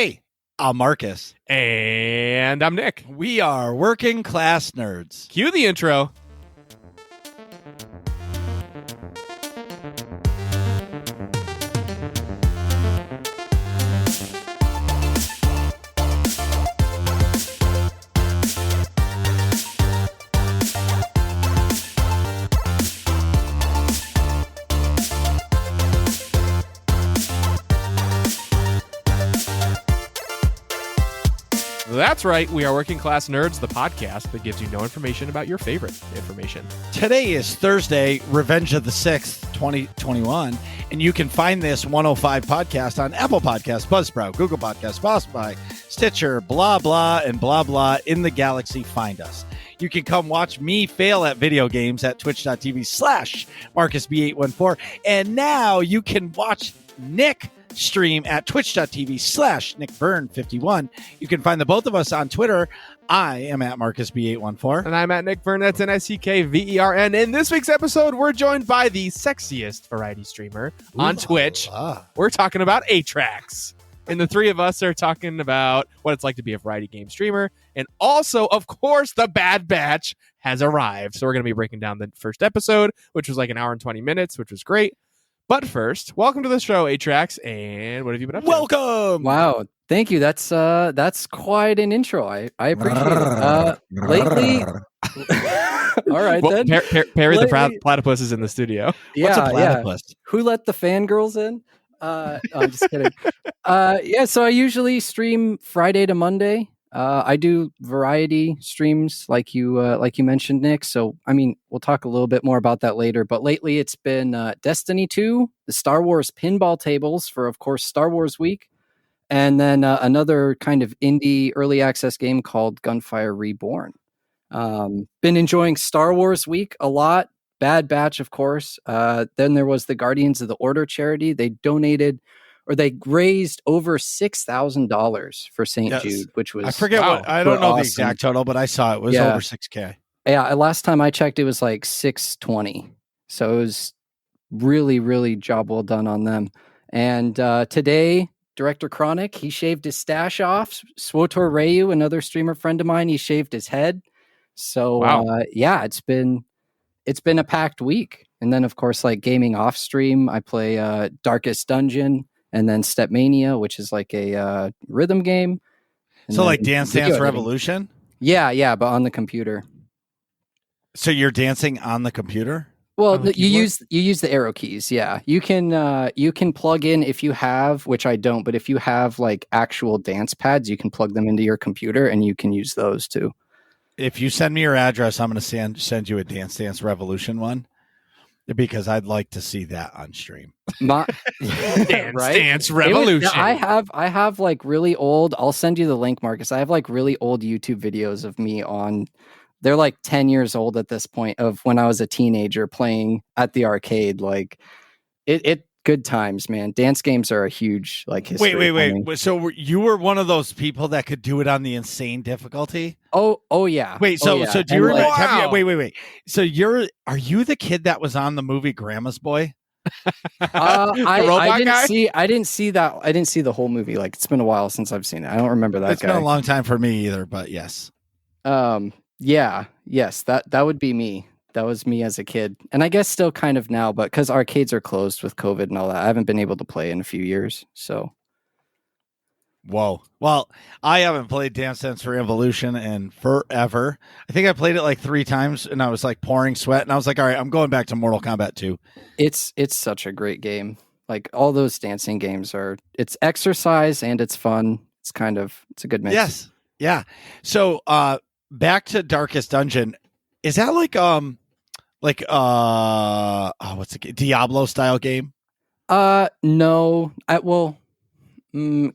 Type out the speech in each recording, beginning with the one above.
Hey, I'm Marcus. And I'm Nick. We are working class nerds. Cue the intro. That's right. We are Working Class Nerds, the podcast that gives you no information about your favorite information. Today is Thursday, Revenge of the 6th, 2021, and you can find this 105 podcast on Apple Podcasts, Buzzsprout, Google Podcasts, Spotify, Stitcher, blah, blah, and blah, blah. In the galaxy, find us. You can come watch me fail at video games at twitch.tv/MarcusB814. And now you can watch Nick stream at twitch.tv/NickVern51. You can find the both of us on Twitter. I am at MarcusB814. And I'm at Nick Vern. That's NICKVERN. In this week's episode, we're joined by the sexiest variety streamer on Twitch. We're talking about Atrax. And the three of us are talking about what it's like to be a variety game streamer. And also, of course, the Bad Batch has arrived. So we're going to be breaking down the first episode, which was like an hour and 20 minutes, which was great. But first, welcome to the show, Atrax, and what have you been up to? Welcome! Wow, thank you. That's quite an intro. I appreciate it. Lately, all right then. Perry the platypus is in the studio. Yeah, what's a platypus? Yeah. Who let the fangirls in? No, I'm just kidding. So I usually stream Friday to Monday. I do variety streams like you mentioned, Nick. So, I mean, we'll talk a little bit more about that later. But lately it's been Destiny 2, the Star Wars pinball tables for, of course, Star Wars Week. And then another kind of indie early access game called Gunfire Reborn. Been enjoying Star Wars Week a lot. Bad Batch, of course. Then there was the Guardians of the Order charity. They donated... or they raised over $6,000 for St. Jude, which was... I forget what... I don't know the exact total, but I saw it was over $6,000. Yeah, last time I checked, it was like $620. So it was really, really job well done on them. And today, Director Chronic, he shaved his stash off. Swotor Rayu, another streamer friend of mine, he shaved his head. So, it's been a packed week. And then, of course, like gaming off stream, I play Darkest Dungeon, and then Stepmania, which is like a rhythm game. So like Dance Dance Revolution? Yeah, but on the computer. So you're dancing on the computer? Well, you use the arrow keys. Yeah, you can plug in if you have, which I don't, but if you have like actual dance pads, you can plug them into your computer and you can use those too. If you send me your address, I'm going to send you a Dance Dance Revolution one. Because I'd like to see that on stream. Dance Revolution. I have like really old. I'll send you the link, Marcus. I have like really old YouTube videos of me on. They're like 10 years old at this point, of when I was a teenager playing at the arcade. Like it good times, man. Dance games are a huge like history. Wait. So you were one of those people that could do it on the insane difficulty? Oh yeah. So do you remember? Wait. So are you the kid that was on the movie Grandma's Boy? I didn't see that. I didn't see the whole movie. Like, it's been a while since I've seen it. I don't remember that. It's been a long time for me either, but yes. Yes, that would be me. That was me as a kid. And I guess still kind of now, but because arcades are closed with COVID and all that, I haven't been able to play in a few years. So. Whoa. Well, I haven't played Dance Dance Revolution in forever. I think I played it like 3 times and I was like pouring sweat and I was like, all right, I'm going back to Mortal Kombat 2. It's such a great game. Like all those dancing games it's exercise and it's fun. It's a good mix. Yes. Yeah. So, back to Darkest Dungeon. Is that like what's it? Diablo style game? No.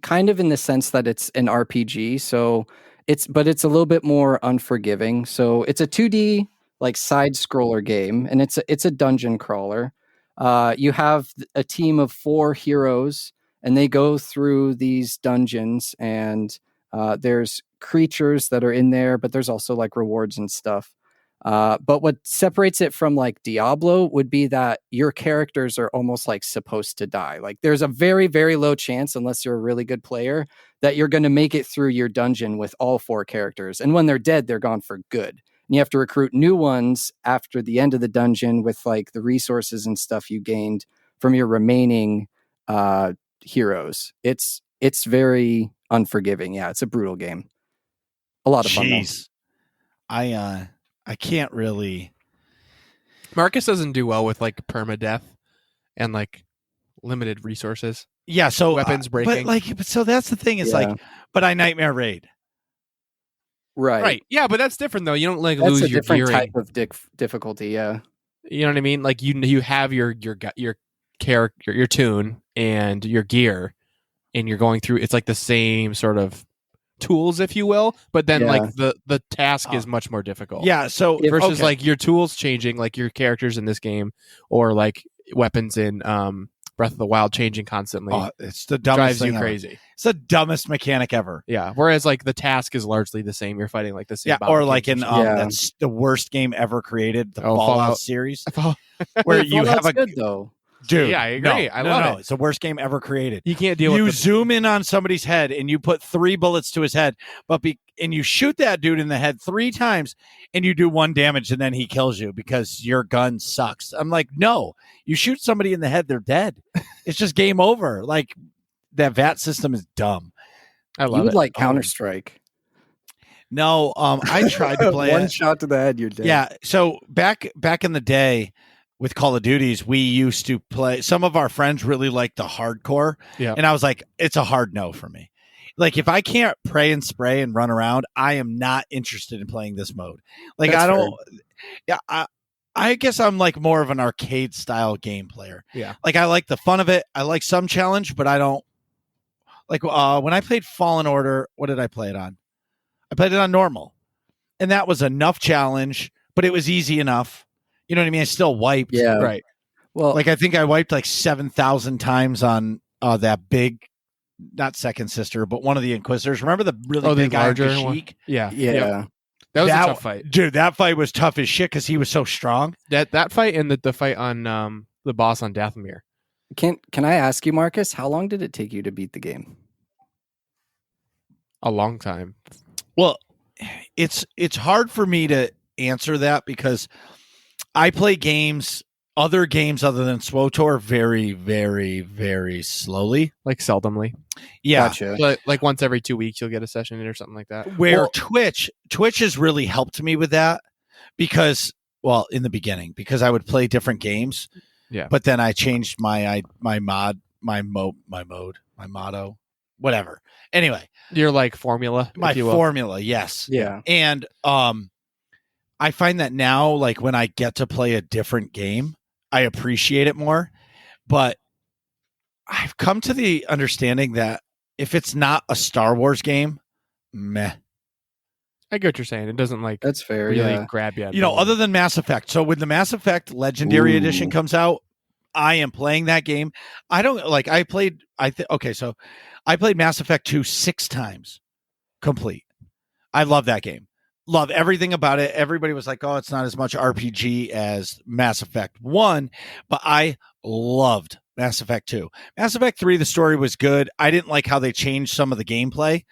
Kind of in the sense that it's an RPG. So it's a little bit more unforgiving. So it's a 2D like side scroller game, and it's a dungeon crawler. You have a team of 4 heroes, and they go through these dungeons, and there's creatures that are in there, but there's also like rewards and stuff. But what separates it from like Diablo would be that your characters are almost like supposed to die. Like there's a very, very low chance, unless you're a really good player, that you're going to make it through your dungeon with all 4 characters. And when they're dead, they're gone for good. And you have to recruit new ones after the end of the dungeon with like the resources and stuff you gained from your remaining heroes. It's very unforgiving. Yeah, it's a brutal game. A lot of fun. Jeez. I can't really. Marcus doesn't do well with like permadeath and like limited resources. Yeah, so weapons breaking. But so that's the thing. It's like, but I nightmare raid. Right. Yeah, but that's different though. You don't like that's lose a your different gearing. type of difficulty. Yeah. You know what I mean? Like you have your character, your tune, and your gear, and you're going through. It's like the same sort of tools, if you will, but then like the task is much more difficult. Yeah. So versus like your tools changing, like your characters in this game, or like weapons in Breath of the Wild changing constantly. Oh, it's the dumbest drives thing you ever. crazy. It's the dumbest mechanic ever. Yeah. Whereas like the task is largely the same. You're fighting like the same. Yeah. Or like in that's the worst game ever created, the Fallout series, where you have a good though. Dude, yeah, I agree. I love it. It's the worst game ever created. You can't deal with You zoom in on somebody's head and you put 3 bullets to his head, and you shoot that dude in the head 3 times and you do 1 damage and then he kills you because your gun sucks. I'm like, no, you shoot somebody in the head, they're dead. It's just game over. Like that VAT system is dumb. I love you would it. like Counter-Strike. No, I tried to play One shot to the head, you're dead. Yeah. So back in the day, with Call of Duties, we used to play. Some of our friends really liked the hardcore, and I was like, it's a hard no for me. Like if I can't pray and spray and run around, I am not interested in playing this mode. Like That's I don't. Fair. Yeah, I guess I'm like more of an arcade style game player. Yeah, like I like the fun of it. I like some challenge, but I don't like when I played Fallen Order. What did I play it on? I played it on normal, and that was enough challenge, but it was easy enough. You know what I mean? I still wiped. Yeah. Right. Well, like I think I wiped like 7,000 times on that big, not Second Sister, but one of the Inquisitors. Remember the really big guy, Kashyyyk? Yeah. Yeah. Yep. That was a tough fight. Dude, that fight was tough as shit because he was so strong. That fight and the fight on the boss on Dathomir. Can I ask you, Marcus, how long did it take you to beat the game? A long time. Well, it's hard for me to answer that because I play other games other than SWTOR very, very, very slowly. Like seldomly. Yeah. Gotcha. But like once every 2 weeks you'll get a session in or something like that. Where Twitch has really helped me with that because, well, in the beginning, because I would play different games. Yeah. But then I changed my motto, whatever. Anyway. Your like formula. My formula, yes. Yeah. And I find that now, like when I get to play a different game, I appreciate it more. But I've come to the understanding that if it's not a Star Wars game, meh. I get what you're saying. It doesn't like that's fair. Really grab you. You know, other than Mass Effect. So when the Mass Effect Legendary Edition comes out, I am playing that game. I don't like. I played Mass Effect 2 6 times, complete. I love that game. Love everything about it. Everybody was like, oh, it's not as much RPG as Mass Effect 1, but I loved Mass Effect 2. Mass Effect 3, the story was good. I didn't like how they changed some of the gameplay.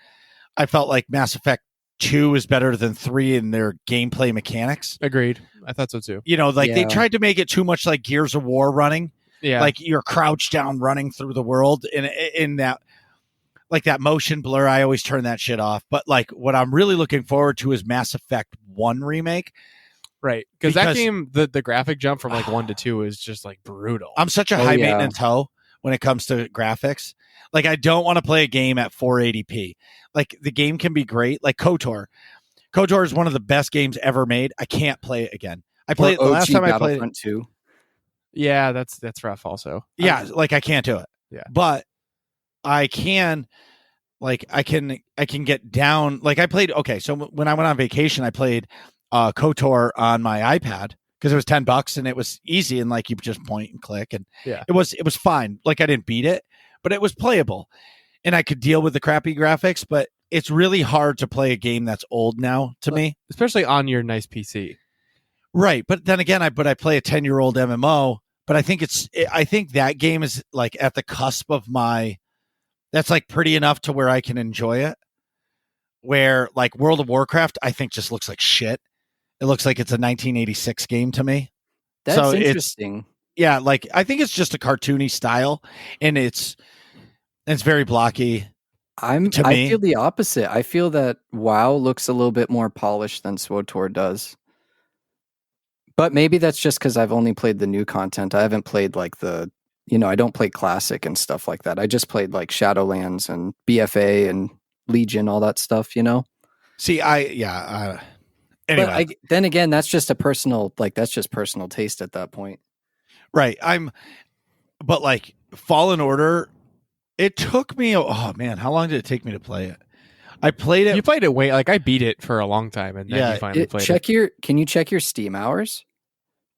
I felt like Mass Effect 2 is better than 3 in their gameplay mechanics. Agreed. I thought so too. You know, like they tried to make it too much like Gears of War running. Yeah. Like you're crouched down running through the world in that. Like that motion blur, I always turn that shit off. But like what I'm really looking forward to is Mass Effect 1 remake. Right. Because that game, the graphic jump from like 1 to 2 is just like brutal. I'm such a high maintenance hoe when it comes to graphics. Like I don't want to play a game at 480p. Like the game can be great. Like KOTOR. KOTOR is one of the best games ever made. I can't play it again. I played it the last time I played it. Too. Yeah, that's rough also. Yeah, like I can't do it. Yeah. But I can get down. Like I played. Okay, so when I went on vacation, I played KOTOR on my iPad because it was $10 and it was easy and like you just point and click and it was fine. Like I didn't beat it, but it was playable and I could deal with the crappy graphics. But it's really hard to play a game that's old now to me, especially on your nice PC. Right, but then again, I play a 10-year-old MMO, but I think that game is like at the cusp of my. That's like pretty enough to where I can enjoy it. Where like World of Warcraft, I think just looks like shit. It looks like it's a 1986 game to me. That's So interesting. Yeah, like I think it's just a cartoony style, and it's very blocky. I feel the opposite. I feel that WoW looks a little bit more polished than SWTOR does. But maybe that's just because I've only played the new content. I haven't played like I don't play classic and stuff like that. I just played like Shadowlands and BFA and Legion, all that stuff, See, anyway. But then again, that's just personal taste at that point. Right. But like Fallen Order, it took me, oh man, how long did it take me to play it? I played it. You played it I beat it for a long time, and then you finally played it. Can you check your Steam hours?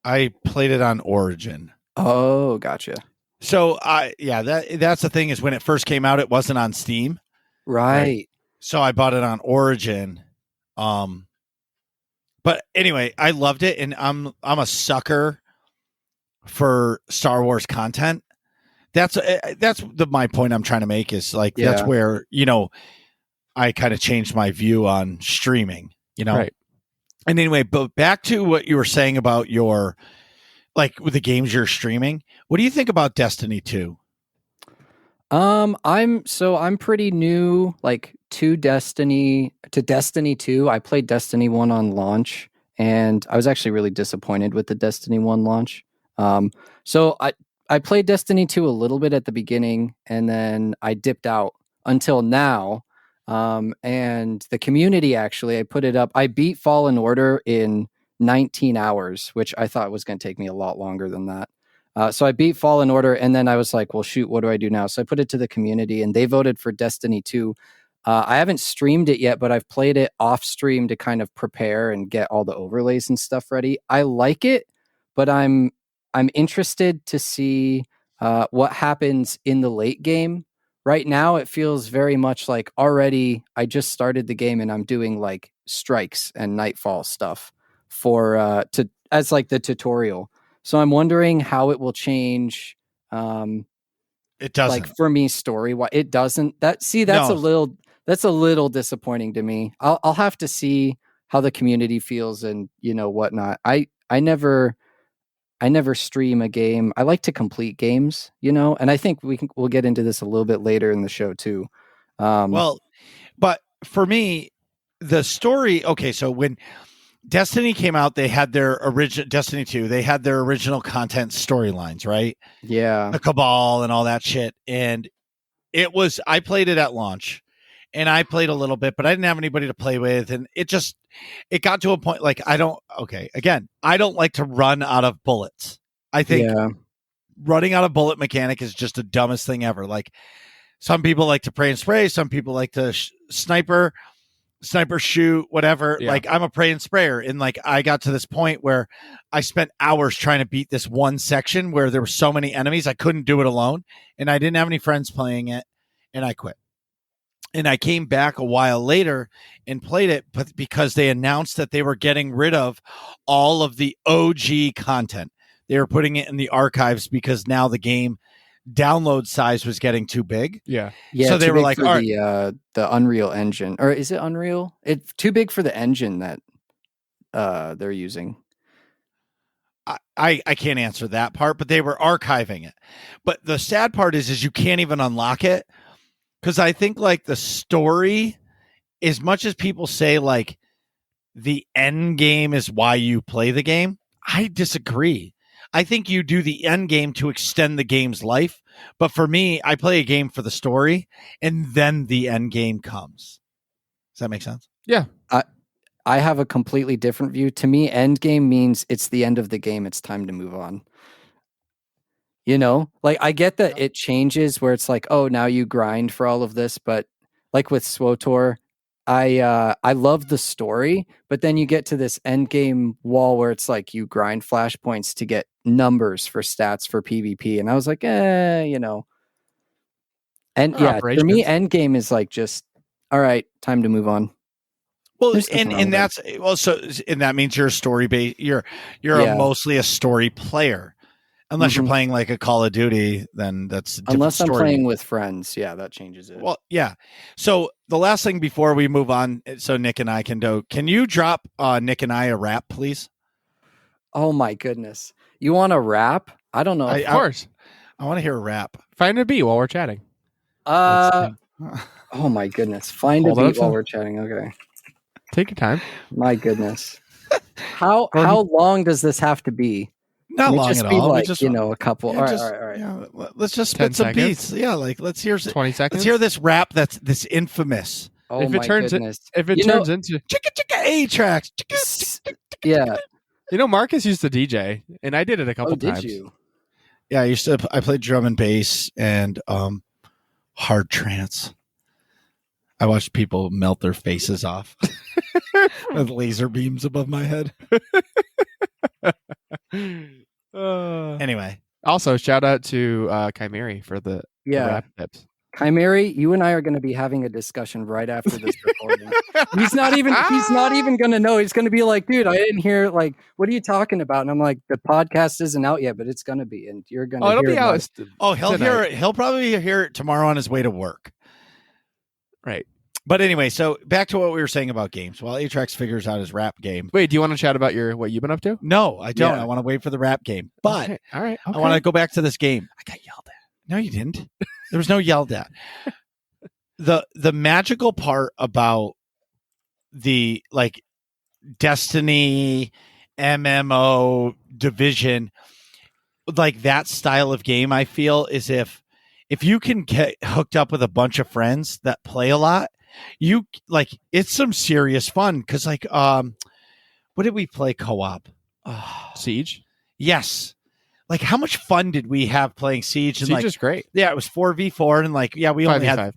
I played it on Origin. Oh, gotcha. So that's the thing is when it first came out, it wasn't on Steam. Right. So I bought it on Origin. But anyway, I loved it, and I'm a sucker for Star Wars content. That's my point I'm trying to make is like that's where I kind of changed my view on streaming. Right. And anyway, but back to what you were saying about your like with the games you're streaming. What do you think about Destiny 2? I'm pretty new, like to Destiny 2. I played Destiny 1 on launch, and I was actually really disappointed with the Destiny 1 launch. So I played Destiny 2 a little bit at the beginning, and then I dipped out until now. And the community, actually, I put it up. I beat Fallen Order in 19 hours, which I thought was going to take me a lot longer than that. So I beat Fallen Order, and then I was like, well, shoot, what do I do now? So I put it to the community, and they voted for Destiny 2. I haven't streamed it yet, but I've played it off stream to kind of prepare and get all the overlays and stuff ready. I like it, but I'm interested to see what happens in the late game. Right now, it feels very much like already I just started the game and I'm doing like strikes and nightfall stuff as like the tutorial. So I'm wondering how it will change. It doesn't. Like for me, story-wise, it doesn't. That's a little disappointing to me. I'll have to see how the community feels and whatnot. I never stream a game. I like to complete games, and I think we'll get into this a little bit later in the show too. But for me, the story. Okay, so when Destiny came out, they had their original Destiny 2. They had their original content storylines, right? Yeah, the Cabal and all that shit. And I played it at launch, and I played a little bit, but I didn't have anybody to play with, and it got to a point like I don't like to run out of bullets. I think running out of bullet mechanic is just the dumbest thing ever. Like some people like to pray and spray, some people like to sniper shoot, whatever. Yeah. Like I'm a pray and sprayer, and like I got to this point where I spent hours trying to beat this one section where there were so many enemies I couldn't do it alone, and I didn't have any friends playing it, and I quit. And I came back a while later and played it, but because they announced that they were getting rid of all of the OG content. They were putting it in the archives because now the game download size was getting too big. Yeah. So they were like, all right, the Unreal Engine, or is it Unreal? It's too big for the engine that they're using. I can't answer that part, but they were archiving it. But the sad part is you can't even unlock it. Because I think like the story, as much as people say like the end game is why you play the game, I disagree. I think you do the end game to extend the game's life. But for me, I play a game for the story, and then the end game comes. Does that make sense? Yeah. I have a completely different view. To me, end game means it's the end of the game. It's time to move on. Like I get that it changes where it's like, oh, now you grind for all of this. But like with SWTOR, I love the story, but then you get to this end game wall where it's like you grind flashpoints to get numbers for stats for PvP. And I was like, And for me, end game is like just, all right, time to move on. Well, There's nothing wrong and with that's well, so and that means you're a story based. You're Yeah. mostly a story player, unless you're playing like a Call of Duty. Then that's a different Unless I'm story. playing with friends, yeah, that changes it. Well, yeah. So the last thing before we move on, so Nick and I can do. Can you drop Nick and I a rap, please? Oh my goodness, you want a rap? I don't know. Of course. I want to hear a rap. Find a beat while we're chatting. Oh my goodness, find Hold a on beat while we're chatting. Okay. Take your time. My goodness. How long does this have to be? Not Can it long just at be all. like, We just a couple. yeah, all just- right. Yeah, let's just 10 spit some seconds? beats. Yeah, like let's hear 20 seconds. let's hear this rap that's this infamous. Oh If it my turns goodness. If it You know- turns into, Chicka chicka Atrax. Yeah. Marcus used to DJ, and I did it a couple Did times. you? Yeah, I played drum and bass and hard trance. I watched people melt their faces off with laser beams above my head. Anyway, Also, shout out to Chimeri for the rap tips. Chimeri, you and I are going to be having a discussion right after this recording. he's not even going to know. He's going to be like, dude, I didn't hear, like, what are you talking about? And I'm like, the podcast isn't out yet, but it's going to be, and you're going to it'll hear be about out. it. oh, he'll tonight. hear it. He'll probably hear it tomorrow on his way to work. Right. But anyway, so back to what we were saying about games. While Atrax figures out his rap game. Wait, do you want to chat about what you've been up to? No, I don't. Yeah. I want to wait for the rap game. But Okay. All right. I want to go back to this game. I got yelled at. No, you didn't. There was no yelled at. The magical part about the like Destiny MMO division, like that style of game, I feel is if you can get hooked up with a bunch of friends that play a lot, you like it's some serious fun. Cause like what did we play co-op? Siege. Yes. Like how much fun did we have playing Siege? And Siege like is great. yeah, it was 4v4 and like yeah, we only had 5v5.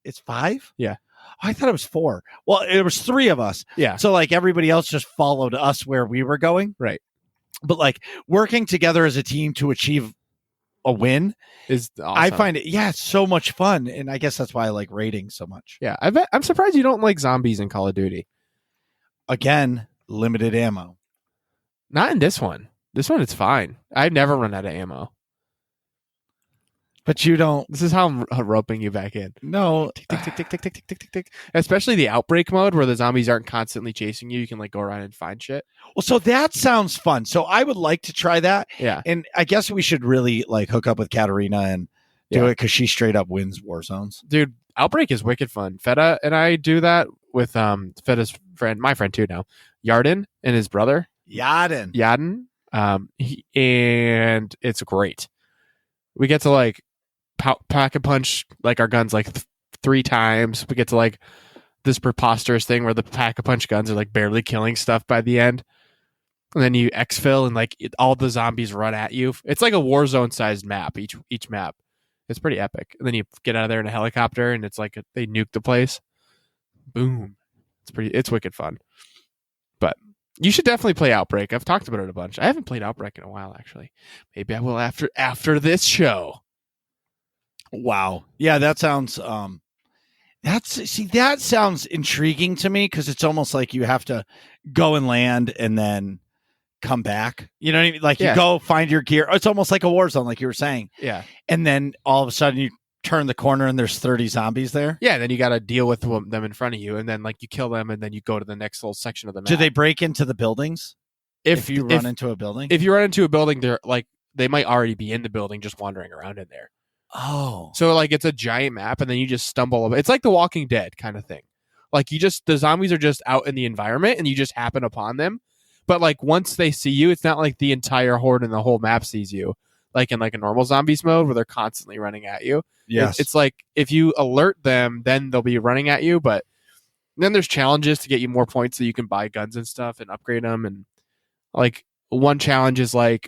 It's 5? Yeah. Oh, I thought it was 4. Well, it was 3 of us. Yeah. So like everybody else just followed us where we were going. Right. But like working together as a team to achieve a win Is awesome. I find it it's so much fun, and I guess that's why I like raiding so much. Yeah, I'm surprised you don't like zombies in Call of Duty. Again, limited ammo. Not in this one. This one, it's fine. I've never run out of ammo. But you don't. This is how I'm roping you back in. No. Tick, tick, tick, tick, tick, tick, tick, tick, tick. Especially the outbreak mode where the zombies aren't constantly chasing you. You can like go around and find shit. Well, so that sounds fun. So I would like to try that. Yeah. And I guess we should really like hook up with Katarina and do Yeah. it because she straight up wins war zones. Dude, outbreak is wicked fun. Feta and I do that with Feta's friend, my friend too now, Yarden and his brother. Yaden. And it's great. We get to like pack a punch like our guns like 3 times. We get to like this preposterous thing where the pack a punch guns are like barely killing stuff by the end. And then you exfil and like all the zombies run at you. It's like a war zone sized map, each map. It's pretty epic. And then you get out of there in a helicopter and it's like they nuke the place. Boom. It's wicked fun. But you should definitely play Outbreak. I've talked about it a bunch. I haven't played Outbreak in a while, actually. Maybe I will after this show. Wow. Yeah, that sounds that sounds intriguing to me because it's almost like you have to go and land and then come back. You know what I mean? Like you go find your gear. It's almost like a war zone, like you were saying. Yeah. And then all of a sudden you turn the corner and there's 30 zombies there. Yeah, then you got to deal with them in front of you, and then like you kill them, and then you go to the next little section of the map. Do they break into the buildings? If you run into a building? If you run into a building, they're like they might already be in the building just wandering around in there. Oh. So like it's a giant map and then you just stumble over. It's like The Walking Dead kind of thing. Like the zombies are just out in the environment and you just happen upon them. But like once they see you, it's not like the entire horde and the whole map sees you. Like in like a normal zombies mode where they're constantly running at you. Yes. It's like if you alert them, then they'll be running at you. But then there's challenges to get you more points so you can buy guns and stuff and upgrade them. And like one challenge is like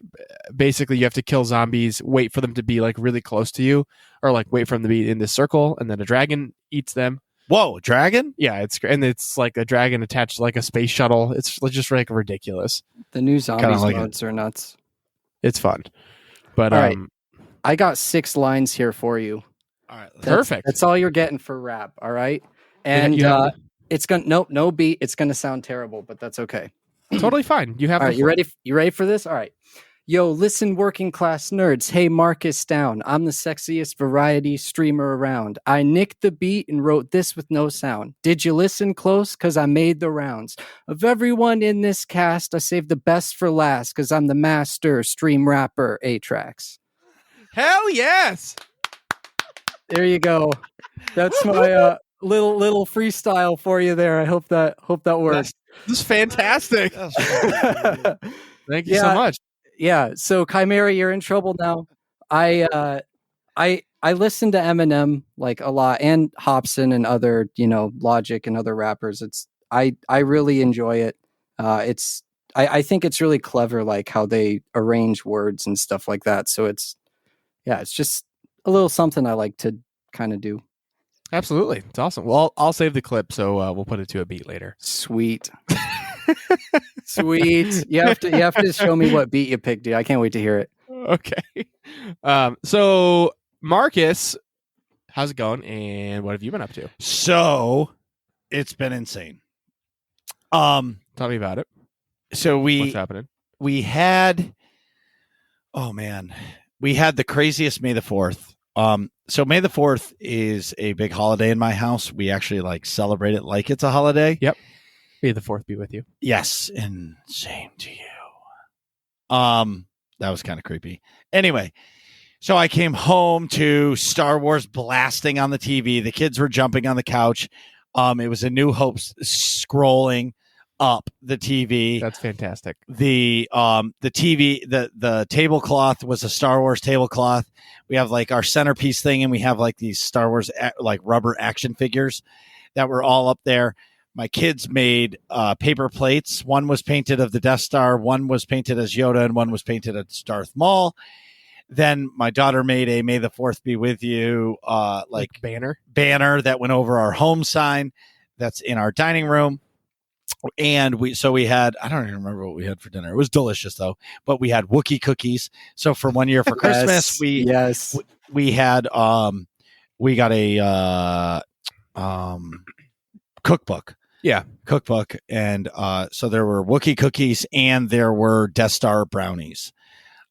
basically you have to kill zombies, wait for them to be like really close to you, or like wait for them to be in this circle, and then a dragon eats them. Whoa, dragon? Yeah, and it's like a dragon attached to like a space shuttle. It's just like ridiculous. The new zombies like modes are nuts. It's fun. But all right. I got 6 lines here for you. All right. Perfect. That's all you're getting for rap. All right. And you have It's gonna no beat. It's gonna sound terrible, but that's okay. Totally fine. You have. All right, you ready? You ready for this? All right. Yo, listen, working class nerds. Hey, Marcus down. I'm the sexiest variety streamer around. I nicked the beat and wrote this with no sound. Did you listen close? Cause I made the rounds. Of everyone in this cast, I saved the best for last. Cause I'm the master stream rapper Atrax. Hell yes. There you go. That's my little freestyle for you there. I hope that works. This is fantastic. Thank you so much. Yeah. So Chimera, you're in trouble now. I listen to Eminem like a lot, and Hobson and other, Logic and other rappers. I really enjoy it. I think it's really clever, like how they arrange words and stuff like that. So it's just a little something I like to kind of do. Absolutely. It's awesome. Well, I'll save the clip, so we'll put it to a beat later. Sweet. Sweet. You have to show me what beat you picked, dude. I can't wait to hear it. Okay. So Marcus, how's it going? And what have you been up to? So it's been insane. Tell me about it. So what's happening? We had the craziest May the 4th. So May the 4th is a big holiday in my house. We actually celebrate it like it's a holiday. Yep. May the 4th be with you. Yes, and same to you. That was kind of creepy. Anyway, so I came home to Star Wars blasting on the TV. The kids were jumping on the couch. It was A New Hope scrolling up the TV. That's fantastic. The TV, the tablecloth was a Star Wars tablecloth. We have our centerpiece thing, and we have these Star Wars rubber action figures that were all up there. My kids made paper plates. One was painted of the Death Star, one was painted as Yoda, and one was painted as Darth Maul. Then my daughter made a May the 4th be with you banner that went over our home sign that's in our dining room. And we had, I don't even remember what we had for dinner. It was delicious though, but we had Wookiee cookies. So for one year for Christmas, we had, we got a cookbook. Yeah. Cookbook. And so there were Wookiee cookies and there were Death Star brownies.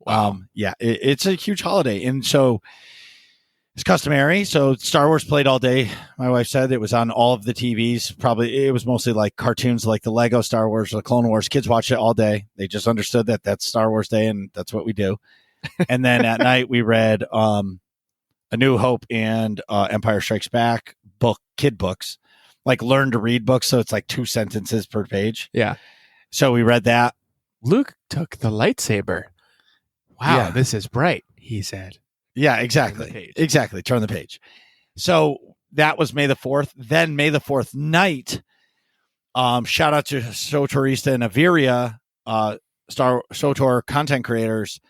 Wow. It's a huge holiday. And so it's customary. So Star Wars played all day. My wife said it was on all of the TVs. Probably it was mostly cartoons like the Lego Star Wars or the Clone Wars. Kids watched it all day. They just understood that that's Star Wars Day and that's what we do. And then at night we read A New Hope and Empire Strikes Back kid books, learn to read books. So it's 2 sentences per page. Yeah. So we read that. Luke took the lightsaber. Wow, Yeah. This is bright, he said. Yeah, exactly. Exactly. Turn the page. So that was May the 4th. Then May the 4th night, shout out to Sotorista and Averia, SOTOR content creators.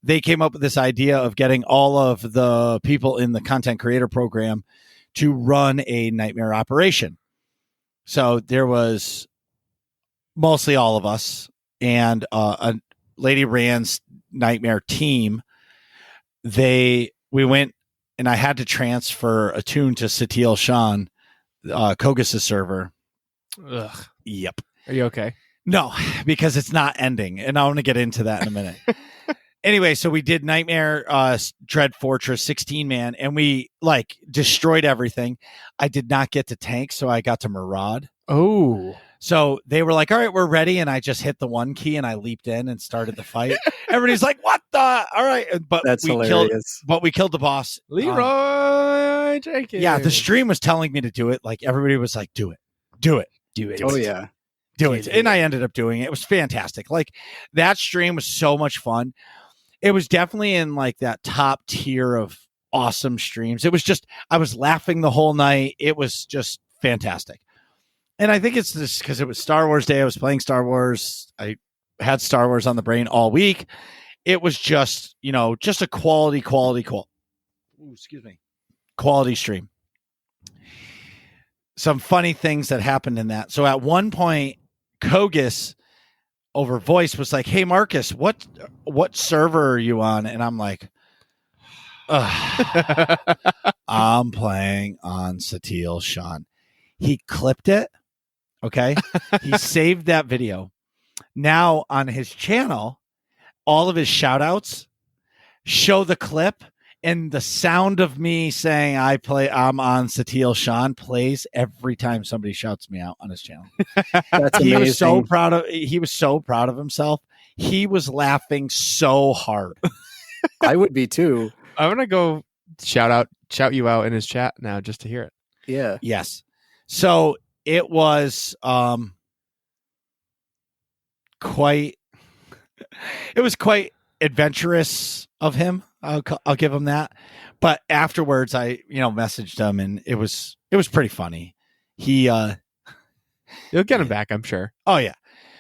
They came up with this idea of getting all of the people in the content creator program to run a nightmare operation. So there was mostly all of us and a Lady Rand's nightmare team. We went and I had to transfer a tune to Satil Shan, Kogus' server. Ugh. Yep. Are you okay? No, because it's not ending. And I want to get into that in a minute. Anyway, so we did Nightmare Dread Fortress 16-man and we destroyed everything. I did not get to tank, so I got to Maraud. Oh. So they were like, all right, we're ready. And I just hit the 1 key and I leaped in and started the fight. Everybody's like, what the? All right. But that's hilarious. We killed the boss. Leroy Jenkins. Yeah, the stream was telling me to do it. Everybody was like, do it. Do it. Do it. Oh, yeah. Do it. And I ended up doing it. It was fantastic. That stream was so much fun. It was definitely in that top tier of awesome streams. It was just, I was laughing the whole night. It was just fantastic. And I think it's just because it was Star Wars Day. I was playing Star Wars. I had Star Wars on the brain all week. It was just, just a quality stream. Some funny things that happened in that. So at one point, Kogus over voice was like, hey, Marcus, what server are you on? And I'm like, I'm playing on Satil Shan. He clipped it Okay. He saved that video. Now on his channel, all of his shout outs show the clip, and the sound of me saying I'm on Satil Sean plays every time somebody shouts me out on his channel. That's He amazing. was so proud of himself. He was laughing so hard. I would be too. I'm gonna go shout you out in his chat now just to hear it. Yeah. Yes. So it was quite adventurous of him. I'll give him that. But afterwards I, messaged him, and it was pretty funny. You'll get him back, I'm sure. Oh yeah.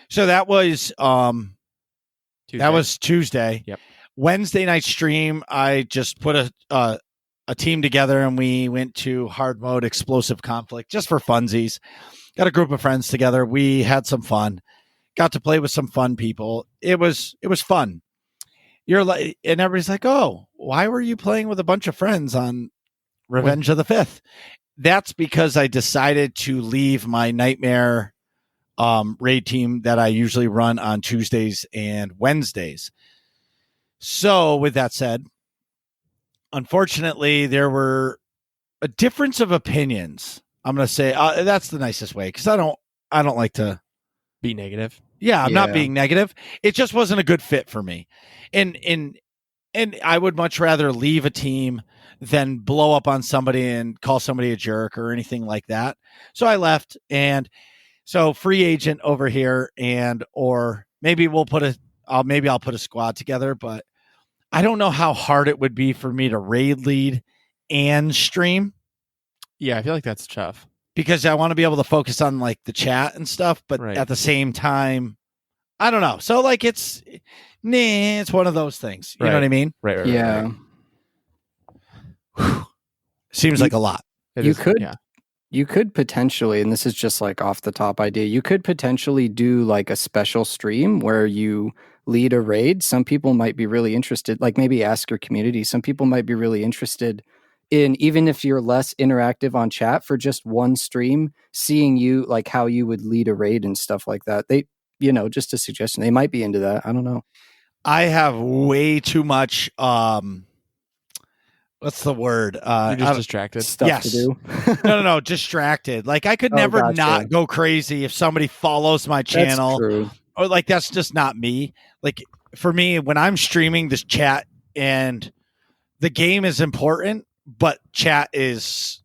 So that was Tuesday. That was Tuesday. Yep. Wednesday night stream, I just put a team together, and we went to hard mode explosive conflict just for funsies. Got a group of friends together. We had some fun. Got to play with some fun people. It was fun. You're like, and everybody's like, "Oh, why were you playing with a bunch of friends on Revenge of the 5th?" That's because I decided to leave my Nightmare raid team that I usually run on Tuesdays and Wednesdays. So with that said, unfortunately, there were a difference of opinions. I'm going to say that's the nicest way, because I don't like to be negative. Yeah, I'm not being negative. It just wasn't a good fit for me. And I would much rather leave a team than blow up on somebody and call somebody a jerk or anything like that. So I left, and so free agent over here, or maybe I'll put a squad together, but I don't know how hard it would be for me to raid lead and stream. Yeah, I feel like that's tough. Because I want to be able to focus on like the chat and stuff, but at the same time, I don't know. So like it's one of those things. You know what I mean? Right. Yeah. Seems like a lot. You could potentially, and this is just like off the top idea, you could potentially do like a special stream where you lead a raid. Some people might be really interested, like maybe ask your community. Some people might be really interested in, even if you're less interactive on chat, for just one stream, seeing you, like how you would lead a raid and stuff like that. They, just a suggestion. They might be into that. I don't know. I have way too much, what's the word? You're just distracted. Stuff to do. No, distracted. Like I could never not go crazy if somebody follows my channel. That's true. Or like, that's just not me. Like for me, when I'm streaming this chat, and the game is important, but chat is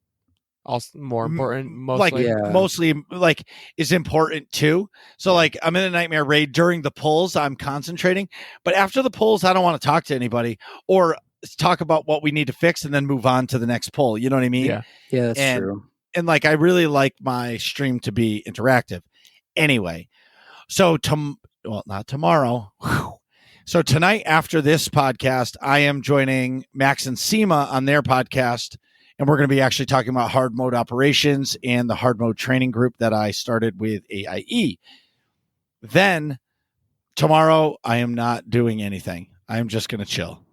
also more important, mostly. Mostly like is important too. So like I'm in a Nightmare raid during the pulls, I'm concentrating, but after the pulls, I don't want to talk to anybody or talk about what we need to fix and then move on to the next pull. You know what I mean? Yeah, that's true. And like I really like my stream to be interactive. Anyway, so not tomorrow. So tonight after this podcast, I am joining Max and Seema on their podcast, and we're going to be actually talking about hard mode operations and the hard mode training group that I started with AIE. Then tomorrow, I am not doing anything. I am just going to chill.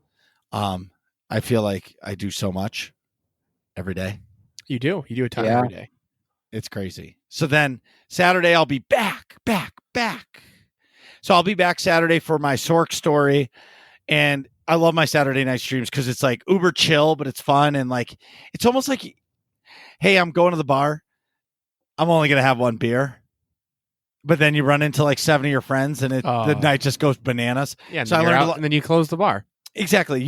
I feel like I do so much every day. You do a ton every day. It's crazy. So then Saturday, I'll be back. So I'll be back Saturday for my Sork story. And I love my Saturday night streams because it's like uber chill, but it's fun. And like, it's almost like, hey, I'm going to the bar. I'm only going to have one beer. But then you run into like 7 of your friends and the night just goes bananas. Yeah. So I learned and then you close the bar. Exactly.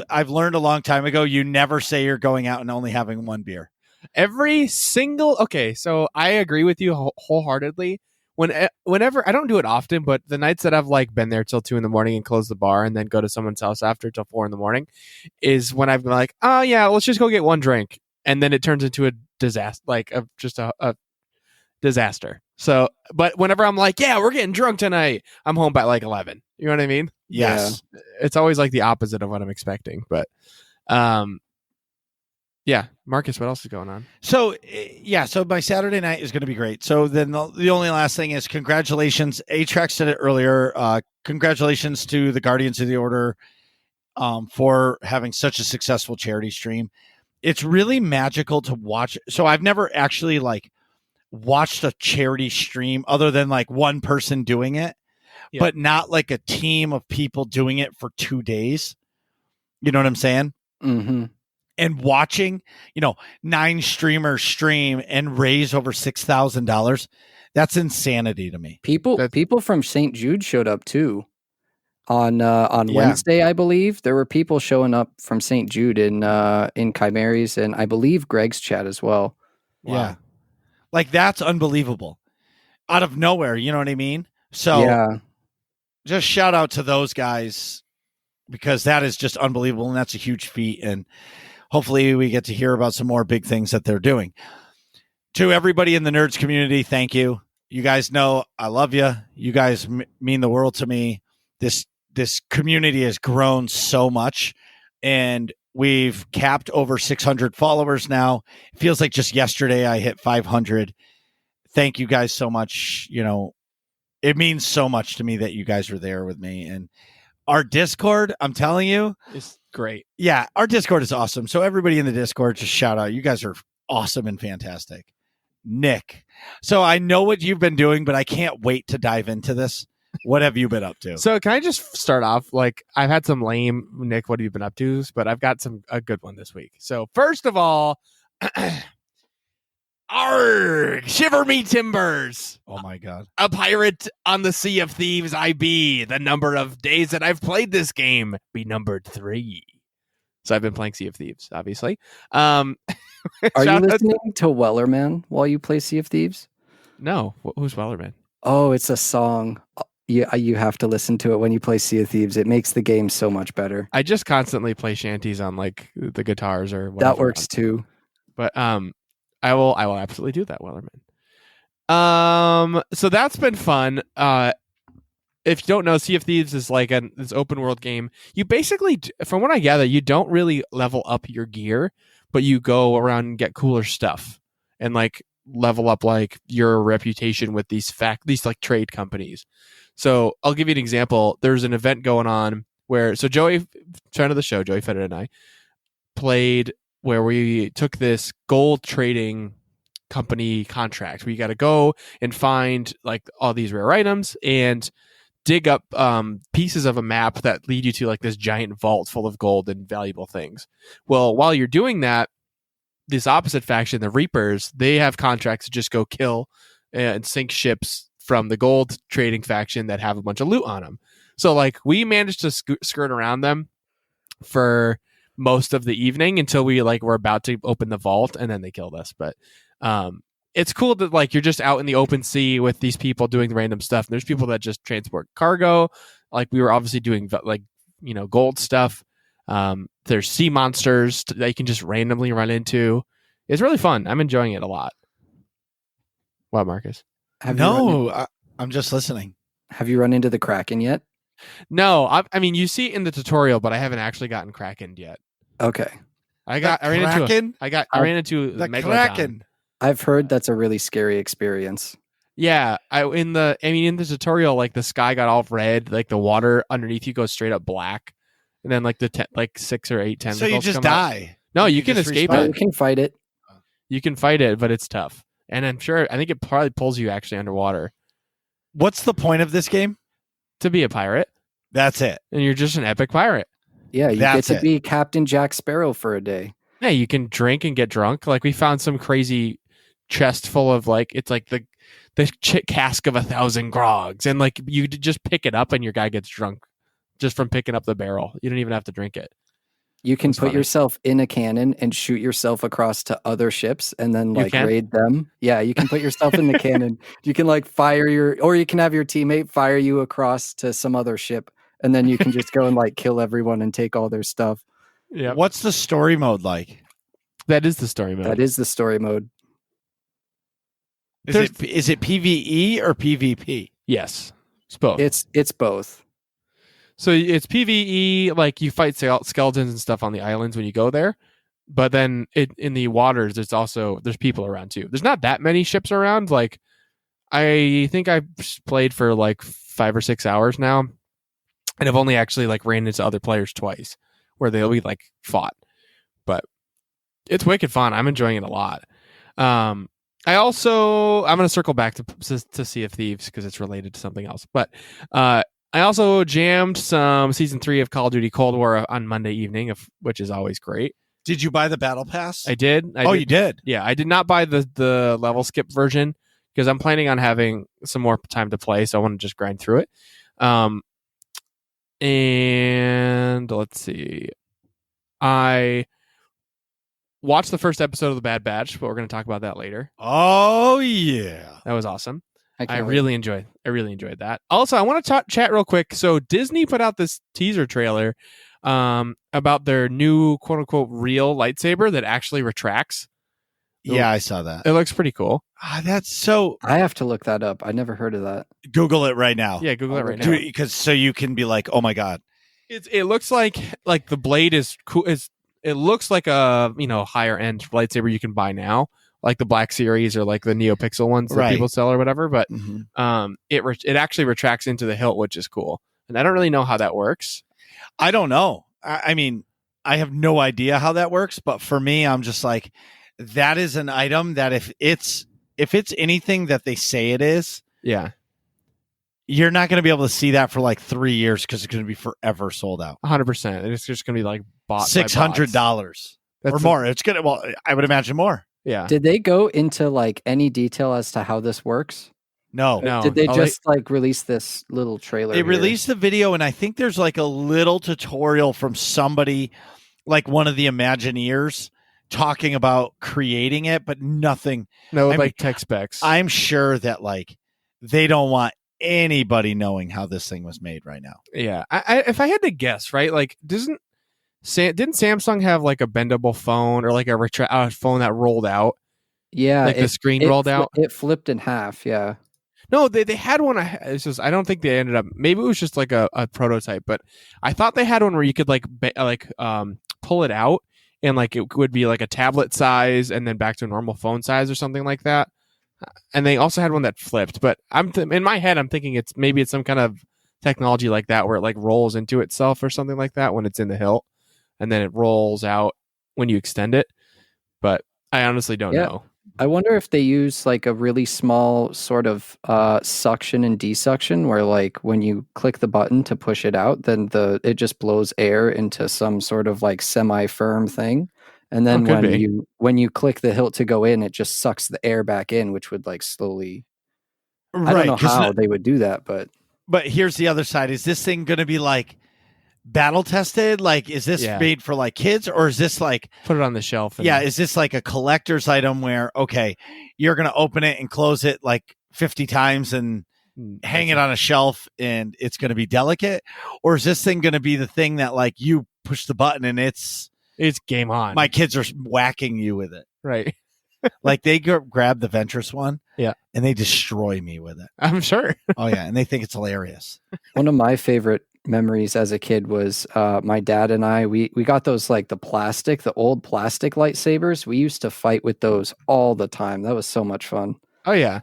I've learned a long time ago, you never say you're going out and only having one beer. So I agree with you wholeheartedly. Whenever I don't do it often, but the nights that I've like been there till 2 a.m. and close the bar and then go to someone's house after till 4 a.m. is when I've been like, oh yeah, let's just go get one drink, and then it turns into a disaster, a disaster. So, but whenever I'm like, yeah, we're getting drunk tonight, I'm home by like 11. You know what I mean? Yes. Yeah. It's always like the opposite of what I'm expecting, but yeah, Marcus, what else is going on? So my Saturday night is going to be great. So then the only last thing is congratulations. Atrax said it earlier. Congratulations to the Guardians of the Order for having such a successful charity stream. It's really magical to watch. So I've never actually like watched a charity stream other than like one person doing it, but not like a team of people doing it for 2 days. You know what I'm saying? Mm-hmm. And watching, 9 streamers stream and raise over $6,000. That's insanity to me. People from St. Jude showed up too. On Wednesday, I believe there were people showing up from St. Jude in Chimeras, and I believe Greg's chat as well. Wow. Yeah, like that's unbelievable, out of nowhere. You know what I mean? So just shout out to those guys because that is just unbelievable, and that's a huge feat. And hopefully, we get to hear about some more big things that they're doing. To everybody in the nerds community, thank you. You guys know I love you. You guys mean the world to me. This community has grown so much, and we've capped over 600 followers now. It feels like just yesterday I hit 500. Thank you guys so much. It means so much to me that you guys are there with me. And our Discord, I'm telling you, it's great. Yeah, our Discord is awesome. So everybody in the Discord, just shout out. You guys are awesome and fantastic. Nick, so I know what you've been doing, but I can't wait to dive into this. What have you been up to? So can I just start off? Like, I've had some lame, Nick, what have you been up to? But I've got a good one this week. So first of all, arg, shiver me timbers. Oh my God. A pirate on the Sea of Thieves I be. The number of days that I've played this game be numbered 3. So I've been playing Sea of Thieves, obviously. Are you listening to Wellerman while you play Sea of Thieves? No. Who's Wellerman? Oh, it's a song. You have to listen to it when you play Sea of Thieves. It makes the game so much better. I just constantly play shanties on like the guitars or whatever. That works too. But I will absolutely do that, Wellerman. So that's been fun. If you don't know, Sea of Thieves is like this open world game. You basically, from what I gather, you don't really level up your gear, but you go around and get cooler stuff and like level up like your reputation with these like trade companies. So I'll give you an example. There's an event going on where Joey, friend of the show, Joey Feder and I played where we took this gold trading company contract. We got to go and find like all these rare items and dig up pieces of a map that lead you to like this giant vault full of gold and valuable things. Well, while you're doing that, this opposite faction, the Reapers, they have contracts to just go kill and sink ships from the gold trading faction that have a bunch of loot on them. So like we managed to skirt around them for most of the evening until we like were about to open the vault and then they killed us. But it's cool that like you're just out in the open sea with these people doing random stuff. And there's people that just transport cargo. Like we were obviously doing like, gold stuff. There's sea monsters that you can just randomly run into. It's really fun. I'm enjoying it a lot. What, Marcus? I'm just listening. Have you run into the Kraken yet? No, I mean, you see it in the tutorial, but I haven't actually gotten Kraken yet. Okay. I ran into the Megalodon. Kraken. I've heard that's a really scary experience. Yeah, in the tutorial, like the sky got all red, like the water underneath you goes straight up black, and then like the 6 or 8 tentacles. So you just die. No, you can escape it. You can fight it. You can fight it, but it's tough. And I think it probably pulls you actually underwater. What's the point of this game? To be a pirate. That's it. And you're just an epic pirate. Yeah, you get to be Captain Jack Sparrow for a day. Yeah, you can drink and get drunk. Like we found some crazy chest full of like, it's like the cask of 1,000 grogs. And like you just pick it up and your guy gets drunk just from picking up the barrel. You don't even have to drink it. You can put yourself in a cannon and shoot yourself across to other ships and then like raid them. Yeah, you can put yourself in the cannon. You can like or you can have your teammate fire you across to some other ship and then you can just go and like kill everyone and take all their stuff. Yeah. What's the story mode like? That is the story mode. That is the story mode. Is it PvE or PvP? Yes. It's both. It's both. So it's PvE, like you fight skeletons and stuff on the islands when you go there. But then in the waters, there's people around too. There's not that many ships around. Like I think I've played for like 5 or 6 hours now. And I've only actually like ran into other players twice where we like fought. But it's wicked fun. I'm enjoying it a lot. I'm going to circle back to Sea of Thieves because it's related to something else. But I also jammed some season 3 of Call of Duty Cold War on Monday evening, which is always great. Did you buy the battle pass? I did. You did? Yeah, I did not buy the level skip version because I'm planning on having some more time to play, so I want to just grind through it. And let's see. I watched the first episode of The Bad Batch, but we're going to talk about that later. Oh yeah, that was awesome. I really enjoyed that. Also, I want to chat real quick. So Disney put out this teaser trailer about their new quote unquote real lightsaber that actually retracts. Yeah, I saw that. It looks pretty cool. That's so. I have to look that up. I never heard of that. Google it right now. Yeah, Google it right now. Because so you can be like, oh my god. It looks like the blade is cool. It looks like a higher end lightsaber you can buy now, like the Black Series or like the NeoPixel ones that people sell or whatever. But it actually retracts into the hilt, which is cool. And I don't really know how that works. I don't know. I mean, I have no idea how that works. But for me, I'm just like, that is an item that if it's anything that they say it is, yeah, you're not going to be able to see that for like 3 years because it's going to be forever sold out. 100%. It's just going to be like bought $600 or more. It's gonna. Well, I would imagine more. Yeah. Did they go into like any detail as to how this works? No. Did they like release this little trailer? They released the video, and I think there's like a little tutorial from somebody, like one of the Imagineers, talking about creating it, but nothing. No, tech specs. I'm sure that like they don't want anybody knowing how this thing was made right now. Yeah. If I had to guess, right? Like, didn't Samsung have like a bendable phone or like a phone that rolled out? Yeah, like the screen rolled out. It flipped in half. Yeah. No, they had one. It's just I don't think they ended up. Maybe it was just like a prototype, but I thought they had one where you could pull it out and like it would be like a tablet size and then back to a normal phone size or something like that. And they also had one that flipped, but in my head I'm thinking it's some kind of technology like that where it like rolls into itself or something like that when it's in the hilt, and then it rolls out when you extend it. But I honestly don't know. I wonder if they use like a really small sort of suction and desuction where like when you click the button to push it out, then it just blows air into some sort of like semi-firm thing. And then when you click the hilt to go in, it just sucks the air back in, which would like slowly. Right, I don't know how they would do that, but here's the other side. Is this thing going to be like battle tested? Like, is this made for like kids, or is this like put it on the shelf? Is this like a collector's item where you're going to open it and close it like 50 times and hang it on a shelf and it's going to be delicate, or is this thing going to be the thing that like you push the button and it's game on? My kids are whacking you with it, right? Like they grab the Ventress one, and they destroy me with it. I'm sure. Oh yeah, and they think it's hilarious. One of my favorite memories as a kid was my dad and I. We got those like the old plastic lightsabers. We used to fight with those all the time. That was so much fun. Oh yeah,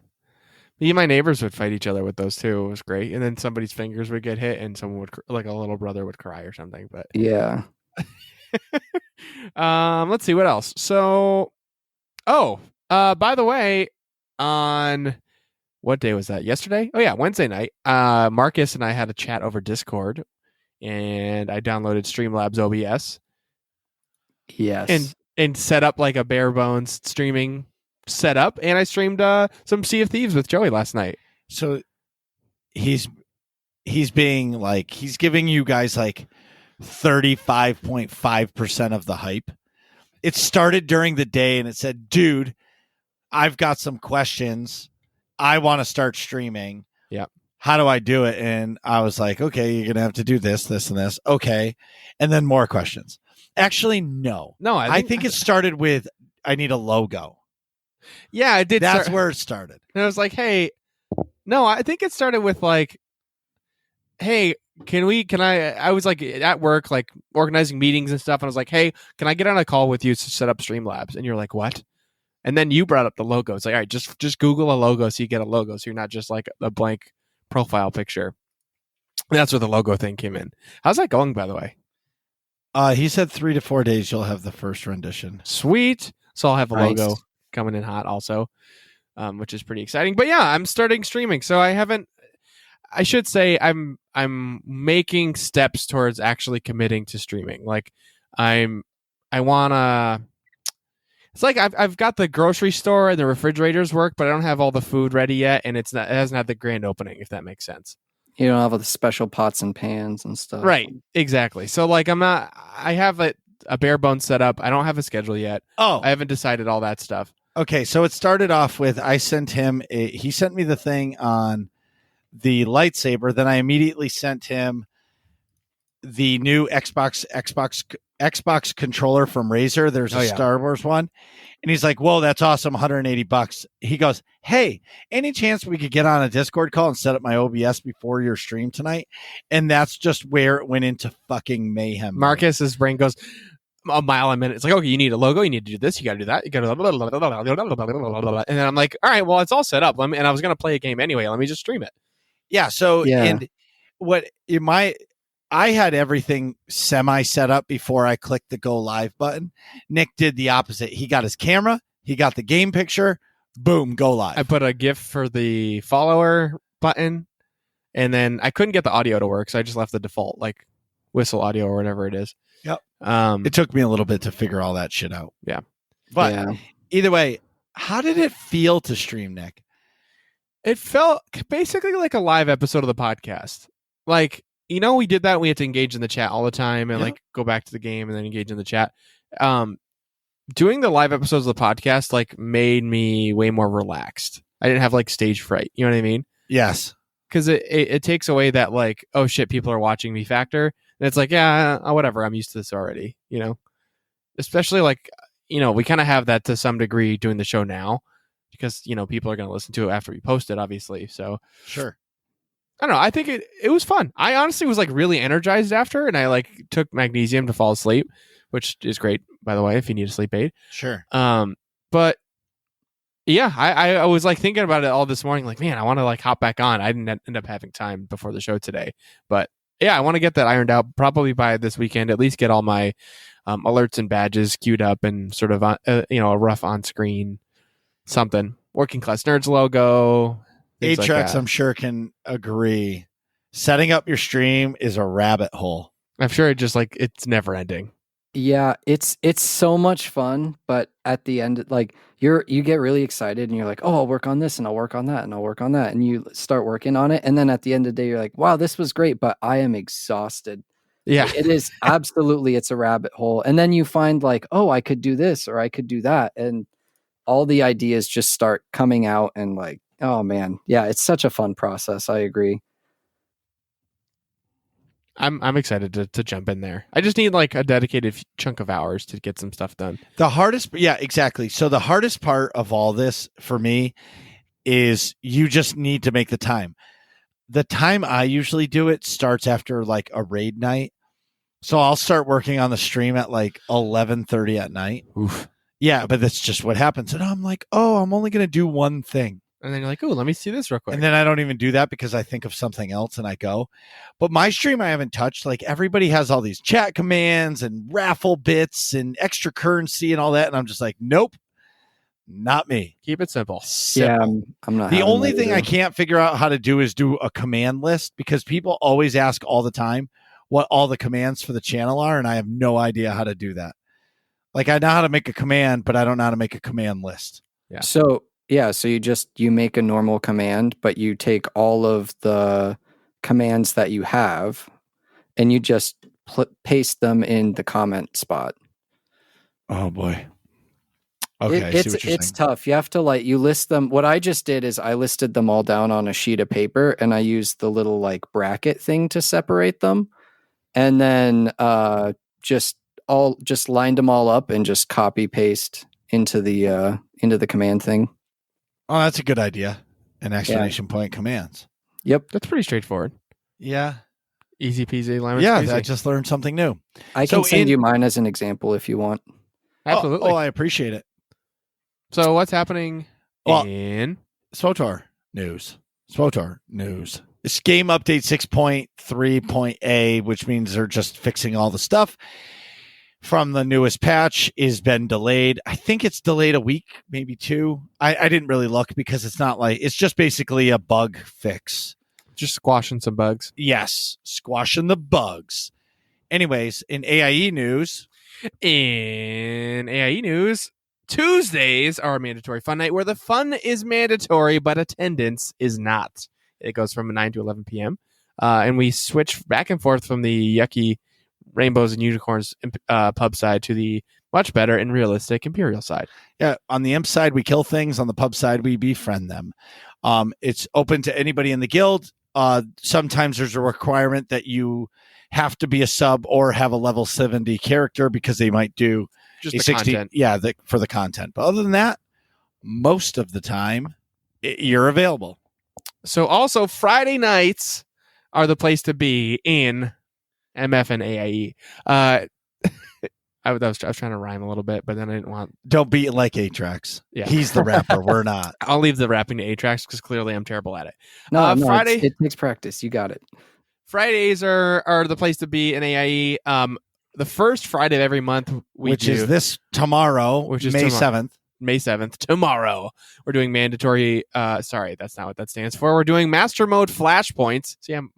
me and my neighbors would fight each other with those too. It was great. And then somebody's fingers would get hit, and someone would like a little brother would cry or something. But yeah. Let's see what else. So, by the way, on what day was that? Yesterday? Oh yeah, Wednesday night. Marcus and I had a chat over Discord, and I downloaded Streamlabs OBS. Yes, and set up like a bare bones streaming setup, and I streamed some Sea of Thieves with Joey last night. So he's being like he's giving you guys like 35.5% of the hype. It started during the day and it said, dude, I've got some questions. I want to start streaming. Yeah. How do I do it? And I was like, okay, you're going to have to do this, this, and this. Okay. And then more questions. Actually, no. No, I think it started with, I need a logo. Yeah, it did. That's where it started. And I was like, hey, no, I think it started with like, hey, I was like at work, like organizing meetings and stuff. And I was like, hey, can I get on a call with you to set up Streamlabs? And you're like, what? And then you brought up the logo. It's like, all right, just Google a logo so you get a logo. So you're not just like a blank profile picture. And that's where the logo thing came in. How's that going, by the way? He said 3 to 4 days you'll have the first rendition. Sweet. So I'll have a Nice. logo coming in hot also. which is pretty exciting. But yeah, I'm starting streaming, so I should say I'm making steps towards actually committing to streaming. Like I wanna. It's like I've got the grocery store and the refrigerators work, but I don't have all the food ready yet, and it hasn't had the grand opening, if that makes sense. You don't have all the special pots and pans and stuff. Right, exactly. So like I have a bare bones setup. I don't have a schedule yet. Oh, I haven't decided all that stuff. Okay, so it started off with he sent me the thing on the lightsaber. Then I immediately sent him the new Xbox controller from Razer. There's a Star Wars one. And he's like, whoa, that's awesome. $180. He goes, hey, any chance we could get on a Discord call and set up my OBS before your stream tonight? And that's just where it went into fucking mayhem. Marcus's brain goes a mile a minute. It's like, okay, you need a logo. You need to do this. You got to do that. You got to, and then I'm like, all right, well, it's all set up. And I was going to play a game anyway. Let me just stream it. Yeah. So, and I had everything semi set up before I clicked the go live button. Nick did the opposite. He got his camera, he got the game picture, boom, go live. I put a GIF for the follower button, and then I couldn't get the audio to work, so I just left the default, like whistle audio or whatever it is. Yep. It took me a little bit to figure all that shit out. Yeah. But either way, how did it feel to stream, Nick? It felt basically like a live episode of the podcast. Like, we did that. We had to engage in the chat all the time and like go back to the game and then engage in the chat. Doing the live episodes of the podcast like made me way more relaxed. I didn't have like stage fright. You know what I mean? Yes. Because it takes away that like, oh shit, people are watching me factor. And it's like, yeah, whatever. I'm used to this already. Especially like, we kind of have that to some degree doing the show now because, people are going to listen to it after we post it, obviously. So sure. I don't know. I think it was fun. I honestly was like really energized after, and I like took magnesium to fall asleep, which is great, by the way, if you need a sleep aid. Sure. But yeah, I was like thinking about it all this morning. Like, man, I want to like hop back on. I didn't end up having time before the show today, but yeah, I want to get that ironed out probably by this weekend. At least get all my alerts and badges queued up and sort of a rough on screen something. Working Class Nerds logo. Atrax, like I'm sure, can agree. Setting up your stream is a rabbit hole. I'm sure it's never ending. Yeah, it's so much fun, but at the end, like you get really excited and you're like, oh, I'll work on this and I'll work on that and I'll work on that, and you start working on it, and then at the end of the day, you're like, wow, this was great, but I am exhausted. Yeah, it is absolutely. It's a rabbit hole, and then you find like, oh, I could do this or I could do that, and all the ideas just start coming out, and like, oh man, yeah, it's such a fun process. I agree. I'm excited to jump in there. I just need like a dedicated chunk of hours to get some stuff done. The hardest, yeah, exactly. So the hardest part of all this for me is you just need to make the time. The time I usually do it starts after like a raid night. So I'll start working on the stream at like 11:30 at night. Oof. Yeah, but that's just what happens. And I'm like, oh, I'm only going to do one thing. And then you're like, oh, let me see this real quick. And then I don't even do that because I think of something else and I go. But my stream I haven't touched. Like everybody has all these chat commands and raffle bits and extra currency and all that. And I'm just like, nope, not me. Keep it simple. Yeah, I'm not. The only thing I can't figure out how to do is do a command list, because people always ask all the time what all the commands for the channel are. And I have no idea how to do that. Like I know how to make a command, but I don't know how to make a command list. Yeah. So you make a normal command, but you take all of the commands that you have and you just paste them in the comment spot. Oh boy. Okay. It's tough. You have to you list them. What I just did is I listed them all down on a sheet of paper, and I used the little bracket thing to separate them. And then just lined them all up and just copy paste into the command thing. Oh, that's a good idea. An exclamation point commands. Yep. That's pretty straightforward. Yeah. Easy peasy. I just learned something new. I can send you mine as an example if you want. Absolutely. Oh, I appreciate it. So what's happening in SWTOR news? It's game update 6.3.a, which means they're just fixing all the stuff. from the newest patch has been delayed. I think it's delayed a week, maybe 2. I didn't really look because it's not like it's just basically a bug fix. Just squashing some bugs. Yes, squashing the bugs. Anyways, in AIE news, Tuesdays are a mandatory fun night where the fun is mandatory, but attendance is not. It goes from 9 to 11 p.m. And we switch back and forth from the yucky Rainbows and Unicorns pub side to the much better and realistic Imperial side. Yeah, on the imp side, we kill things. On the pub side, we befriend them. It's open to anybody in the guild. Sometimes there's a requirement that you have to be a sub or have a level 70 character because they might do Just a the 60. content. Yeah, for the content. But other than that, most of the time, you're available. So also Friday nights are the place to be in MF and AIE. I was trying to rhyme a little bit, but then I didn't want. Don't be like Atrax. Yeah. He's the rapper. We're not. I'll leave the rapping to Atrax because clearly I'm terrible at it. No, Friday. it takes practice. You got it. Fridays are the place to be in AIE. The first Friday of every month Which is this tomorrow, Which is May tomorrow. 7th. May 7th, tomorrow. We're doing mandatory. Sorry, that's not what that stands for. We're doing Master Mode Flashpoints. See, I'm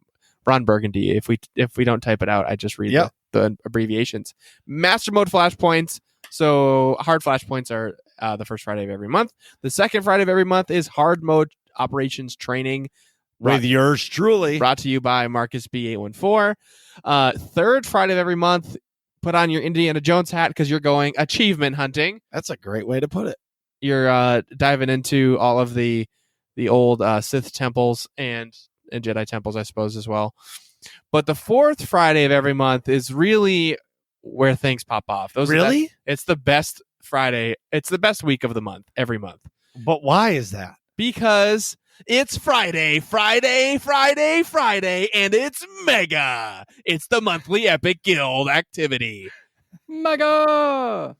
Ron Burgundy. If we don't type it out, I just read the abbreviations. Master Mode Flashpoints. So hard flashpoints are the first Friday of every month. The second Friday of every month is hard mode operations training. With yours truly. Brought to you by Marcus B814. Third Friday of every month, put on your Indiana Jones hat because you're going achievement hunting. That's a great way to put it. You're diving into all of the old Sith temples and Jedi temples, I suppose, as well. But the fourth Friday of every month is really where things pop off. Really? It's the best Friday. It's the best week of the month, every month. But why is that? Because it's Friday, and it's mega. It's the monthly Epic Guild activity. Mega!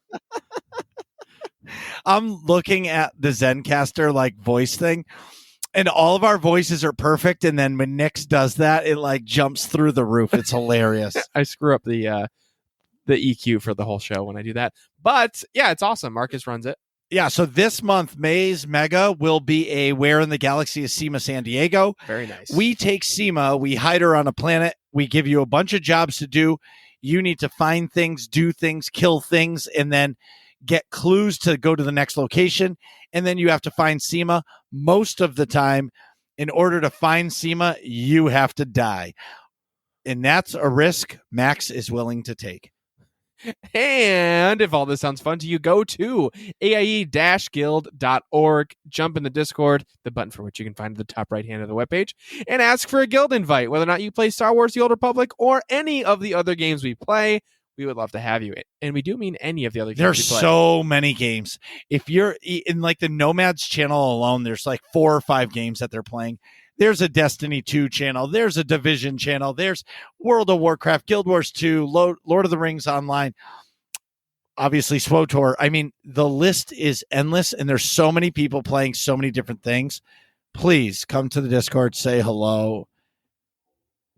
I'm looking at the Zencaster like voice thing, and all of our voices are perfect. And then when Nix does that, it like jumps through the roof. It's hilarious. I screw up the EQ for the whole show when I do that. But yeah, it's awesome. Marcus runs it. Yeah, so this month, May's Mega will be a Where in the Galaxy is SEMA San Diego. Very nice. We take SEMA, we hide her on a planet, we give you a bunch of jobs to do. You need to find things, do things, kill things, and then get clues to go to the next location. And then you have to find SEMA. Most of the time, in order to find SEMA, you have to die. And that's a risk Max is willing to take. And if all this sounds fun to you, go to aie-guild.org, jump in the Discord, the button for which you can find at the top right hand of the webpage, and ask for a guild invite. Whether or not you play Star Wars The Old Republic or any of the other games we play, we would love to have you. And we do mean any of the other games There's we play. so many games. If you're in like the Nomads channel alone, there's like 4 or 5 games that they're playing. There's a Destiny 2 channel. There's a Division channel. There's World of Warcraft, Guild Wars 2, Lord of the Rings Online, obviously SWTOR. I mean, the list is endless, and there's so many people playing so many different things. Please come to the Discord, say hello.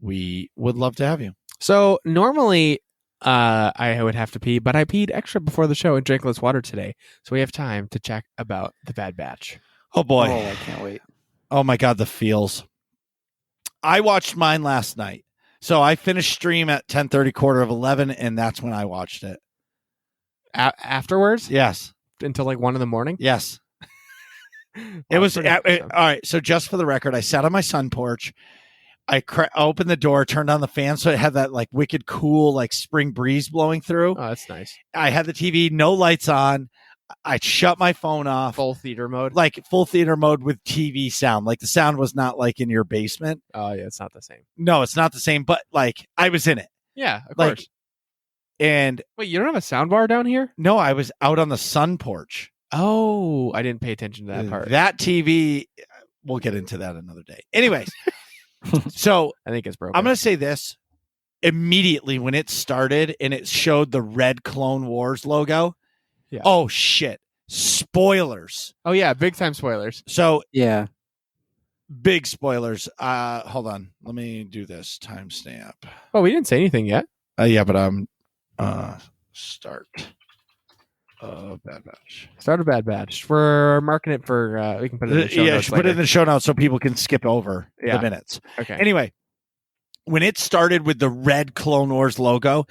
We would love to have you. So normally I would have to pee, but I peed extra before the show and drank less water today. So we have time to chat about the Bad Batch. Oh, boy. Oh, I can't wait. Oh my God, the feels. I watched mine last night. So I finished stream at 10:30, 11:15, and that's when I watched it. Afterwards? Yes. Until like 1 a.m? Yes. It was all right. So just for the record, I sat on my sun porch. I opened the door, turned on the fan, so it had that like wicked cool like spring breeze blowing through. Oh, that's nice. I had the TV, no lights on. I shut my phone off. Full theater mode? Like full theater mode with TV sound. Like the sound was not like in your basement. Oh, yeah, it's not the same. No, it's not the same, but like I was in it. Yeah, of Like, course. And wait, you don't have a sound bar down here? no, I was out on the sun porch. Oh, I didn't pay attention to that part. That TV, we'll get into that another day. Anyways, so I think it's broken. I'm going to say this. Immediately when it started and it showed the red Clone Wars logo. Yeah. Oh, shit. Spoilers. Oh, yeah. Big time spoilers. So, yeah. Big spoilers. Hold on. Let me do this timestamp. Oh, we didn't say anything yet. Yeah, but I'm Start a Bad Batch. Start a Bad Batch. We're marking it for. We can put it in the show notes put it later. in the show notes so people can skip over Yeah. the minutes. Okay. Anyway, when it started with the red Clone Wars logo,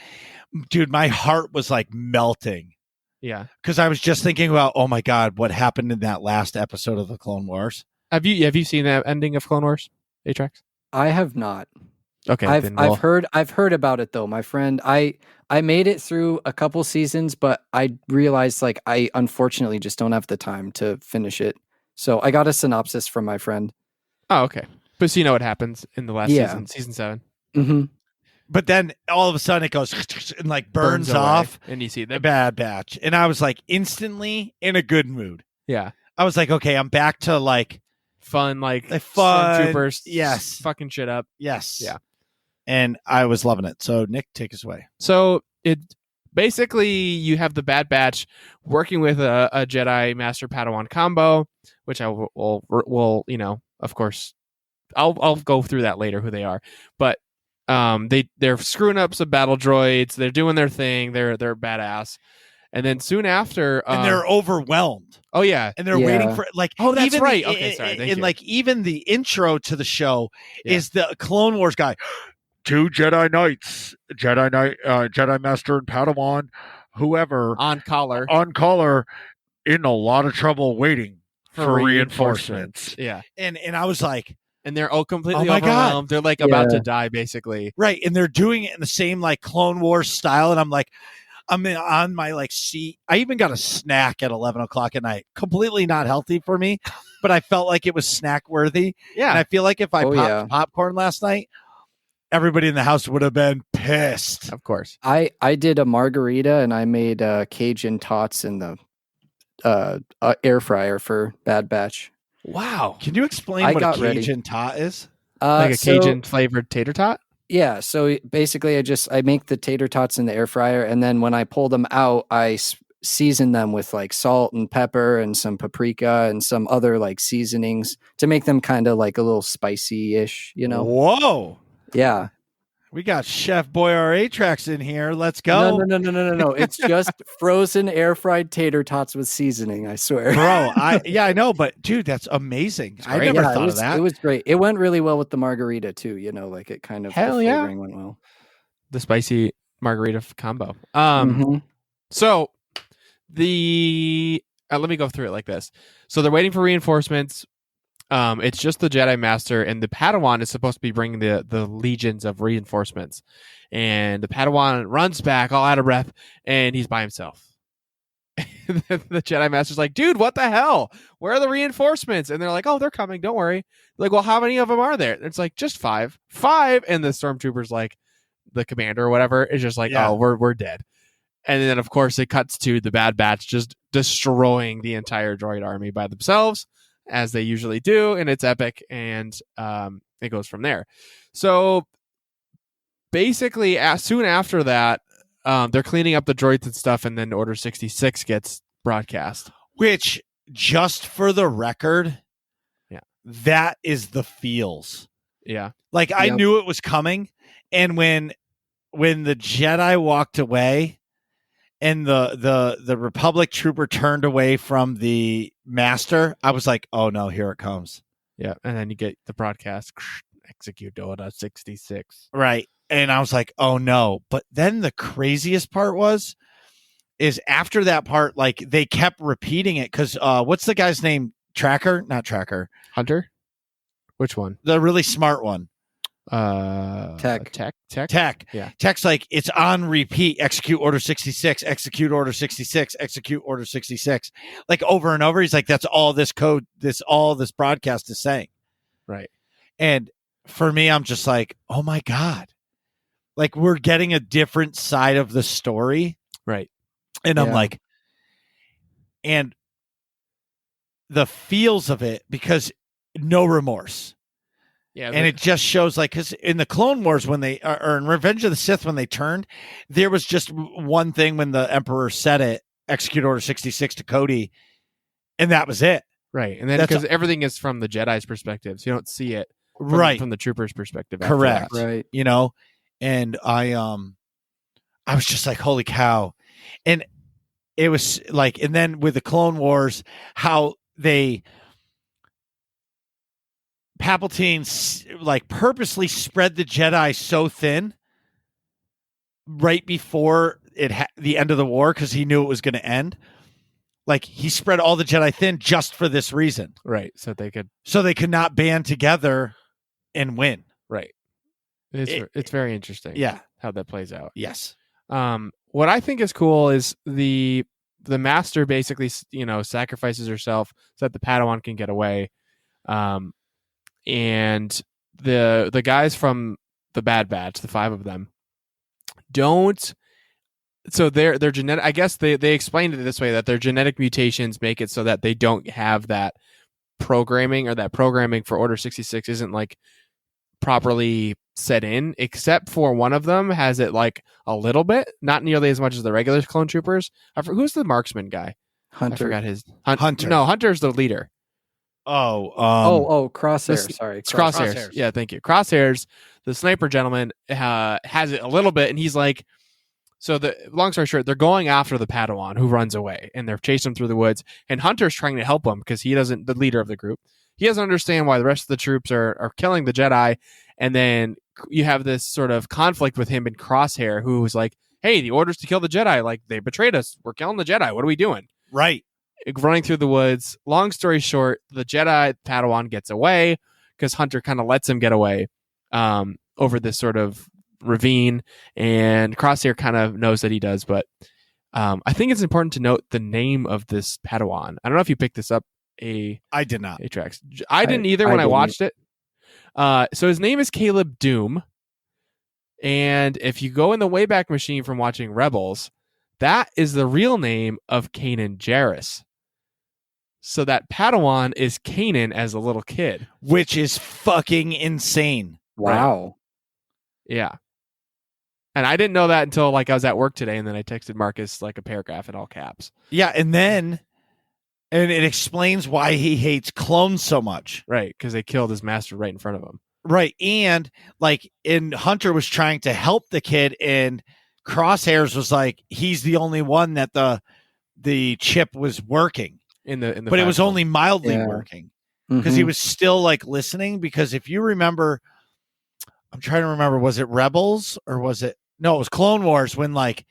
dude, my heart was like melting. Yeah. Because I was just thinking about, oh my God, what happened in that last episode of the Clone Wars? Have you seen that ending of Clone Wars, Atrax? I have not. Okay. I've heard about it though, my friend. I made it through a couple seasons, but I realized like I unfortunately just don't have the time to finish it. So I got a synopsis from my friend. Oh, okay. But so you know what happens in the last season 7. Mm-hmm. But then all of a sudden it goes and like burns off, and you see the Bad Batch. And I was like instantly in a good mood. Yeah. I was like, okay, I'm back to like fun, like fun stormtroopers, yes, fucking shit up. Yes. Yeah. And I was loving it. So Nick, take us away. So it basically you have the Bad Batch working with a Jedi Master Padawan combo, which I will of course I'll go through that later who they are. But they're screwing up some battle droids, they're doing their thing, they're badass. And then soon after and they're overwhelmed. Oh yeah. And they're waiting for like that's even right. Okay, sorry. Thank and you. like even the intro to the show is the Clone Wars guy. 2 Jedi Knights, Jedi Master and Padawan, whoever on collar, in a lot of trouble waiting for reinforcements. Yeah, and I was like, and they're all completely my overwhelmed. God. They're like about to die, basically. Right, and they're doing it in the same like Clone Wars style, and I'm like, I'm on my like seat. I even got a snack at 11 o'clock at night. Completely not healthy for me, but I felt like it was snack worthy. Yeah, and I feel like if I popped popcorn last night, everybody in the house would have been pissed. Of course. I did a margarita and I made Cajun tots in the air fryer for Bad Batch. Wow. Can you explain what a Cajun tot is? Like a Cajun flavored tater tot? Yeah. So basically I make the tater tots in the air fryer. And then when I pull them out, I season them with like salt and pepper and some paprika and some other like seasonings to make them kind of like a little spicy-ish, you know? Whoa. Yeah. We got Chef Boyar Atrax in here. Let's go. No. It's just frozen air fried tater tots with seasoning, I swear. Bro, I know, but dude, that's amazing. I never thought of that. It was great. It went really well with the margarita too, you know, like it kind of flavoring went well. The spicy margarita combo. So let me go through it like this. So they're waiting for reinforcements. It's just the Jedi Master, and the Padawan is supposed to be bringing the legions of reinforcements. And the Padawan runs back all out of breath, and he's by himself. The Jedi Master's like, dude, what the hell? Where are the reinforcements? And they're like, oh, they're coming. Don't worry. Like, well, how many of them are there? And it's like, just 5. 5. And the Stormtrooper's like, the commander or whatever is just like, oh, we're dead. And then, of course, it cuts to the Bad Batch just destroying the entire droid army by themselves, as they usually do, and it's epic, and it goes from there. So basically, soon after that, they're cleaning up the droids and stuff, and then Order 66 gets broadcast. Which, just for the record, that is the feels. Yeah. Like, I knew it was coming, and when the Jedi walked away, and the Republic trooper turned away from the Master, I was like, oh no, here it comes. Yeah, and then you get the broadcast, execute Order 66. Right. And I was like, oh no. But then the craziest part is after that part, like they kept repeating it because what's the guy's name? Not Tracker. Hunter? Which one? The really smart one. Tech. Yeah. Tech's like, it's on repeat. Execute Order 66, execute Order 66, execute Order 66. Like over and over. He's like, that's all this code, all this broadcast is saying. Right. And for me, I'm just like, oh my God. Like we're getting a different side of the story. Right. And I'm like, and the feels of it, because no remorse. Yeah, and it just shows like, because in the Clone Wars or in Revenge of the Sith, when they turned, there was just one thing when the Emperor said it, execute Order 66 to Cody, and that was it. Right. And then because everything is from the Jedi's perspective, so you don't see it from the trooper's perspective. Correct. Right. You know, and I was just like, holy cow. And it was like, and then with the Clone Wars, how Palpatine like purposely spread the Jedi so thin right before the end of the war, because he knew it was going to end. Like, he spread all the Jedi thin just for this reason. Right. So they could not band together and win. Right. It's very interesting. Yeah. How that plays out. Yes. What I think is cool is the master basically, sacrifices herself so that the Padawan can get away. And the guys from the Bad Batch, the 5 of them, don't. So their genetic, I guess they explained it this way, that their genetic mutations make it so that they don't have that programming, or that programming for Order 66 isn't like properly set in, except for one of them has it like a little bit, not nearly as much as the regular clone troopers. Who's the marksman guy? Hunter. I forgot his Hunter. No, Hunter's the leader. Crosshair. Sorry, Crosshairs. Yeah, thank you. Crosshairs, the sniper gentleman, has it a little bit, and he's like, so the long story short, they're going after the Padawan who runs away, and they're chasing him through the woods, and Hunter's trying to help him because the leader of the group, he doesn't understand why the rest of the troops are killing the Jedi. And then you have this sort of conflict with him and Crosshair, who was like, hey, the order's to kill the Jedi. Like, they betrayed us. We're killing the Jedi. What are we doing? Right. Running through the woods. Long story short, the Jedi Padawan gets away because Hunter kind of lets him get away over this sort of ravine, and Crosshair kind of knows that he does. But I think it's important to note the name of this Padawan. I don't know if you picked this up. I did not. Atrax. I didn't either when I watched it. So his name is Caleb Doom. And if you go in the Wayback Machine from watching Rebels, that is the real name of Kanan Jarrus. So that Padawan is Kanan as a little kid. Which is fucking insane. Wow. Right? Yeah. And I didn't know that until like I was at work today, and then I texted Marcus like a paragraph in all caps. Yeah, and it explains why he hates clones so much. Right, because they killed his master right in front of him. Right, and Hunter was trying to help the kid, and Crosshairs was like, he's the only one that the chip was working in the but it was platform. only mildly working because he was still like listening. Because if you remember, I'm trying to remember, was it Rebels or was it? No, it was Clone Wars when like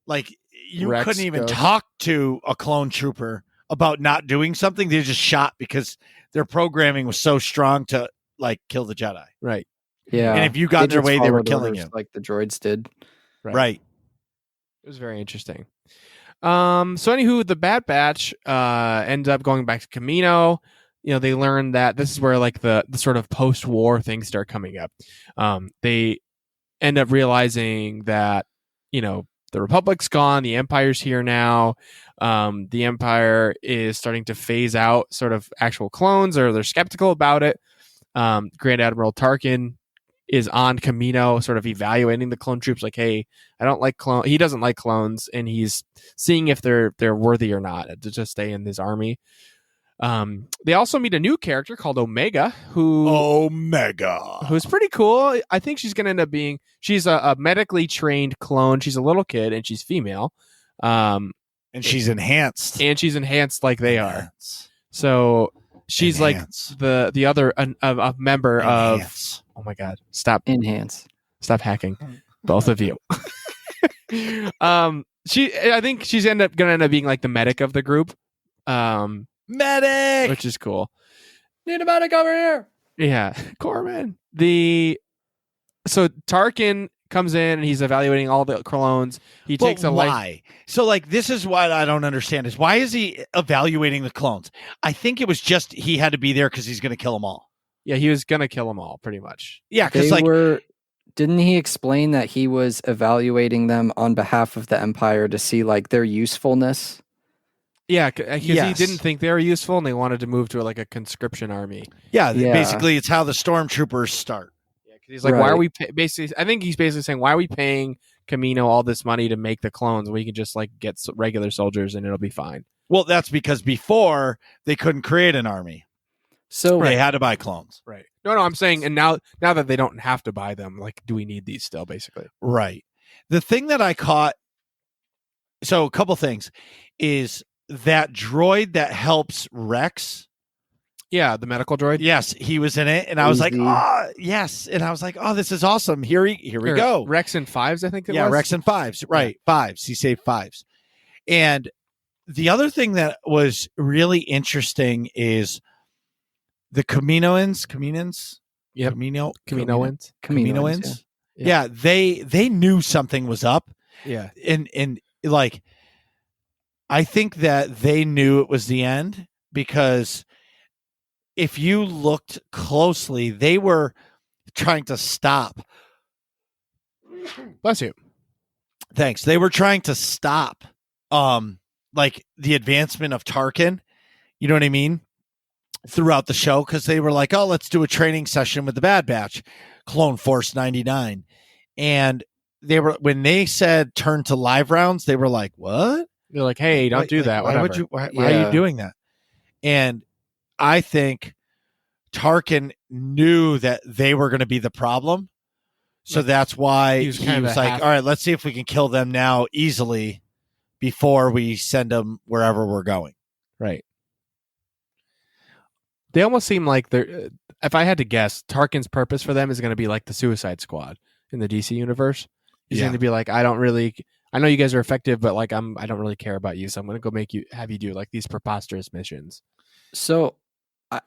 you Rex couldn't even goes. talk to a clone trooper about not doing something. They just shot because their programming was so strong to like kill the Jedi. Right. Yeah. And if you got in their way, they were killing you. Like the droids did. Right. It was very interesting. So anywho, the Bad Batch ends up going back to Camino. They learn that this is where like the sort of post-war things start coming up. They end up realizing that, the Republic's gone, the Empire's here now. The Empire is starting to phase out sort of actual clones, or they're skeptical about it. Grand Admiral Tarkin is on Camino, sort of evaluating the clone troops, like, hey, I don't like clone. He doesn't like clones, and he's seeing if they're worthy or not to just stay in his army. They also meet a new character called Omega, who's pretty cool. I think she's going to end up she's a medically trained clone. She's a little kid, and she's female. And she's enhanced. Like they are. So she's Enhance. like the other a member Enhance. of. Oh my God! Stop Stop hacking, both of you. I think she's gonna end up being like the medic of the group. Medic, Which is cool. Need a medic over here. Yeah, Corman. So Tarkin comes in and he's evaluating all the clones. He takes a why? So like this is what I don't understand is why is he evaluating the clones? I think it was just he had to be there because he's going to kill them all. Yeah, he was gonna kill them all, pretty much. Yeah, because didn't he explain that he was evaluating them on behalf of the Empire to see like their usefulness? Yeah, because he didn't think they were useful, and they wanted to move to like a conscription army. Yeah, basically, it's how the stormtroopers start. Yeah, because he's like, why are we basically? I think he's basically saying, why are we paying Camino all this money to make the clones when we can just like get regular soldiers and it'll be fine? Well, that's because before they couldn't create an army, so they had to buy clones. Right. No, I'm saying, and now that they don't have to buy them, like, do we need these still? Basically, right. The thing that I caught So a couple things is that droid that helps Rex. Yeah, the medical droid. Yes, he was in it, and I was like, Easy. oh, yes. And I was like, oh, this is awesome. Here we Or go. Rex and Fives, I think it Yeah, was. Rex and Fives. Right. Fives. He saved Fives. And the other thing that was really interesting is the Kaminoans. Yep. Kaminoans. Yeah. Yeah, they knew something was up. Yeah. And like, I think that they knew it was the end, because if you looked closely, they were trying to stop. Bless you. Thanks. They were trying to stop like the advancement of Tarkin. You know what I mean? Throughout the show, because they were like, oh, let's do a training session with the Bad Batch, Clone Force 99. And they were, when they said turn to live rounds, they were like, what? They're like, hey, don't do that. Why Whatever. why are you doing that? And I think Tarkin knew that they were going to be the problem. So that's why he was like, all right, let's see if we can kill them now easily before we send them wherever we're going. Right. They almost seem like they're, if I had to guess, Tarkin's purpose for them is going to be like the Suicide Squad in the DC universe. He's going to be like, I know you guys are effective, but like I don't really care about you, so I'm going to have you do like these preposterous missions. So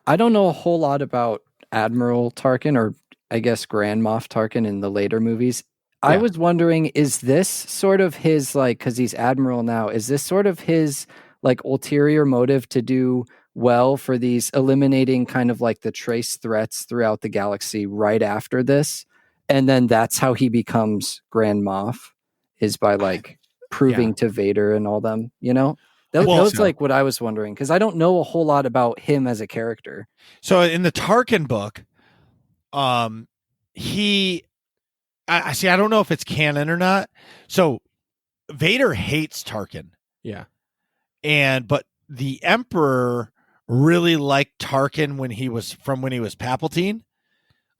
I don't know a whole lot about Admiral Tarkin, or I guess Grand Moff Tarkin in the later movies. Yeah. I was wondering, is this sort of his, like, because he's Admiral now, is this sort of his like ulterior motive to do well for these, eliminating kind of like the trace threats throughout the galaxy right after this? And then that's how he becomes Grand Moff, is by like proving to Vader and all them, you know? That was like what I was wondering, because I don't know a whole lot about him as a character. So in the Tarkin book, I don't know if it's canon or not. So Vader hates Tarkin. Yeah. But the Emperor really liked Tarkin when he was Palpatine.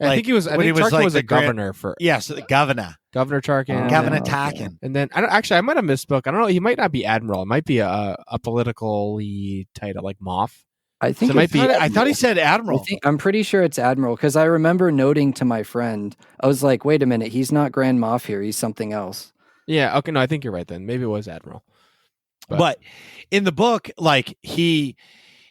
I think he was. I think Tarkin was the governor for. Yes, the governor. Governor Tarkin. Governor Tarkin. And then I might have misspoke. I don't know. He might not be admiral. It might be a politically title like Moff. I think so I thought he said admiral. I'm pretty sure it's admiral, because I remember noting to my friend, I was like, wait a minute, he's not Grand Moff here. He's something else. Yeah. Okay. No, I think you're right then. Maybe it was admiral. But in the book, like he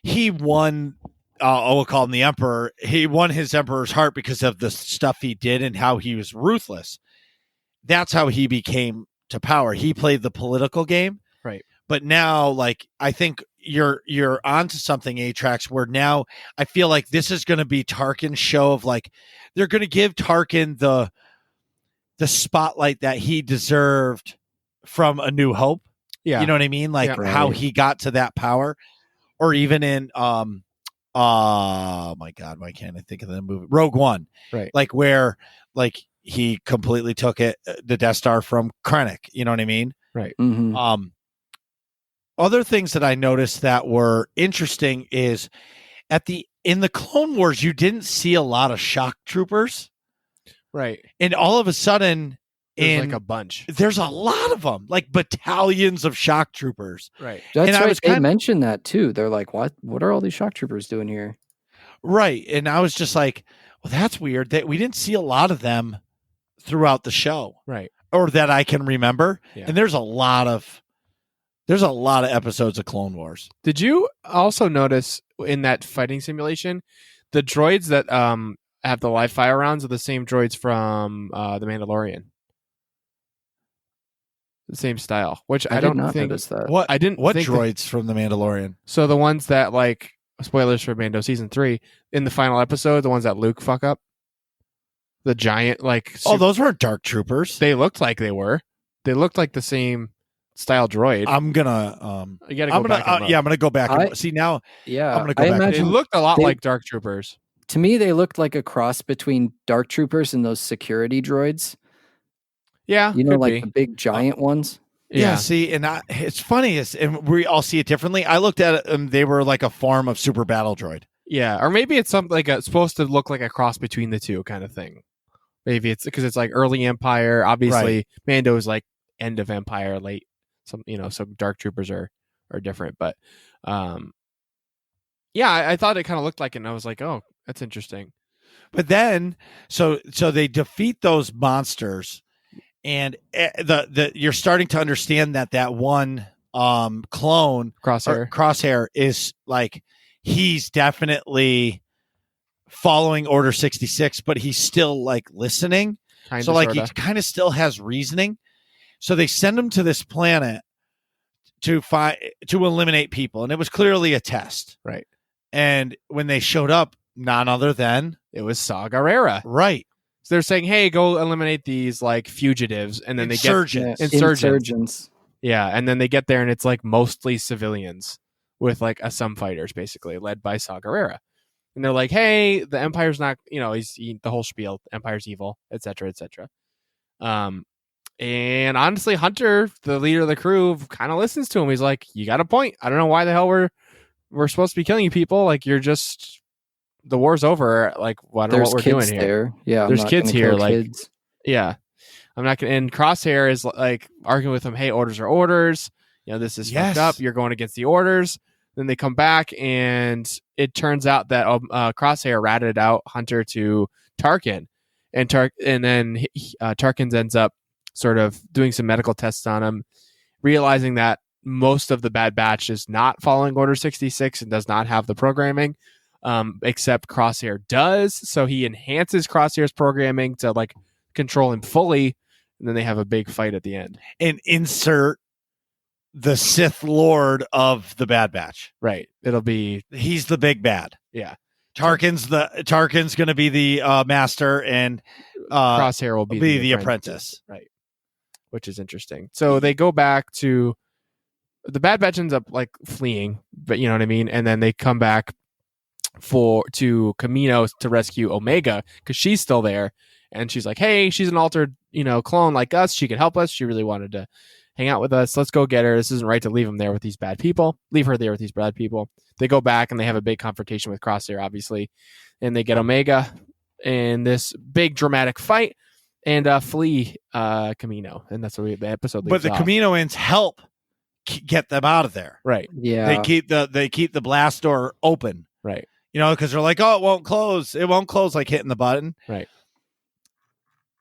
won. We'll call him the Emperor. He won his Emperor's heart because of the stuff he did and how he was ruthless. That's how he became to power. He played the political game. Right. But now, like, I think you're onto something, Atrax, where now I feel like this is going to be Tarkin's show of, like, they're going to give Tarkin the spotlight that he deserved from A New Hope. Yeah. You know what I mean? Like how he got to that power. Or even in oh my God, why can't I think of the movie? Rogue One. Right. Like where like he completely took the Death Star from Krennic. You know what I mean? Right. Mm-hmm. Other things that I noticed that were interesting is in the Clone Wars, you didn't see a lot of shock troopers. Right. And all of a sudden, there's like a bunch. There's a lot of them, like battalions of shock troopers. Right. That's right. They mentioned that too. They're like, what are all these shock troopers doing here? Right. And I was just like, well, that's weird that we didn't see a lot of them throughout the show. Right. Or that I can remember. Yeah. And there's a lot of episodes of Clone Wars. Did you also notice in that fighting simulation, the droids that have the live fire rounds are the same droids from The Mandalorian? The same style, which I don't think. Notice that. What think droids from The Mandalorian? So the ones that, like, spoilers for Mando season 3, in the final episode, the ones that Luke fuck up, the giant those weren't dark troopers. They looked like they were. They looked like the same style droid. I'm gonna you gotta go back. I'm gonna go back and see now. Yeah, I'm gonna go back. They looked a lot like dark troopers. To me, they looked like a cross between dark troopers and those security droids. Yeah, you know, like the big giant ones. Yeah, see, and it's funny, and we all see it differently. I looked at it, and they were like a form of super battle droid. Yeah, or maybe it's something like it's supposed to look like a cross between the two kind of thing. Maybe it's because it's like early Empire. Obviously, right. Mando's like end of Empire, late So dark troopers are different, but yeah, I thought it kind of looked like it, and I was like, oh, that's interesting. But then, so they defeat those monsters, and you're starting to understand that one clone Crosshair is like, he's definitely following Order 66, but he's still like listening. Kinda, so like sorta. he kind of still has reasoning. So they send him to this planet to eliminate people, and it was clearly a test, right? And when they showed up, none other than it was Saw Gerrera, right? So they're saying, "Hey, go eliminate these like fugitives," and then insurgents. Yeah, and then they get there, and it's like mostly civilians with like some fighters, basically led by Saw Gerrera. And they're like, "Hey, the Empire's not, he's the whole spiel. The Empire's evil, etc., etc." And honestly, Hunter, the leader of the crew, kind of listens to him. He's like, "You got a point. I don't know why the hell we're supposed to be killing you people. Like, you're just, the war's over. Like, I don't know what we're doing here. There. Yeah, there's kids here. Like, kids. yeah, I'm not gonna." And Crosshair is like arguing with him, "Hey, orders are orders. This is fucked up. You're going against the orders." Then they come back, and it turns out that Crosshair ratted out Hunter to Tarkin, and then Tarkin ends up sort of doing some medical tests on him, realizing that most of the Bad Batch is not following Order 66 and does not have the programming, except Crosshair does. So he enhances Crosshair's programming to like control him fully, and then they have a big fight at the end. And insert the Sith Lord of the Bad Batch. Right. He's the big bad. Yeah. Tarkin's going to be the master, and Crosshair will be the apprentice. Right. Which is interesting. So they go back to the Bad Batch ends up like fleeing, but you know what I mean? And then they come back to Kamino to rescue Omega because she's still there. And she's like, "Hey, she's an altered, clone like us. She can help us. She really wanted to hang out with us. Let's go get her. This isn't right to leave her there with these bad people. They go back and they have a big confrontation with Crosshair, obviously. And they get Omega in this big dramatic fight and flee Kamino. And that's where the episode leaves But the off. Kaminoans help get them out of there. Right. Yeah. They keep the blast door open. Right. Because they're like, "Oh, it won't close. It won't close," like hitting the button. Right.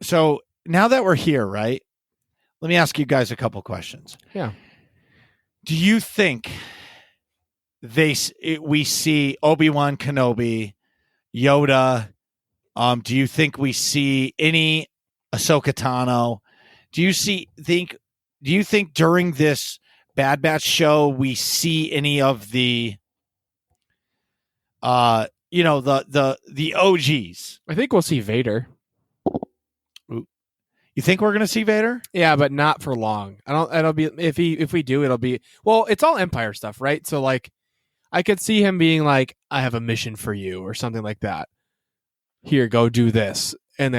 So now that we're here, right? Let me ask you guys a couple questions. Yeah. Do you think we see Obi-Wan Kenobi, Yoda? Do you think we see any Ahsoka Tano? Do you think during this Bad Batch show we see any of the the OGs? I think we'll see Vader. You think we're going to see Vader? Yeah, but not for long. It'll be if we do, it'll be, well, it's all Empire stuff, right? So like I could see him being like, "I have a mission for you," or something like that. "Here, go do this." And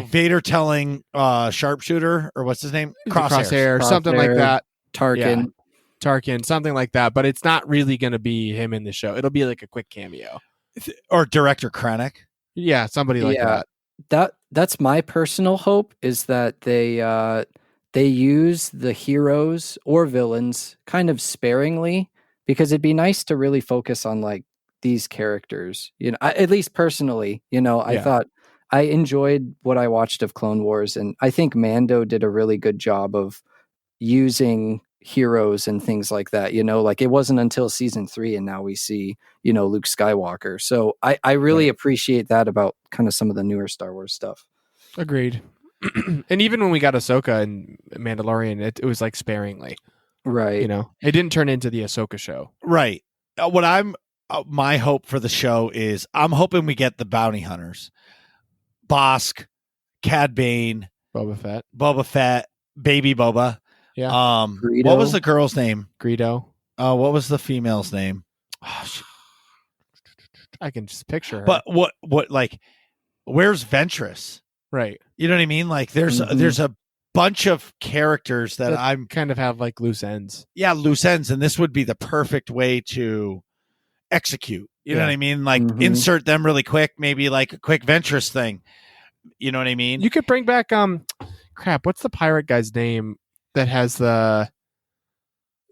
Vader telling Sharpshooter, or what's his name? Crosshair, something like that. Tarkin, something like that. But it's not really going to be him in the show. It'll be like a quick cameo. Or Director Krennic. Yeah, somebody like that. That's my personal hope, is that they use the heroes or villains kind of sparingly, because it'd be nice to really focus on like these characters. At least personally, I thought I enjoyed what I watched of Clone Wars, and I think Mando did a really good job of using heroes and things like that. Like it wasn't until season 3 and now we see Luke Skywalker. So I really appreciate that about kind of some of the newer Star Wars stuff. Agreed. And even when we got Ahsoka and Mandalorian, it was like sparingly, right? It didn't turn into the Ahsoka show, right? My hope for the show is I'm hoping we get the bounty hunters, Bosk, Cad Bane, Boba Fett, Baby Boba. Yeah. Greedo. What was the girl's name? Greedo. What was the female's name? I can just picture her. But what like, where's Ventress? Right. You know what I mean? Like there's a bunch of characters that I'm kind of have like loose ends. Yeah, loose ends, and this would be the perfect way to execute. You know what I mean? Like insert them really quick, maybe like a quick Ventress thing. You know what I mean? You could bring back what's the pirate guy's name that has the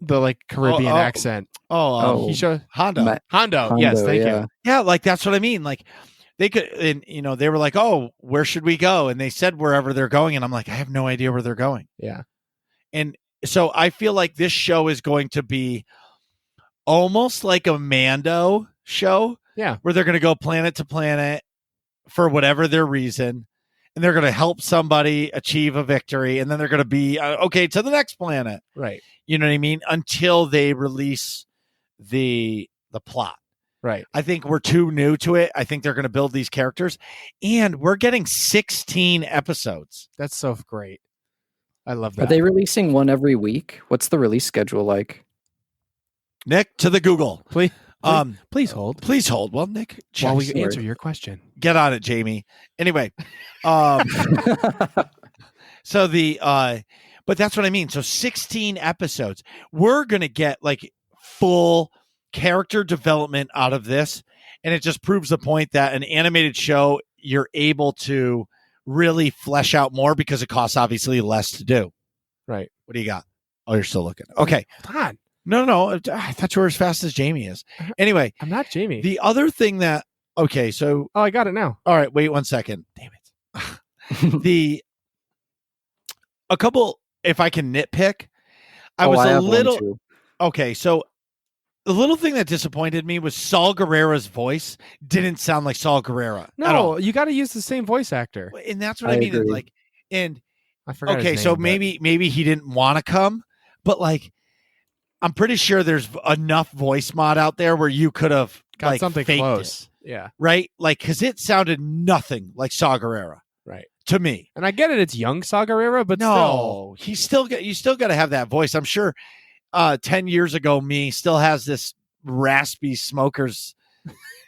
the like Caribbean accent. He Hondo. Hondo. Yes, thank you. Yeah, like that's what I mean. Like they could, and they were like, "Oh, where should we go?" And they said wherever they're going, and I'm like, I have no idea where they're going. Yeah, and so I feel like this show is going to be almost like a Mando show. Yeah, where they're going to go planet to planet for whatever their reason, and they're going to help somebody achieve a victory, and then they're going to be okay to the next planet. Right. You know what I mean? Until they release the plot. Right. I think we're too new to it. I think they're going to build these characters, and we're getting 16 episodes. That's so great. I love that. Are they releasing one every week? What's the release schedule like? Nick, to the Google. Please hold. Please hold. Well, Nick, while we answer your question. Get on it, Jamie. Anyway, so but that's what I mean. So 16 episodes. We're going to get like full character development out of this. And it just proves the point that an animated show, you're able to really flesh out more because it costs obviously less to do. Right. What do you got? Oh, you're still looking. Okay. Hold on. No. I thought you were as fast as Jamie is. Anyway. I'm not Jamie. The other thing that, okay, so. Oh, I got it now. All right, wait 1 second. Damn it. A couple, if I can nitpick, I was a little. Okay, so the little thing that disappointed me was Saul Guerrera's voice didn't sound like Saul Guerrera. No, you got to use the same voice actor. And that's what I mean. Agree. Like, and I forgot. Okay, so maybe he didn't want to come, but like, I'm pretty sure there's enough voice mod out there where you could have got like something faked close. It, yeah. Right? Like, because it sounded nothing like Saw Gerrera. Right. To me. And I get it, it's young Saw Gerrera, but no, you still got to have that voice. I'm sure 10 years ago, me still has this raspy smoker's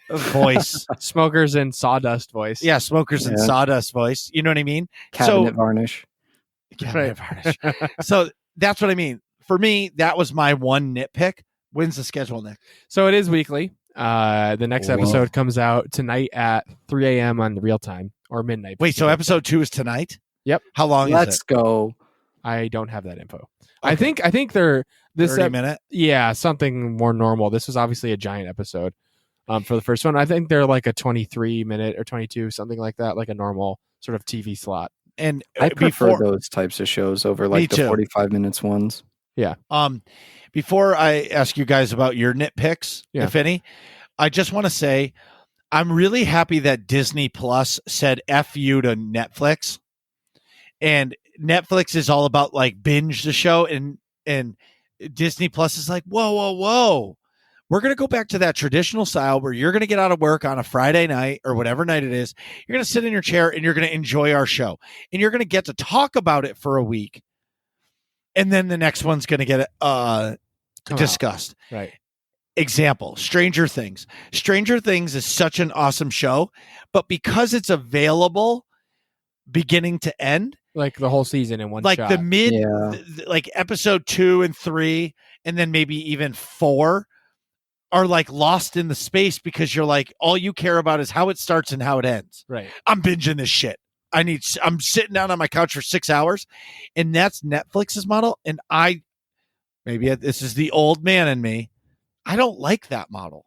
voice. Smokers and sawdust voice. Yeah, smokers and sawdust voice. You know what I mean? Cabinet varnish. Cabinet varnish. So that's what I mean. For me, that was my one nitpick. When's the schedule, Nick? So it is weekly. The next episode comes out tonight at 3 a.m. on the real time or midnight. Wait, so episode 2 is tonight? Yep. How long is it? Let's go. I don't have that info. Okay. I think they're this 30 minute. Yeah, something more normal. This was obviously a giant episode. For the first one, I think they're like a 23-minute or 22, something like that, like a normal sort of TV slot. And I prefer those types of shows over like the 45 minutes ones. Yeah. Before I ask you guys about your nitpicks, if any, I just want to say I'm really happy that Disney Plus said F you to Netflix. And Netflix is all about like binge the show, and Disney Plus is like, whoa. We're going to go back to that traditional style where you're going to get out of work on a Friday night or whatever night it is. You're going to sit in your chair and you're going to enjoy our show. And you're going to get to talk about it for a week. And then the next one's going to get discussed. Right. Example, Stranger Things. Stranger Things is such an awesome show, but because it's available beginning to end, like the whole season in one like shot. The mid, like episode 2 and 3, and then maybe even 4 are like lost in the space because you're like, all you care about is how it starts and how it ends. Right. I'm binging this shit. I'm sitting down on my couch for 6 hours, and that's Netflix's model. And maybe this is the old man in me. I don't like that model.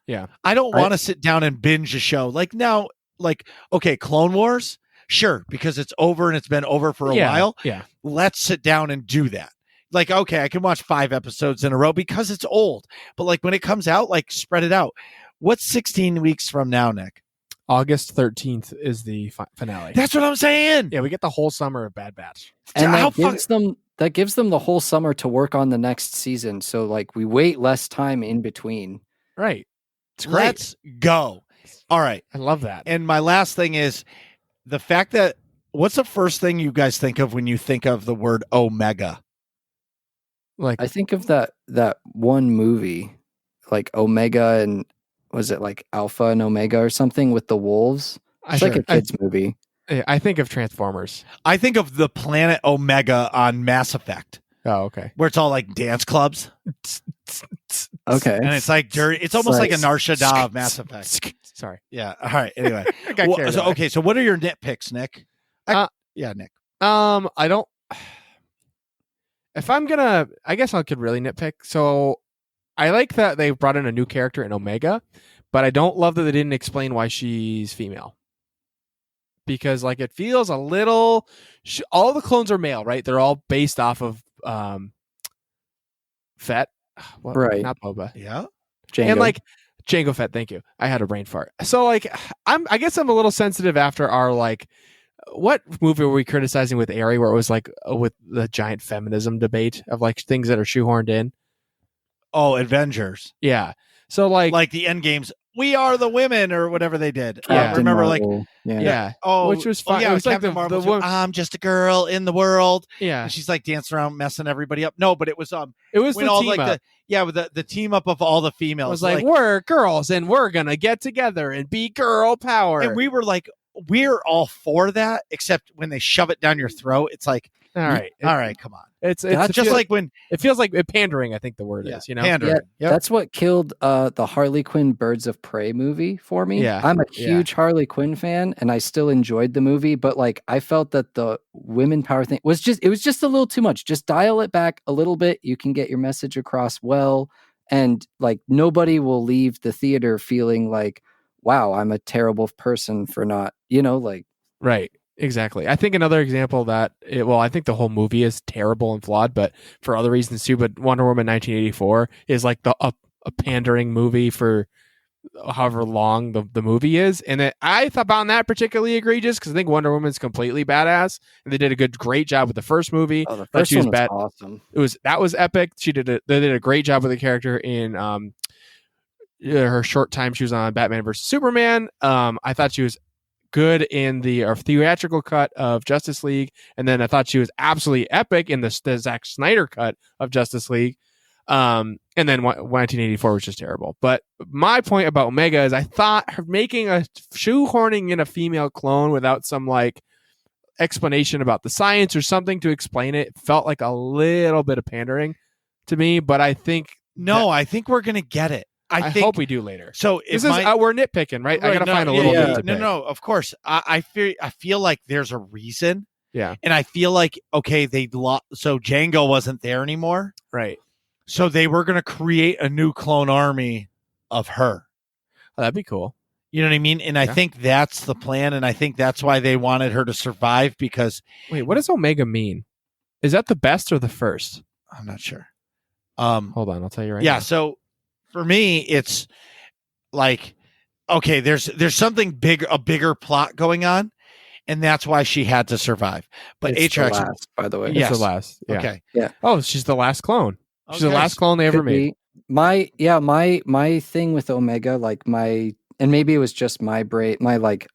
Yeah. I don't want to sit down and binge a show. Like now, like, okay, Clone Wars, sure, because it's over and it's been over for a while. Yeah. Let's sit down and do that. Like, okay, I can watch 5 episodes in a row because it's old. But like when it comes out, like spread it out. What's 16 weeks from now, Nick? August 13th is the finale. That's what I'm saying. Yeah, we get the whole summer of Bad Batch. And that gives them the whole summer to work on the next season. So like we wait less time in between. Right. It's great. Let's go. All right. I love that. And my last thing is the fact that what's the first thing you guys think of when you think of the word Omega? Like I think of that one movie, like Omega, and was it like Alpha and Omega or something with the wolves? It's like a kid's movie. I think of Transformers. I think of the planet Omega on Mass Effect. Oh, okay. Where it's all like dance clubs. Okay. And it's like dirty. It's almost like a Nar Shaddaa of Mass Effect. Sorry. Yeah. All right. Anyway. So what are your nitpicks, Nick? Nick. I don't. if I'm gonna, I guess I could really nitpick. So I like that they brought in a new character in Omega, but I don't love that they didn't explain why she's female. Because like it feels a little, all the clones are male, right? They're all based off of Fett, Right? Not Boba, Yeah, Django. and like Jango Fett. Thank you. I had a brain fart. So like I guess I'm a little sensitive after our like. What movie were we criticizing with Ari where it was like with the giant feminism debate of like things that are shoehorned in? Oh, Avengers. Yeah. So like the end games, we are the women or whatever they did. Yeah. Remember Marvel. yeah. Oh, Which was fine. yeah, It was like Captain the Marvel. one- I'm just a girl in the world. yeah. And she's like dancing around, messing everybody up. No, but it was It was when the all team like up. with the team up of all the It females. was like we're girls and we're gonna get together and be girl power. and we were like, we're all for that, except when they shove it down your throat, it's like, all right, come on. It's Just like when it feels like pandering. I think the word is, you know, pandering. Yeah, that's what killed the Harley Quinn Birds of Prey movie for me. Yeah. I'm a huge Harley Quinn fan, and I still enjoyed the movie, but like I felt that the women power thing was just a little too much. Just dial it back a little bit. You can get your message across well, and like nobody will leave the theater feeling like, wow, I'm a terrible person for not, like. Right. Exactly. I think another example that I think the whole movie is terrible and flawed, but for other reasons too. But Wonder Woman 1984 is like a pandering movie for however long the movie is, and I found that particularly egregious because I think Wonder Woman's completely badass, and they did a great job with the first movie. Oh, the first one was awesome. That was epic. They did a great job with the character in her short time she was on Batman vs Superman. I thought she was good in the theatrical cut of Justice League, and then I thought she was absolutely epic in the Zack Snyder cut of Justice League. And then 1984 was just terrible. But my point about Omega is I thought her making a shoehorning in a female clone without some like explanation about the science or something to explain it felt like a little bit of pandering to me. But I think I think we're gonna get it. I hope we do later. So we're nitpicking, right? I gotta find a little bit. No, of course. I feel like there's a reason. Yeah, and I feel like so Django wasn't there anymore, right? So they were going to create a new clone army of her. Oh, that'd be cool. You know what I mean? And I think that's the plan, and I think that's why they wanted her to survive. Because wait, what does Omega mean? Is that the best or the first? I'm not sure. Hold on, I'll tell you right now. Yeah. So for me, it's like, okay, there's something a bigger plot going on, and that's why she had to survive. But Atrax, by the way, it's the last. Yeah. Okay. Yeah. Oh, she's the last clone. She's the last clone they ever made. My thing with Omega, like and maybe it was just my brain, my like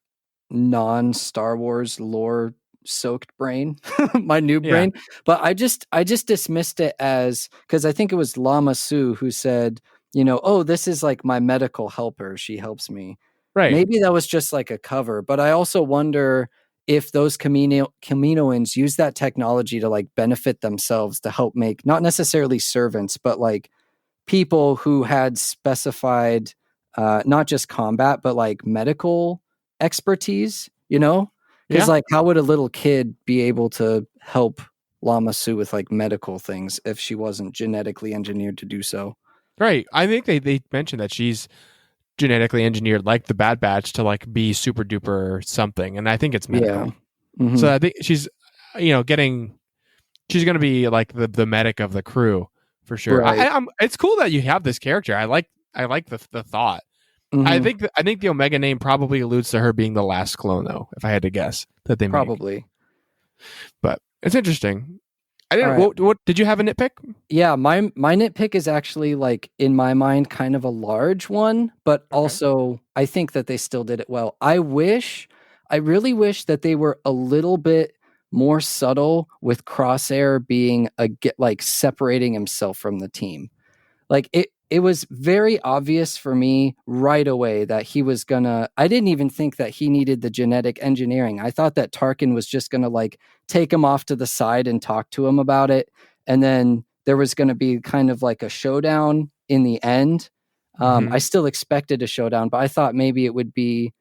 non-Star Wars lore soaked brain, my new brain. But I just dismissed it as, because I think it was Lama Su who said, oh, this is like my medical helper. She helps me. Right. Maybe that was just like a cover, but I also wonder if those Kaminoans use that technology to like benefit themselves to help make not necessarily servants, but like people who had specified not just combat, but like medical expertise, because like how would a little kid be able to help Lama Su with like medical things if she wasn't genetically engineered to do so? Right. I think they mentioned that she's genetically engineered like the Bad Batch to like be super duper something, and I think it's medical. Yeah. Mm-hmm. So I think she's she's going to be like the medic of the crew for sure. Right. It's cool that you have this character. I like the thought. Mm-hmm. I think the Omega name probably alludes to her being the last clone, though, if I had to guess that they probably. But it's interesting. I didn't. Right. What did you have a nitpick? Yeah, my nitpick is actually like in my mind kind of a large one, but also I think that they still did it well. I really wish that they were a little bit more subtle with Crosshair being like separating himself from the team. Like it was very obvious for me right away that he was gonna. I didn't even think that he needed the genetic engineering. I thought that Tarkin was just gonna like take him off to the side and talk to him about it, and then there was gonna be kind of like a showdown in the end. I still expected a showdown, but I thought maybe it would be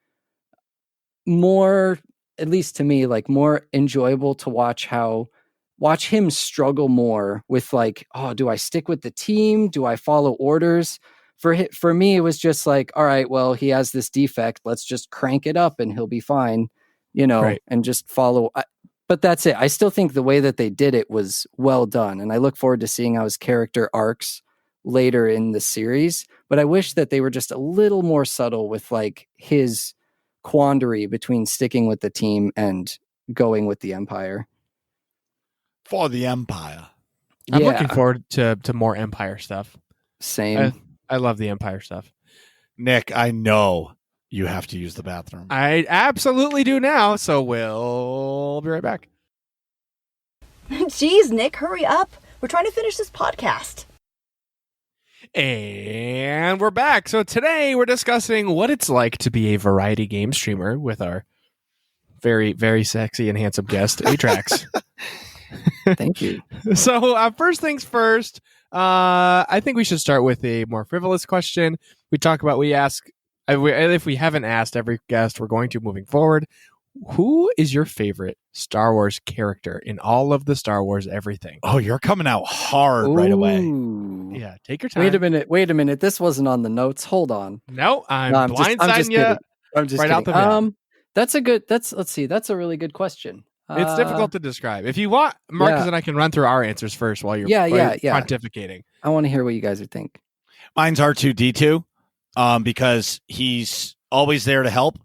more, at least to me, like more enjoyable to watch how watch him struggle more with like, oh, do I stick with the team? Do I follow orders? For me, it was just like, all right, well, he has this defect. Let's just crank it up and he'll be fine, Right. and just follow. But that's it. I still think the way that they did it was well done. And I look forward to seeing how his character arcs later in the series. But I wish that they were just a little more subtle with like his quandary between sticking with the team and going with the Empire. For the Empire. I'm looking forward to more Empire stuff. Same. I love the Empire stuff. Nick, I know you have to use the bathroom. I absolutely do now, so we'll be right back. Jeez, Nick, hurry up. We're trying to finish this podcast. And we're back. So today we're discussing what it's like to be a variety game streamer with our very, very sexy and handsome guest, Atrax. Thank you. So first things first, I think we should start with a more frivolous question. We ask, if we haven't asked every guest, we're going to moving forward. Who is your favorite Star Wars character in all of the Star Wars everything? Oh, you're coming out hard right away. Yeah, take your time. Wait a minute. This wasn't on the notes. Hold on. No, I'm blindsiding you. I'm just right kidding. out the That's a really good question. It's difficult to describe. If you want, Marcus and I can run through our answers first while you're pontificating. I want to hear what you guys would think. Mine's R2D2 because he's always there to help,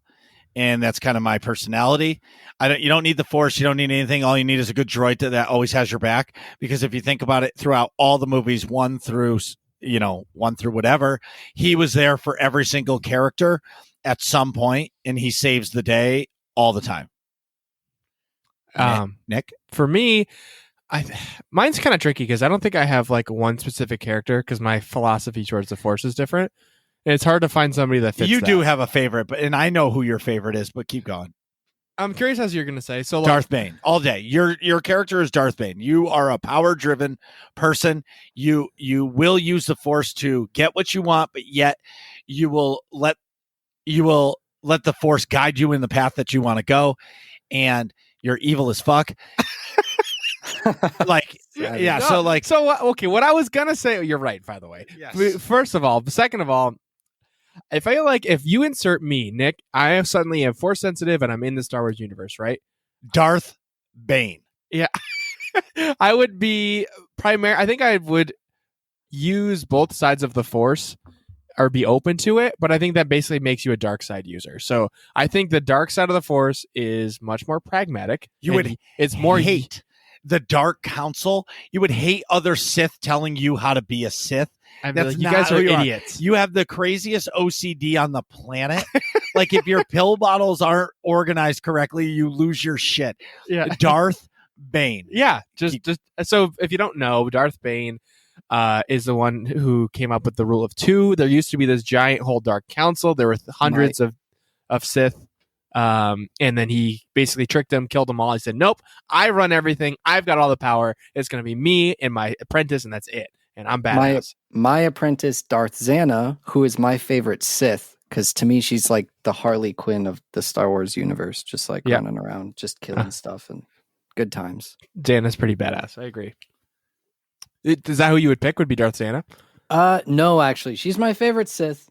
and that's kind of my personality. You don't need the Force. You don't need anything. All you need is a good droid that always has your back, because if you think about it, throughout all the movies, one through whatever, he was there for every single character at some point, and he saves the day all the time. Nick? For me, mine's kind of tricky because I don't think I have like one specific character, because my philosophy towards the Force is different. And it's hard to find somebody that fits. You that. do have a favorite, and I know who your favorite is, but keep going. I'm curious as you're going to say. So Darth Bane all day. Your character is Darth Bane. You are a power-driven person. You will use the Force to get what you want, but yet you will let the Force guide you in the path that you want to go, and you're evil as fuck. Okay, what I was gonna say, you're right, by the way. Yes. First of all, second of all, I feel like if you insert me, Nick, I suddenly am Force sensitive and I'm in the Star Wars universe, right? Darth Bane. Yeah. I would be I think I would use both sides of the Force or be open to it, but I think that basically makes you a dark side user. So I think the dark side of the Force is much more pragmatic. It's more hate the Dark Council. You would hate other Sith telling you how to be a Sith. That's you guys are idiots. You have the craziest OCD on the planet. Like, if your pill bottles aren't organized correctly, you lose your shit. Yeah. Darth Bane. Yeah. Just so if you don't know, Darth Bane is the one who came up with the rule of two. There used to be this giant whole Dark Council. There were hundreds of Sith. And then he basically tricked them, killed them all. He said, nope, I run everything. I've got all the power. It's going to be me and my apprentice, and that's it. And I'm badass. My apprentice, Darth Xana, who is my favorite Sith, because to me, she's like the Harley Quinn of the Star Wars universe, just like running around, just killing stuff and good times. Xana's pretty badass. I agree. Is that who you would pick? Would be Darth Xana? No, actually, she's my favorite Sith.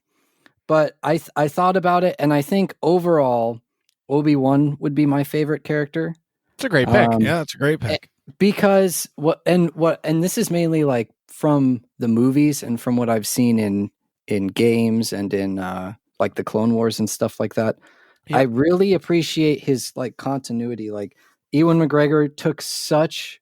But I thought about it, and I think overall, Obi-Wan would be my favorite character. It's a great pick. Yeah, it's a great pick. Because and this is mainly like from the movies and from what I've seen in games and in like the Clone Wars and stuff like that. Yeah. I really appreciate his like continuity. Like, Ewan McGregor took such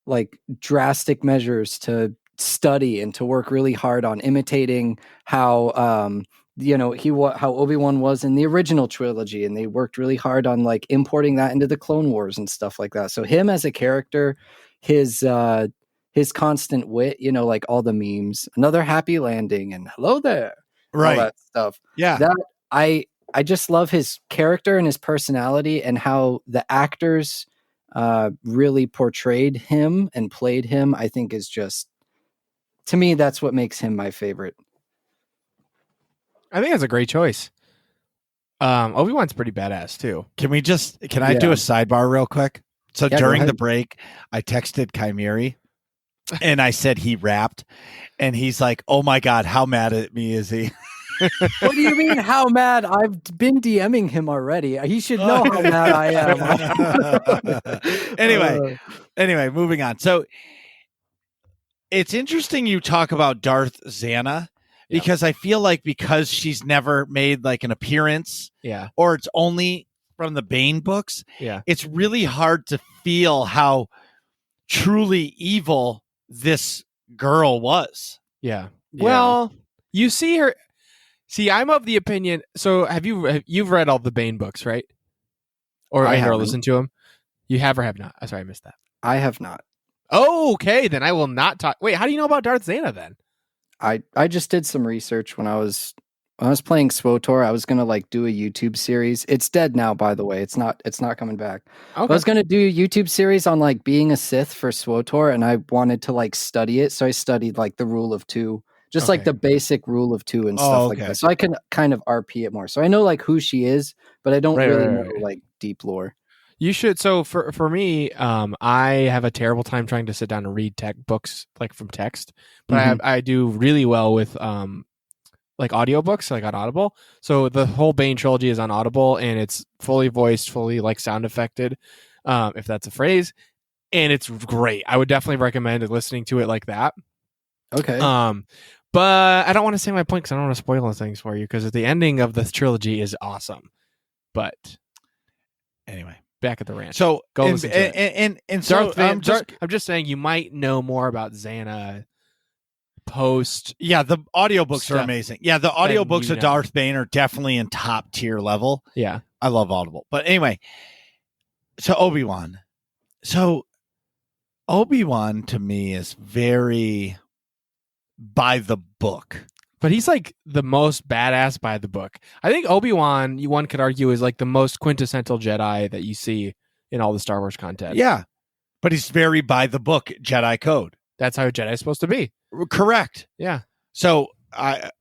like drastic measures to study and to work really hard on imitating how how Obi-Wan was in the original trilogy, and they worked really hard on like importing that into the Clone Wars and stuff like that. So him as a character, his constant wit, like all the memes, another happy landing and hello there, right, all that stuff. Yeah, that I just love his character and his personality and how the actors really portrayed him and played him. I think is just, to me, that's what makes him my favorite. I think that's a great choice. Obi-Wan's pretty badass too. Can I do a sidebar real quick? So Yeah, during the break, I texted Chimeri and I said he rapped, and he's like, "Oh my god, how mad at me is he?" What do you mean? How mad? I've been DMing him already. He should know how mad I am. Anyway, moving on. So it's interesting you talk about Darth Xana because I feel like because she's never made like an appearance, or it's only from the Bane books, it's really hard to feel how truly evil this girl was. Yeah. Well, you see her. See, I'm of the opinion. So, you've read all the Bane books, right? Or listened to them? You have or have not? I'm sorry, I missed that. I have not. Oh, okay, then I will not talk. Wait, how do you know about Darth Xana then? I just did some research when I was playing SWOTOR. I was gonna like do a YouTube series. It's dead now, by the way. It's not coming back. Okay. I was gonna do a YouTube series on like being a Sith for SWOTOR, and I wanted to like study it. So I studied like the rule of two. Just like the basic rule of two and stuff like that. So I can kind of RP it more. So I know like who she is, but I don't really know like deep lore. You should. So for me, I have a terrible time trying to sit down and read tech books like from text, but I do really well with like audiobooks, like on Audible. So the whole Bane trilogy is on Audible, and it's fully voiced, fully like sound affected, if that's a phrase, and it's great. I would definitely recommend listening to it like that. Okay. But I don't want to say my point because I don't want to spoil things for you because the ending of the trilogy is awesome. But anyway, back at the ranch. So go listen to it. And so I'm just saying you might know more about Xana post. Yeah, the audiobooks are amazing. Yeah, the audiobooks of Darth Bane are definitely in top tier level. Yeah, I love Audible. But anyway, so Obi-Wan. So Obi-Wan to me is very by the book, but he's like the most badass by the book. I think Obi-Wan, one could argue, is like the most quintessential Jedi that you see in all the Star Wars content. Yeah, but he's very by the book Jedi code. That's how a Jedi is supposed to be. Correct. Yeah. So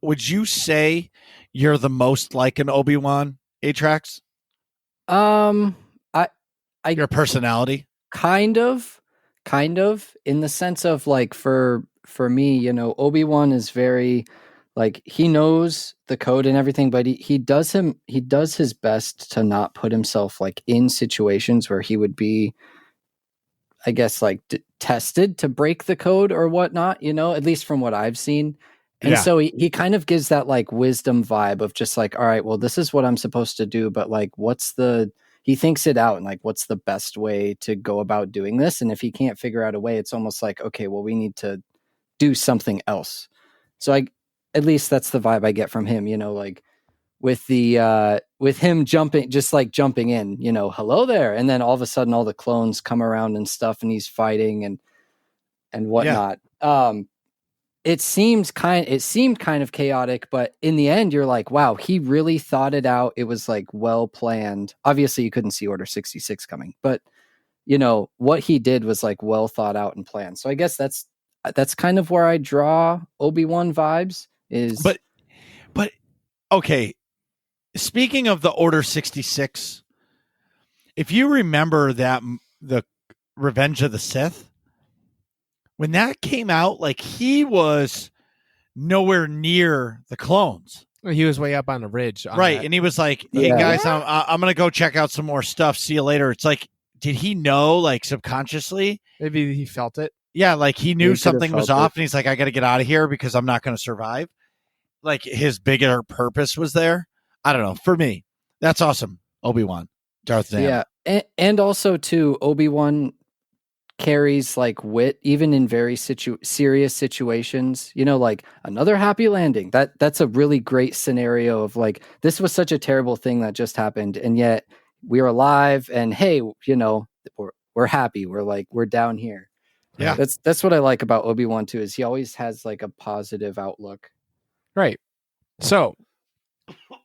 would you say you're the most like an Obi-Wan, Atrax? Your personality? Kind of in the sense of like for me, you know, Obi-Wan is very like he knows the code and everything, but he does his best to not put himself like in situations where he would be, I guess, like tested to break the code or whatnot, you know, at least from what I've seen. And so he kind of gives that like wisdom vibe of just like, all right, well, this is what I'm supposed to do, but like, he thinks it out and like, what's the best way to go about doing this? And if he can't figure out a way, it's almost like, okay, well, we need to do something else. So at least that's the vibe I get from him, you know, like with him jumping in, you know, hello there. And then all of a sudden all the clones come around and stuff and he's fighting and whatnot. Yeah. It seemed kind of chaotic, but in the end you're like, wow, he really thought it out. It was like well planned. Obviously you couldn't see Order 66 coming, but you know, what he did was like well thought out and planned. So I guess that's kind of where I draw Obi-Wan vibes is. But okay. Speaking of the Order 66, if you remember that the Revenge of the Sith, when that came out, like he was nowhere near the clones. He was way up on the ridge. Right. And he was like, hey guys, I'm going to go check out some more stuff. See you later. It's like, did he know like subconsciously? Maybe he felt it. Yeah. Like he knew something was off and he's like, I got to get out of here because I'm not going to survive. Like his bigger purpose was there. I don't know. For me, that's awesome. Obi-Wan, Darth Xana. Yeah. And also too, Obi-Wan carries like wit even in very serious situations, you know, like another happy landing. That's a really great scenario of like, this was such a terrible thing that just happened and yet we're alive and hey, you know, we're happy, we're down here. Yeah, that's what I like about Obi-Wan too, is he always has like a positive outlook. Right. So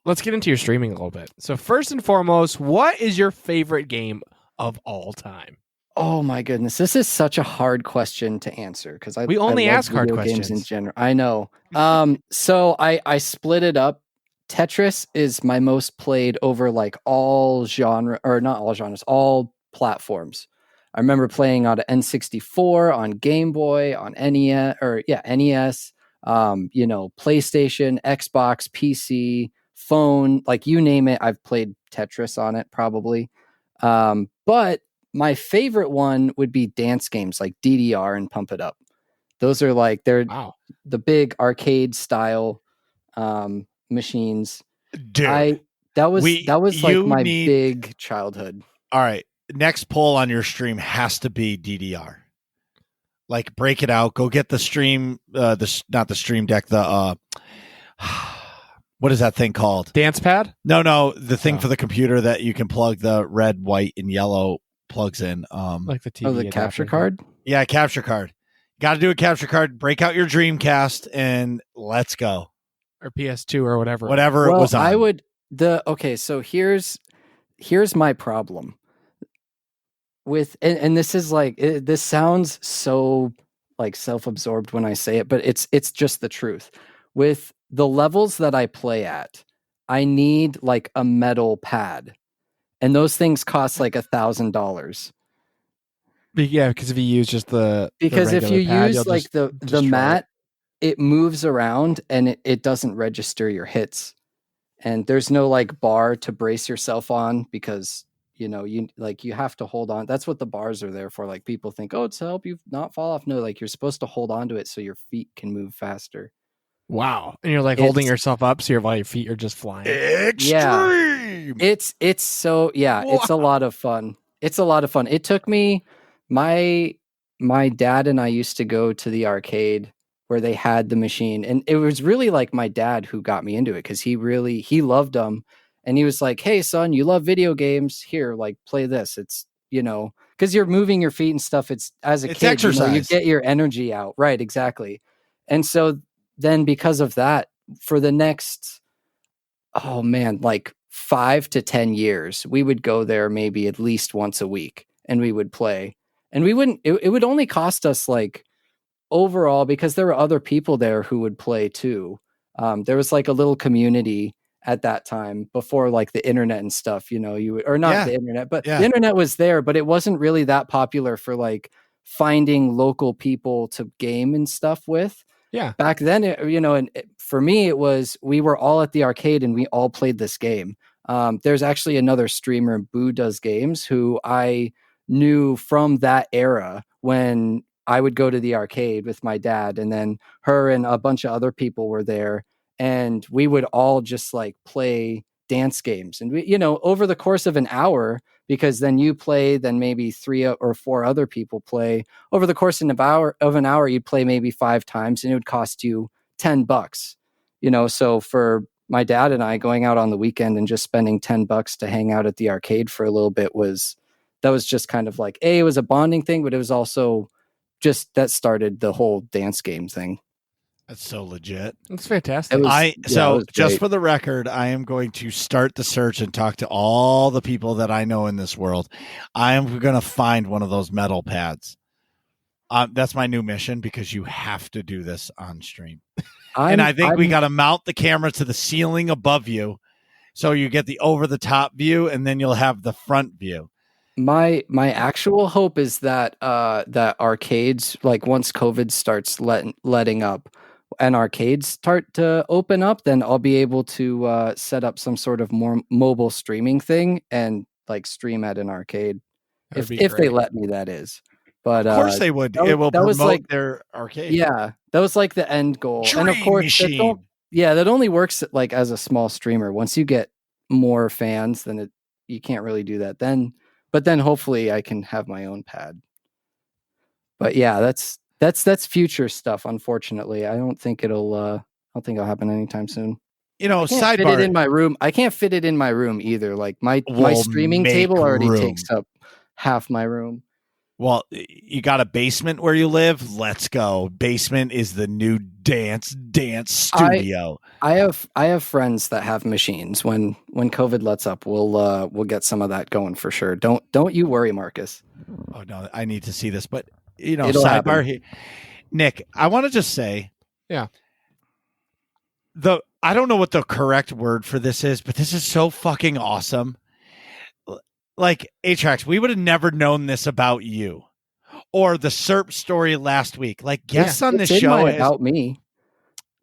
let's get into your streaming a little bit. So first and foremost, what is your favorite game of all time? Oh my goodness, this is such a hard question to answer because we only ask hard questions games in general. I know. So I split it up. Tetris is my most played over like all genre, or not all genres, all platforms. I remember playing on N64, on Game Boy, on NES, NES, PlayStation, Xbox, PC, phone, like you name it. I've played Tetris on it probably. But my favorite one would be dance games like DDR and Pump It Up. Those are like, they're the big arcade style machines. Dude, that was like my big childhood. All right. Next poll on your stream has to be DDR. Like, break it out. Go get the stream, not the stream deck, the what is that thing called? Dance pad? No, the thing for the computer that you can plug the red, white, and yellow plugs in. Like the TV. The capture card? Yeah, capture card. Got to do a capture card. Break out your Dreamcast and let's go. Or PS2 or whatever. Whatever it was on. So here's my problem with, and this is like, this sounds so like self-absorbed when I say it, but it's just the truth. With the levels that I play at, I need like a metal pad, and those things cost like $1,000. Yeah, because if you use just if you pad, use like the mat, it moves around and it doesn't register your hits, and there's no like bar to brace yourself on, because you have to hold on. That's what the bars are there for. Like, people think, oh, it's to help you not fall off. No, like, you're supposed to hold on to it so your feet can move faster. Wow. And you're like holding yourself up so your feet are just flying. Extreme. Yeah. It's so, yeah, wow. It's a lot of fun. It took me, my dad and I used to go to the arcade where they had the machine, and it was really like my dad who got me into it, because he loved them. And he was like, hey, son, you love video games. Here, like, play this. It's, because you're moving your feet and stuff. It's, as a kid, exercise. You get your energy out. Right, exactly. And so then, because of that, for the next, like 5 to 10 years, we would go there maybe at least once a week, and we would play. And we wouldn't, it would only cost us, like, overall, because there were other people there who would play too. There was like a little community at that time, before like the internet and stuff, the internet, but the internet was there, but it wasn't really that popular for like finding local people to game and stuff with. Yeah. Back then, for me, it was, we were all at the arcade and we all played this game. There's actually another streamer, Boo Does Games, who I knew from that era when I would go to the arcade with my dad, and then her and a bunch of other people were there. And we would all just like play dance games, and we, over the course of an hour, because then you play, then maybe 3 or 4 other people play. Over the course of an hour, you'd play maybe 5 times, and it would cost you $10. So for my dad and I, going out on the weekend and just spending $10 to hang out at the arcade for a little bit was just kind of like, it was a bonding thing, but it was also just, that started the whole dance game thing. That's so legit. That's fantastic. Just for the record, I am going to start the search and talk to all the people that I know in this world. I am going to find one of those metal pads. That's my new mission, because you have to do this on stream. And I think we got to mount the camera to the ceiling above you, so you get the over the top view, and then you'll have the front view. My actual hope is that that arcades, like, once COVID starts letting up, and arcades start to open up, then I'll be able to set up some sort of more mobile streaming thing and like stream at an arcade, if they let me, that is. But of course they would. It will promote their arcade. Yeah, that was like the end goal. Dream and of course, machine. that only works like as a small streamer. Once you get more fans, then you can't really do that. But then hopefully I can have my own pad. But yeah, that's future stuff. Unfortunately, I don't think it'll happen anytime soon. Sidebar. Fit it in my room. I can't fit it in my room either. Like my streaming table already takes up half my room. Well, you got a basement where you live? Let's go. Basement is the new dance studio. I have friends that have machines. When COVID lets up, we'll get some of that going for sure. Don't you worry, Marcus. Oh no, I need to see this. But It'll sidebar here, Nick, I want to just say, yeah, I don't know what the correct word for this is, but this is so fucking awesome. like Atrax, we would have never known this about you, or the SERP story last week. Like guests on this show about me.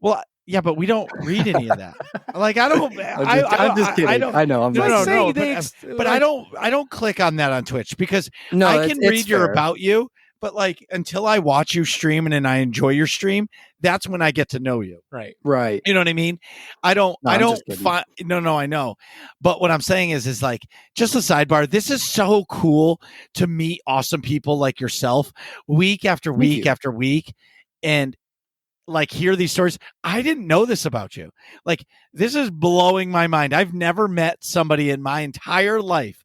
Well, yeah, but we don't read any of that. Like I don't. I'm just kidding. I don't. I know. I'm No, just no, kidding. no. But I don't click on that on Twitch because No, I can read your fair. about you. But like until I watch you stream and I enjoy your stream, that's when I get to know you. Right. Right. You know what I mean? I don't kidding. find no, I know. But what I'm saying is like just a sidebar. This is so cool to meet awesome people like yourself week after week after week and like hear these stories. I didn't know this about you. Like this is blowing my mind. I've never met somebody in my entire life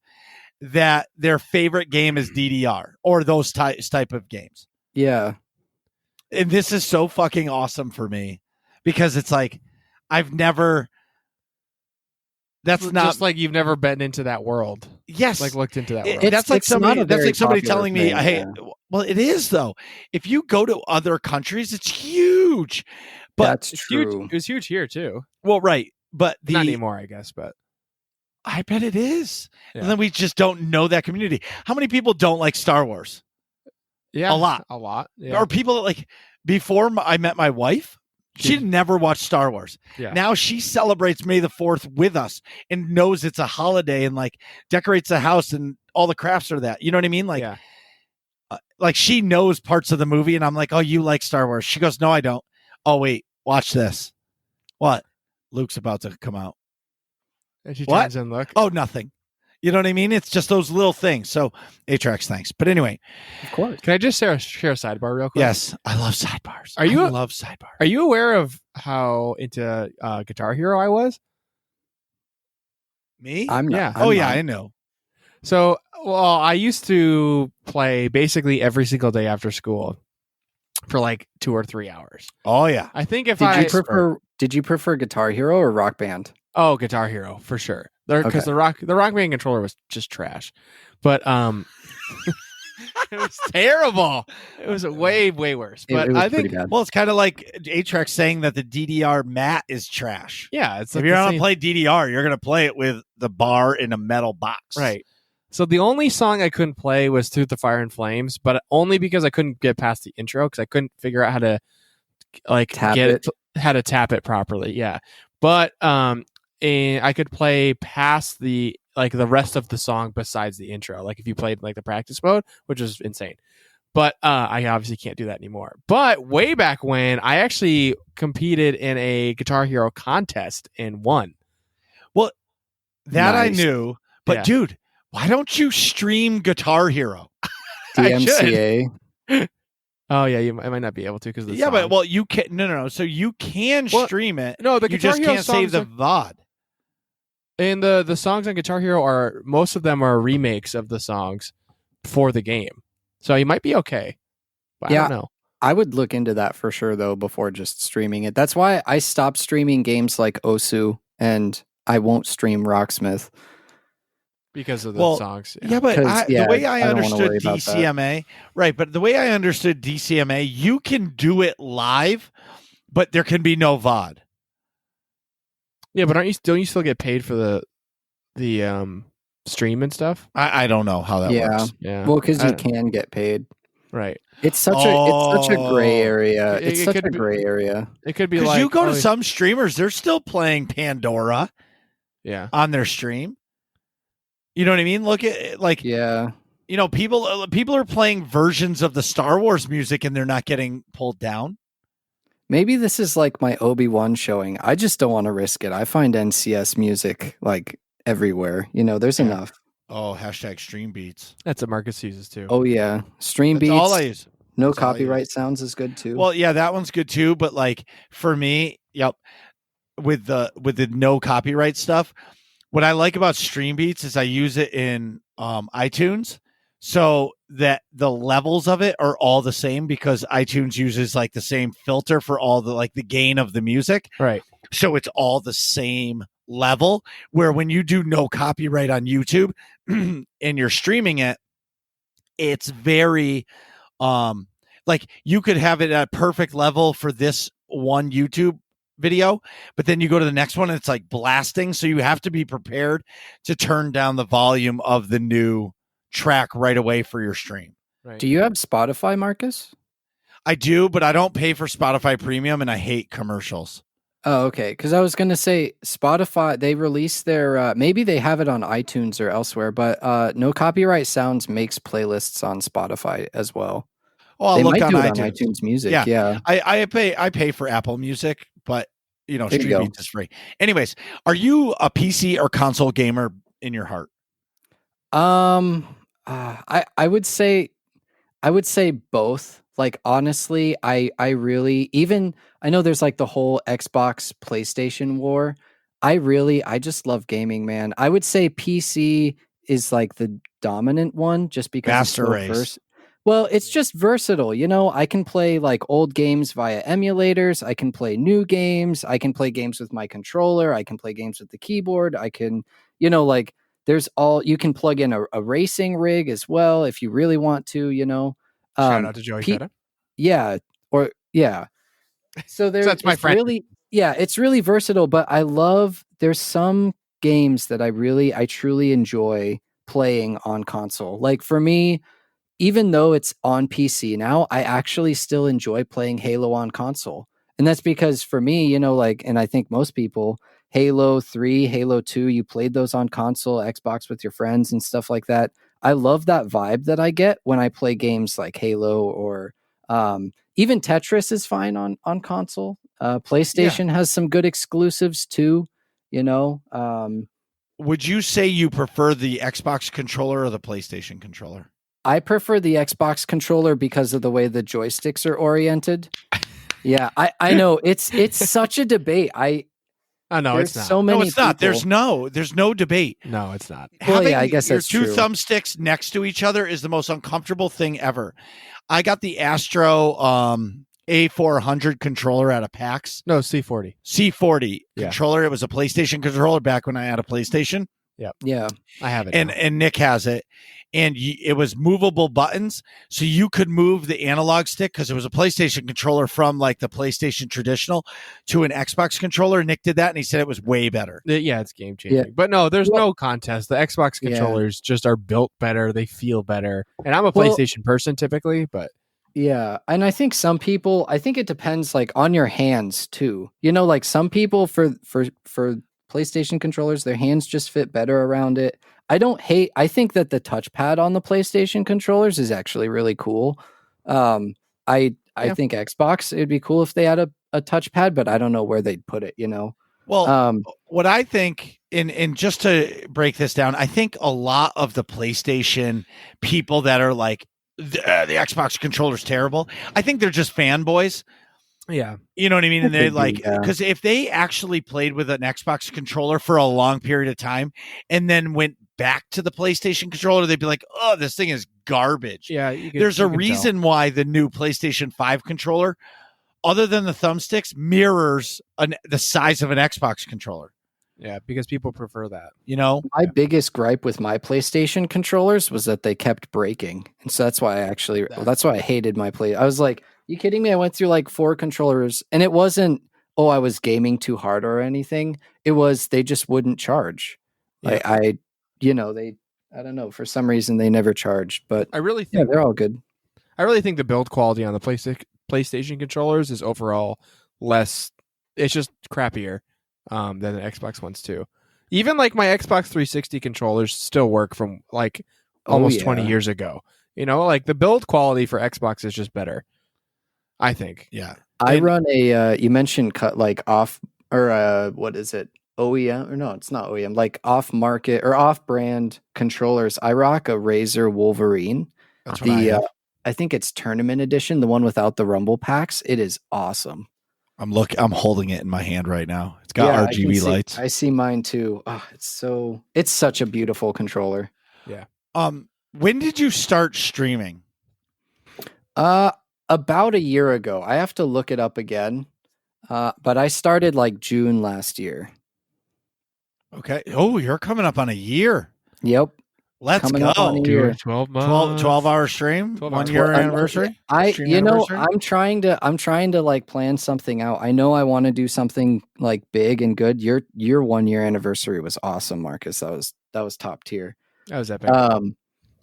that their favorite game is DDR or those type of games. Yeah. And this is so fucking awesome for me because it's like I've never. That's Just not like you've never been into that world. Yes, like looked into that world. That's like it's not somebody. a That's very like somebody popular telling me, thing, "Hey, yeah. well, it is though. If you go to other countries, it's huge." But That's It's true. huge. It was huge here too. well, right, but Not anymore, I guess. But I bet it is. Yeah. And then we just don't know that community. How many people don't like Star Wars? yeah, A lot. a lot. Yeah. Or people that like before I met my wife, she'd never watched Star Wars. Yeah. Now she celebrates May the 4th with us and knows it's a holiday and like decorates the house and all the crafts are that. You know what I mean? Like, Yeah. Like she knows parts of the movie and I'm like, oh, you like Star Wars. She goes, no, I don't. Oh, wait, watch this. What? Luke's about to come out. And she What? turns and look. Oh, nothing. You know what I mean? It's just those little things. So Atrax, thanks. But anyway, Of course. Can I just share a sidebar real quick? yes, I love sidebars. Are you I a- love sidebars. Are you aware of how into Guitar Hero I was? Me? I'm not. Yeah. I'm Oh, yeah, not. I know. So, well, I used to play basically every single day after school for like 2 or 3 hours. Oh, yeah. I think if Did you prefer Guitar Hero or Rock Band? Oh, Guitar Hero for sure. Because the Rock Band controller was just trash, but it was terrible. It was way worse. But it was I pretty think bad. Well, it's kind of like Atrax saying that the DDR mat is trash. yeah, it's If like you're the going to same- play DDR, you're going to play it with the bar in a metal box. right. So the only song I couldn't play was "Through the Fire and Flames," but only because I couldn't get past the intro because I couldn't figure out how to like Tap get it. how to tap it properly. Yeah, but and I could play past the rest of the song besides the intro. Like if you played like the practice mode, which is insane. But I obviously can't do that anymore. But way back when, I actually competed in a Guitar Hero contest and won. That I Nice. knew. But Yeah. dude, why don't you stream Guitar Hero? I should. DMCA. Oh yeah, I might not be able to because Yeah, but well, you can no. So you can Well, stream it. no, the You Guitar just Hero can't save songs the VOD. and the songs on Guitar Hero are most of them are remakes of the songs for the game, so you might be okay. But Yeah. I don't know I would look into that for sure, though, before just streaming it. That's why I stopped streaming games like Osu, and I won't stream Rocksmith. because of the Well, songs. Yeah, but 'Cause, the way I I don't wanna worry understood about that. DCMA, right? But the way I understood DCMA, you can do it live, but there can be no VOD. Yeah, but don't you still get paid for the stream and stuff? I don't know how that Yeah. works. Yeah, Well, because I- you can get paid. right. It's such a gray Oh. area. It- It's it such could a be- gray area. It could be Because like you go to oh, some streamers, they're still playing Pandora yeah. on their stream. You know what I mean? Look at like Yeah. you know people are playing versions of the Star Wars music and they're not getting pulled down. Maybe this is like my Obi-Wan showing. I just don't want to risk it. I find NCS music like everywhere. There's Yeah. enough. Oh, hashtag stream beats. That's what Marcus uses too. Oh yeah. Stream That's beats. all I use. No that's all I copyright use. sounds is good too. Well, yeah, that one's good too. But like for me, yep, with the no copyright stuff, what I like about Stream Beats is I use it in iTunes, so that the levels of it are all the same because iTunes uses like the same filter for all the like the gain of the music, Right. so it's all the same level. Where when you do no copyright on YouTube and you're streaming it, it's very like you could have it at perfect level for this one YouTube video, but then you go to the next one and it's like blasting. So you have to be prepared to turn down the volume of the new track right away for your stream. Right. Do you have Spotify, Marcus? I do, but I don't pay for Spotify Premium, and I hate commercials. Oh, okay. Because I was going to say Spotify, they released their, maybe they have it on iTunes or elsewhere, but No Copyright Sounds makes playlists on Spotify as well. Oh, I'll they look might on do iTunes. it on iTunes Music. Yeah. Yeah. I pay for Apple Music, but There you Stream go. Beats is free. Anyways, are you a PC or console gamer in your heart? I would say both. Like, honestly, I really, even, I know there's like the whole Xbox PlayStation war. I just love gaming, man. I would say PC is like the dominant one just because Master it's so race. well, it's just versatile. I can play like old games via emulators. I can play new games. I can play games with my controller. I can play games with the keyboard. I can, like there's you can plug in a racing rig as well if you really want to, Shout out to Joey Feta. Yeah. Or yeah. So that's my friend. Really, yeah, it's really versatile, but there's some games that I truly enjoy playing on console. Like for me, even though it's on PC now, I actually still enjoy playing Halo on console. And that's because for me, and I think most people, Halo 3, Halo 2, you played those on console, Xbox with your friends and stuff like that. I love that vibe that I get when I play games like Halo or even Tetris is fine on console. PlayStation has some good exclusives too, Would you say you prefer the Xbox controller or the PlayStation controller? I prefer the Xbox controller because of the way the joysticks are oriented. Yeah, I know it's such a debate. No, it's not. So many No, it's not. people- There's no debate. No, it's not. Well, yeah, I guess your that's two true. thumbsticks next to each other is the most uncomfortable thing ever. I got the Astro A400 controller at a PAX. No, C40. C40 Yeah. controller. It was a PlayStation controller back when I had a PlayStation. Yeah. I have it. And Nick has it. And it was movable buttons, so you could move the analog stick because it was a PlayStation controller from like the PlayStation traditional to an Xbox controller. Nick did that, and he said it was way better. Yeah, it's game changing. Yeah. But no, there's no contest. The Xbox Yeah. controllers just are built better. They feel better. And I'm a Well- PlayStation person typically, but Yeah, and I think some people, I think it depends like on your hands too. Like some people for PlayStation controllers, their hands just fit better around it. I think that the touchpad on the PlayStation controllers is actually really cool. I think Xbox, it'd be cool if they had a touchpad, but I don't know where they'd put it, Well, what I think, and just to break this down, I think a lot of the PlayStation people that are like, the Xbox controller's terrible, I think they're just fanboys. yeah. You know what I mean? And they Could be, like, yeah. because if they actually played with an Xbox controller for a long period of time and then went back to the PlayStation controller, they'd be like, oh, this thing is garbage. Yeah. There's a reason why the new PlayStation 5 controller, other than the thumbsticks, mirrors the size of an Xbox controller. Yeah, because people prefer that. My biggest gripe with my PlayStation controllers was that they kept breaking. And so that's why that's why I hated my play. I was like, you kidding me? I went through like 4 controllers and it wasn't, I was gaming too hard or anything. It was, they just wouldn't charge. Like I don't know, for some reason they never charged, but I really yeah, think they're all good. I really think the build quality on the PlayStation controllers is overall less. It's just crappier than the Xbox ones too. Even like my Xbox 360 controllers still work from like almost 20 years ago. Like the build quality for Xbox is just better, I think. Yeah. I run a you mentioned cut like off or what is it? OEM or no, it's not OEM, like off market or off brand controllers. I rock a Razer Wolverine. That's what I have. I think it's tournament edition, the one without the rumble packs. It is awesome. I'm holding it in my hand right now. It's got RGB lights. I see mine too. Oh, it's such a beautiful controller. Yeah. When did you start streaming? About a year ago. I have to look it up again. But I started like June last year. Okay. Oh, you're coming up on a year. Yep. Let's coming go. up on a Do year. a 12 months. 12-hour stream, 12 1 hours. year anniversary. Stream You know, anniversary? I'm trying to like plan something out. I know I want to do something like big and good. Your 1 year anniversary was awesome, Marcus. That was top tier. That was epic.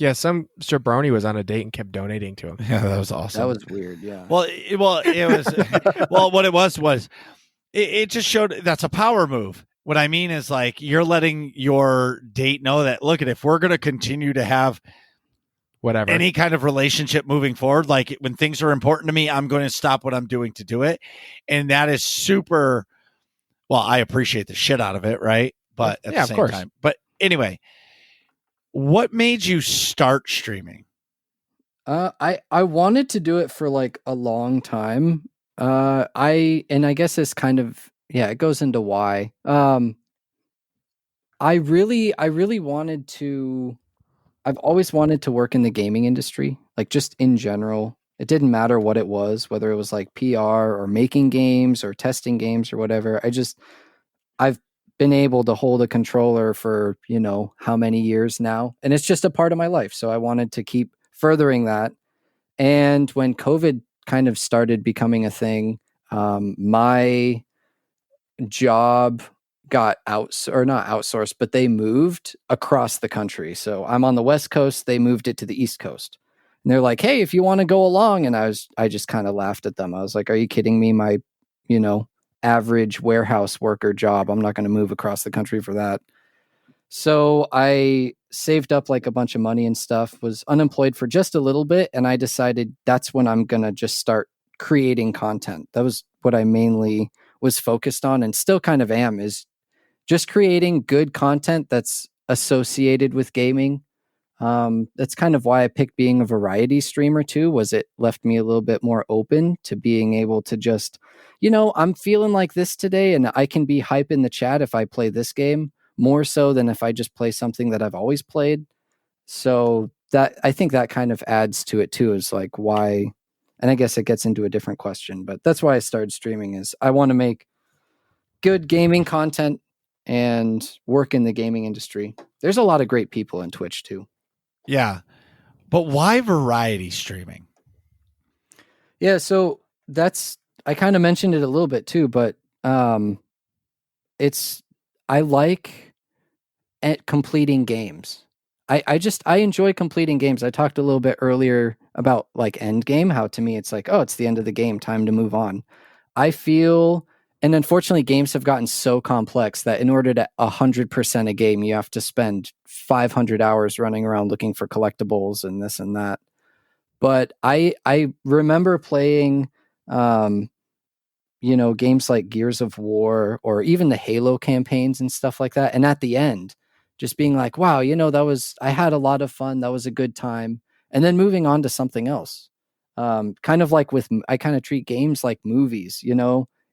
Yeah, some jabroni was on a date and kept donating to him. Yeah, that was awesome. That was weird. Yeah. Well, it was well. What it was it just showed that's a power move. What I mean is like you're letting your date know that look at if we're going to continue to have Whatever. any kind of relationship moving forward, like when things are important to me, I'm going to stop what I'm doing to do it, and that is super. Well, I appreciate the shit out of it, right? But at the same time, but anyway, what made you start streaming? I wanted to do it for like a long time. I guess this kind of it goes into why. I really wanted to. I've always wanted to work in the gaming industry, like just in general. It didn't matter what it was, whether it was like PR or making games or testing games or whatever. I've been able to hold a controller for, how many years now, and it's just a part of my life. So I wanted to keep furthering that. And when COVID kind of started becoming a thing, my job got not outsourced, but they moved across the country. So I'm on the West Coast, they moved it to the East Coast. And they're like, "Hey, if you want to go along." And I just kind of laughed at them. I was like, "Are you kidding me? My, average warehouse worker job. I'm not going to move across the country for that." So I saved up like a bunch of money and stuff, was unemployed for just a little bit. And I decided that's when I'm going to just start creating content. That was what I mainly was focused on and still kind of am, is just creating good content that's associated with gaming. That's kind of why I picked being a variety streamer too, was it left me a little bit more open to being able to just, I'm feeling like this today and I can be hype in the chat if I play this game more so than if I just play something that I've always played. So I think that kind of adds to it too, is like why, and I guess it gets into a different question, but that's why I started streaming, is I want to make good gaming content and work in the gaming industry. There's a lot of great people in Twitch too. Yeah. But why variety streaming? Yeah, so I kind of mentioned it a little bit too, but I like completing games. I enjoy completing games. I talked a little bit earlier about like end game, how to me it's like, oh, it's the end of the game, time to move on. I feel, and unfortunately games have gotten so complex that in order to 100% a game, you have to spend 500 hours running around looking for collectibles and this and that. But I remember playing, games like Gears of War or even the Halo campaigns and stuff like that. And at the end, just being like, wow, I had a lot of fun. That was a good time. And then moving on to something else. Kind of like I kind of treat games like movies,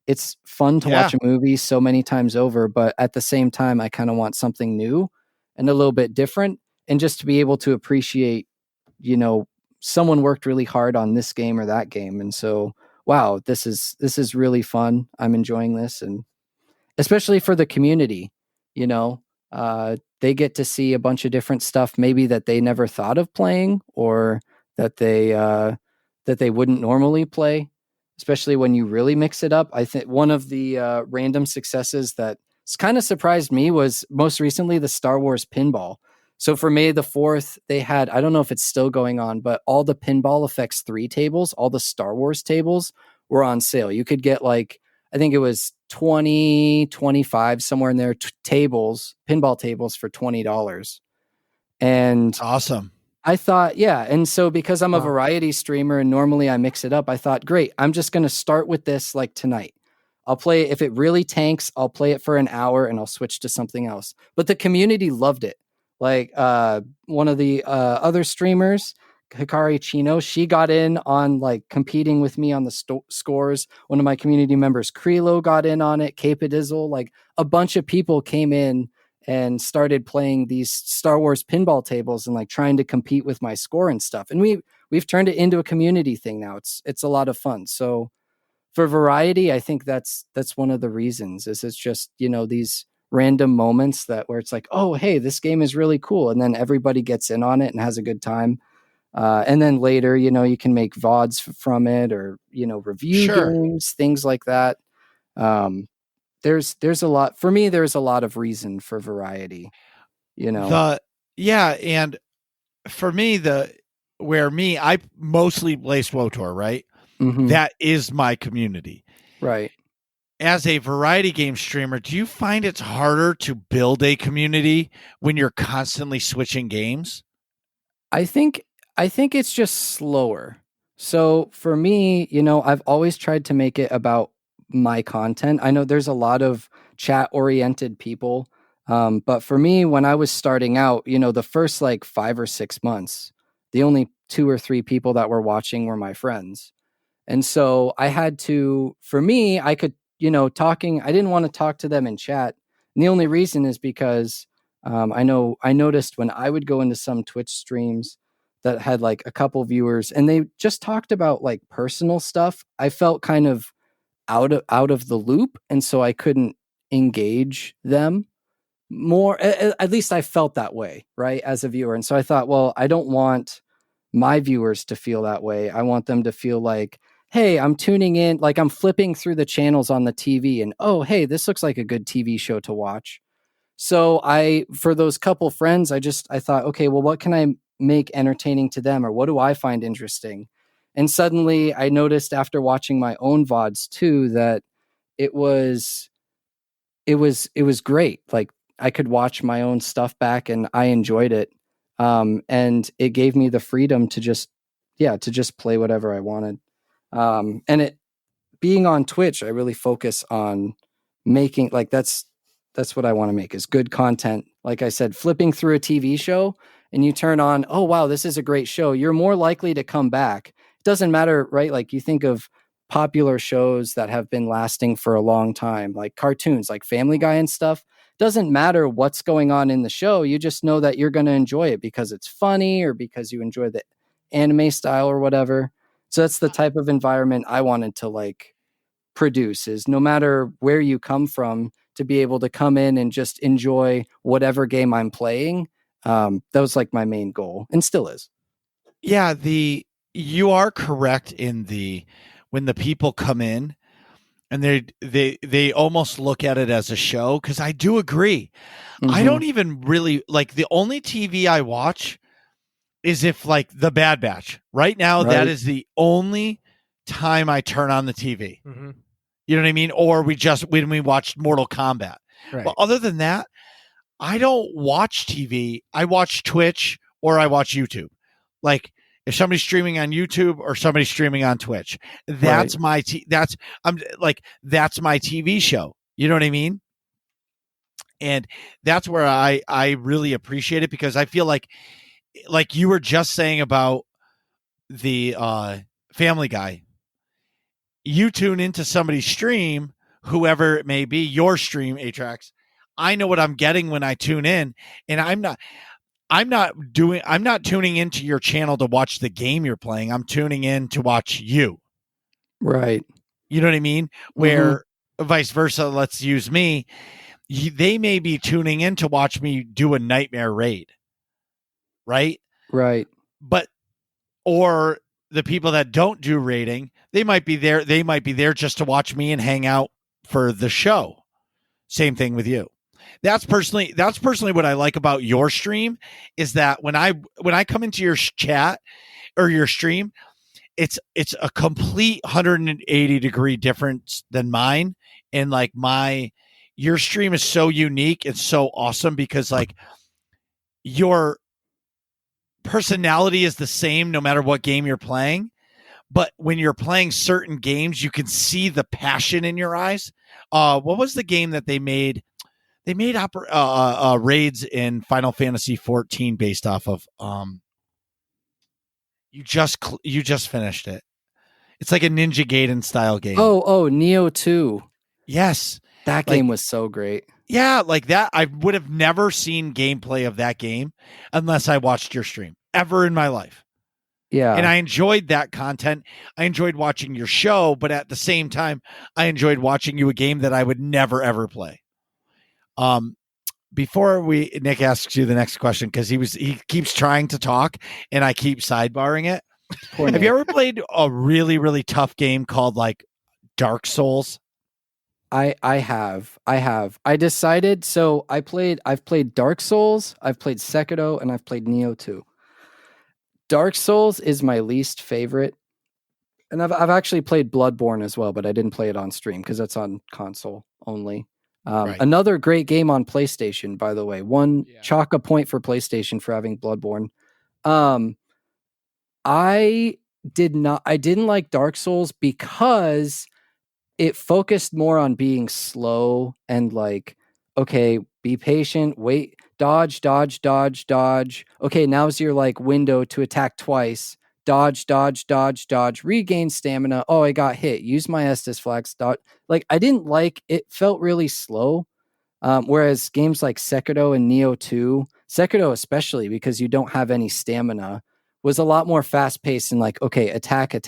it's fun to watch a movie so many times over, but at the same time, I kind of want something new and a little bit different. And just to be able to appreciate, someone worked really hard on this game or that game. And so, wow, this is really fun. I'm enjoying this. And especially for the community, they get to see a bunch of different stuff, maybe that they never thought of playing or that they wouldn't normally play, especially when you really mix it up. I think one of the random successes that kind of surprised me was most recently the Star Wars pinball. So for May the 4th, they had, I don't know if it's still going on, but all the Pinball Effects 3 tables, all the Star Wars tables were on sale. You could get like, I think it was 20, 25, somewhere in there, pinball tables for $20. And awesome. I thought, yeah. And so because I'm a variety streamer and normally I mix it up, I thought, great, I'm just going to start with this like tonight. I'll play it. If it really tanks, I'll play it for an hour and I'll switch to something else. But the community loved it. Like one of the other streamers, Hikari Chino, she got in on like competing with me on the scores. One of my community members, Krilo, got in on it. Capedizzle, like a bunch of people came in and started playing these Star Wars pinball tables and like trying to compete with my score and stuff. And we've turned it into a community thing now. It's a lot of fun. So for variety, I think that's one of the reasons, is it's just, these random moments where it's like, oh, hey, this game is really cool. And then everybody gets in on it and has a good time. And then later, you can make VODs from it, or, review games, things like that. There's a lot for me. There's a lot of reason for variety, And for me, I mostly play SWTOR, right? Mm-hmm. That is my community. Right. As a variety game streamer, do you find it's harder to build a community when you're constantly switching games? I think it's just slower. So for me, I've always tried to make it about my content. I know there's a lot of chat-oriented people, but for me, when I was starting out, the first like 5 or 6 months, the only 2 or 3 people that were watching were my friends. And so I had to, for me, I could, I didn't want to talk to them in chat. And the only reason is because I noticed when I would go into some Twitch streams that had like a couple viewers and they just talked about like personal stuff, I felt kind of out of the loop. And so I couldn't engage them more. At least I felt that way, right, as a viewer. And so I thought, well, I don't want my viewers to feel that way. I want them to feel like, hey, I'm tuning in, like I'm flipping through the channels on the TV and, oh, hey, this looks like a good TV show to watch. So for those couple friends, I thought, okay, well, what can I make entertaining to them, or what do I find interesting? And suddenly I noticed after watching my own VODs too, that it was great. Like I could watch my own stuff back and I enjoyed it. And it gave me the freedom to just play whatever I wanted. And being on Twitch, I really focus on making, like, that's what I want to make, is good content. Like I said, flipping through a TV show and you turn on, oh, wow, this is a great show. You're more likely to come back. It doesn't matter, right? Like you think of popular shows that have been lasting for a long time, like cartoons, like Family Guy and stuff. Doesn't matter what's going on in the show. You just know that you're going to enjoy it because it's funny or because you enjoy the anime style or whatever. So that's the type of environment I wanted to like produce, is no matter where you come from, to be able to come in and just enjoy whatever game I'm playing. That was like my main goal, and still is. Yeah, you are correct when the people come in and they almost look at it as a show, because I do agree. Mm-hmm. I don't even really like, the only TV I watch is if like The Bad Batch. Right now, right. That is the only time I turn on the TV. Mm-hmm. You know what I mean? Or when we watched Mortal Kombat. Right. But other than that, I don't watch TV. I watch Twitch or I watch YouTube. Like if somebody's streaming on YouTube or somebody's streaming on Twitch, that's right. That's my TV show. You know what I mean? And that's where I really appreciate it, because I feel like you were just saying about the Family Guy. You tune into somebody's stream, whoever it may be, your stream, Atrax. I know what I'm getting when I tune in, and I'm not tuning into your channel to watch the game you're playing. I'm tuning in to watch you. Right. You know what I mean? Where vice versa, let's use me. They may be tuning in to watch me do a nightmare raid. Right? Right. Or the people that don't do raiding, they might be there just to watch me and hang out for the show. Same thing with you. That's personally what I like about your stream, is that when I come into your chat or your stream, it's a complete 180 degree difference than mine. And like your stream is so unique and so awesome, because like your personality is the same no matter what game you're playing. But when you're playing certain games, you can see the passion in your eyes. What was the game that they made? They made raids in Final Fantasy 14 based off of. You just finished it. It's like a Ninja Gaiden style game. Oh, Neo 2. Yes, that game was so great. Yeah, like that. I would have never seen gameplay of that game unless I watched your stream ever in my life. Yeah. And I enjoyed that content. I enjoyed watching your show, but at the same time, I enjoyed watching you a game that I would never, ever play. Before Nick asks you the next question, because he keeps trying to talk and I keep sidebarring it. Have you ever played a really, really tough game called like Dark Souls? I have. I decided, so I've played Dark Souls, I've played Sekiro, and I've played Nioh 2. Dark Souls is my least favorite. And I've actually played Bloodborne as well, but I didn't play it on stream because that's on console only. Right. Another great game on PlayStation, by the way. Chalk a point for PlayStation for having Bloodborne. I didn't like Dark Souls because it focused more on being slow and like, okay, be patient, wait, dodge. Okay, now's your like window to attack twice. Dodge, regain stamina. Oh, I got hit. Use my Estus flags. Dodge. Like, I didn't like it. Felt really slow. Whereas games like Sekiro and Nioh 2, Sekiro especially because you don't have any stamina, was a lot more fast paced and like, okay, attack,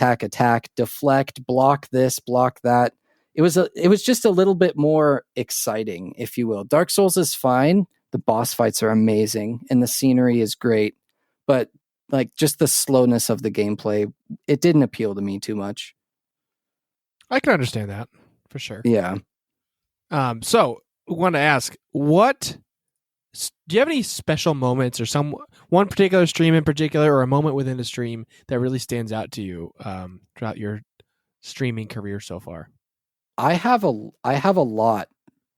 deflect, block this, block that. It was just a little bit more exciting, if you will. Dark Souls is fine. The boss fights are amazing and the scenery is great, but like just the slowness of the gameplay, it didn't appeal to me too much. I can understand that for sure. Yeah. So I want to ask, do you have any special moments or one particular stream in particular, or a moment within a stream that really stands out to you throughout your streaming career so far? I have a lot.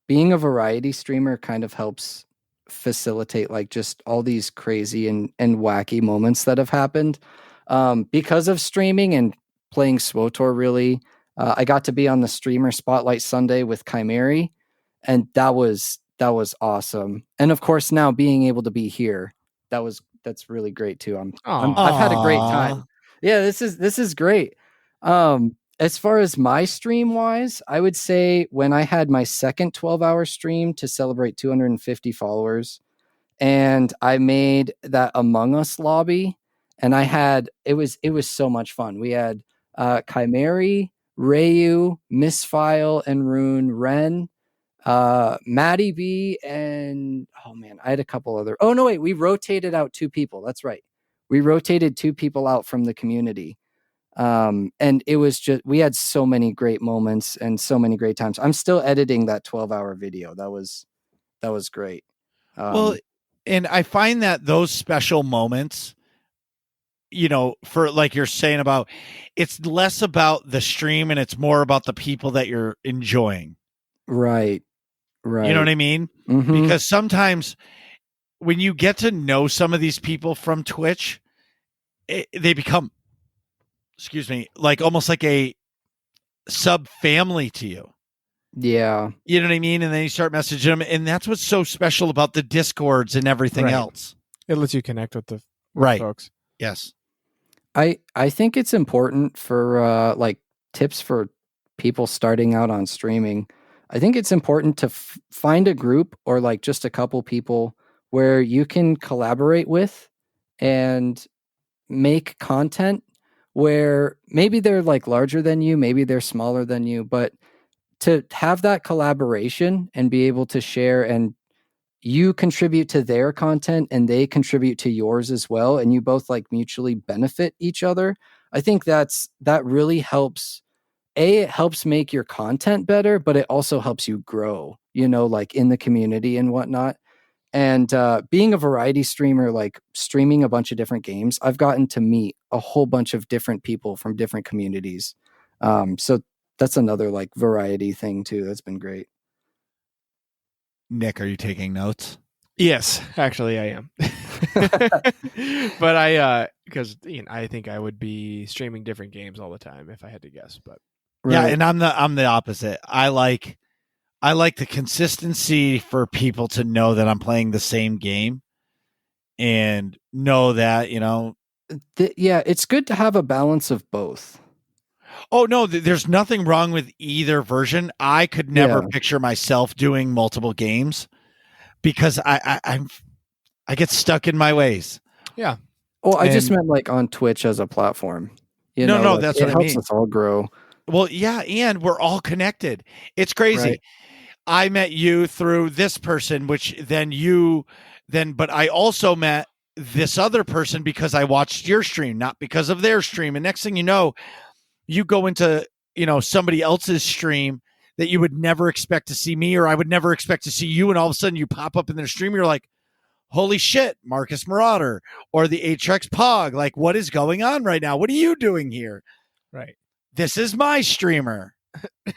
Being a variety streamer kind of helps facilitate like just all these crazy and wacky moments that have happened because of streaming and playing SWTOR. Really, I got to be on the Streamer Spotlight Sunday with Chimeri, and that was awesome. And of course, now being able to be here, that's really great too. I've had a great time. Yeah, this is great. As far as my stream wise, I would say when I had my second 12-hour stream to celebrate 250 followers, and I made that Among Us lobby, and it was so much fun. We had Chimeri, Rayu, Misfile, and Rune, Ren, Maddie B, and I had a couple other. Oh no, wait, we rotated out 2 people. That's right. We rotated 2 people out from the community. And it was just, we had so many great moments and so many great times. I'm still editing that 12-hour video. That was great. Well, and I find that those special moments, for like you're saying about, it's less about the stream and it's more about the people that you're enjoying. Right. You know what I mean? Mm-hmm. Because sometimes when you get to know some of these people from Twitch, they become, like almost like a sub family to you. Yeah. You know what I mean? And then you start messaging them. And that's what's so special about the Discords and everything else. It lets you connect with the folks. Yes. I think it's important for like tips for people starting out on streaming. I think it's important to find a group or like just a couple people where you can collaborate with and make content where maybe they're like larger than you, maybe they're smaller than you, but to have that collaboration and be able to share, and you contribute to their content and they contribute to yours as well, and you both like mutually benefit each other. I think that really helps. It helps make your content better, but it also helps you grow, like in the community and whatnot. And being a variety streamer, like streaming a bunch of different games, I've gotten to meet a whole bunch of different people from different communities. So that's another like variety thing too. That's been great. Nick, are you taking notes? Yes, actually I am. But because I think I would be streaming different games all the time if I had to guess. But yeah, and I'm the opposite. I like the consistency for people to know that I'm playing the same game and know that, yeah, it's good to have a balance of both. Oh, no, there's nothing wrong with either version. I could never picture myself doing multiple games because I get stuck in my ways. Yeah. Well, I just meant like on Twitch as a platform. No, that's what I mean. It helps us all grow. Well, yeah, and we're all connected. It's crazy. I met you through this person, which but I also met this other person because I watched your stream, not because of their stream. And next thing you know, you go into, somebody else's stream that you would never expect to see me, or I would never expect to see you. And all of a sudden you pop up in their stream. You're like, holy shit, Marcus Marauder or the Atrax Pog. Like, what is going on right now? What are you doing here? Right. This is my streamer.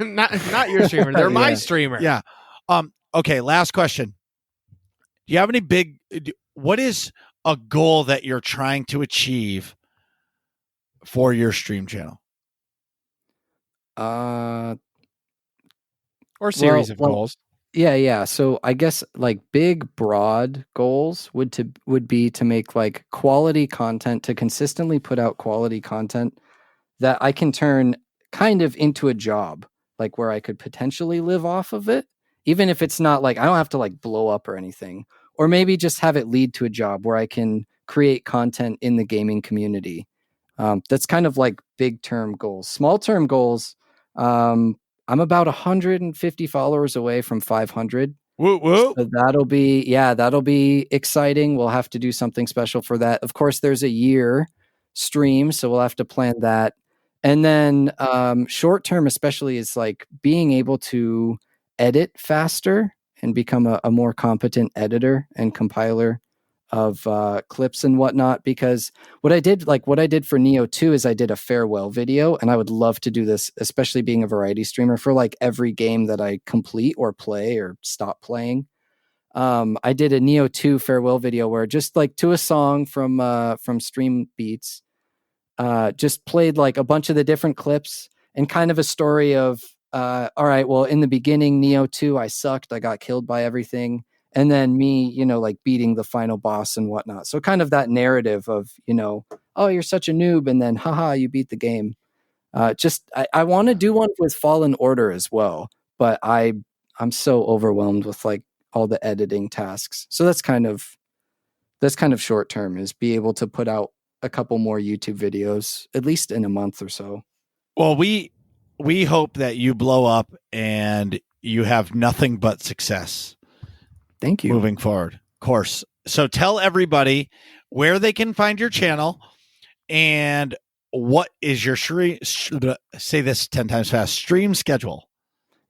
not your streamer. They're my streamer. Yeah. Okay. Last question. Do you have any what is a goal that you're trying to achieve for your stream channel? Or series of goals. Yeah. So I guess like big, broad goals would be to make like quality content, to consistently put out quality content that I can turn kind of into a job, like where I could potentially live off of it, even if it's not like I don't have to like blow up or anything, or maybe just have it lead to a job where I can create content in the gaming community. That's kind of like big term goals. Small term goals. I'm about 150 followers away from 500. Woo, woo. So that'll be exciting. We'll have to do something special for that. Of course, there's a year stream, so we'll have to plan that. And then short term, especially, is like being able to edit faster and become a more competent editor and compiler of clips and whatnot. Because what I did for Neo 2 is I did a farewell video, and I would love to do this, especially being a variety streamer, for like every game that I complete or play or stop playing. I did a Neo 2 farewell video where just like to a song from Stream Beats, just played like a bunch of the different clips and kind of a story of, all right, well, in the beginning, Neo 2, I sucked. I got killed by everything. And then me, like beating the final boss and whatnot. So kind of that narrative of, oh, you're such a noob. And then, haha, you beat the game. I want to do one with Fallen Order as well. But I'm so overwhelmed with like all the editing tasks. So that's kind of short term, is be able to put out a couple more YouTube videos, at least in a month or so. Well, we hope that you blow up and you have nothing but success. Thank you. Moving forward, of course. So tell everybody where they can find your channel and what is your say this 10 times fast, stream schedule.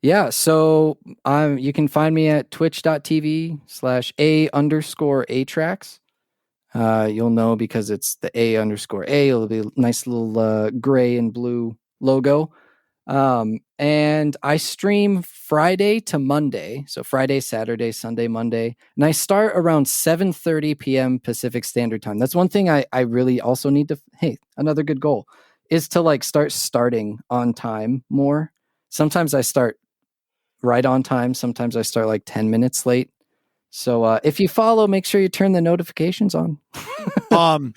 Yeah, so you can find me at twitch.tv/A_Atrax. You'll know because it's the A_A. It'll be a nice little gray and blue logo. And I stream Friday to Monday. So Friday, Saturday, Sunday, Monday. And I start around 7:30 p.m. Pacific Standard Time. That's one thing I really also need to, another good goal is to like starting on time more. Sometimes I start right on time. Sometimes I start like 10 minutes late. So if you follow, make sure you turn the notifications on. When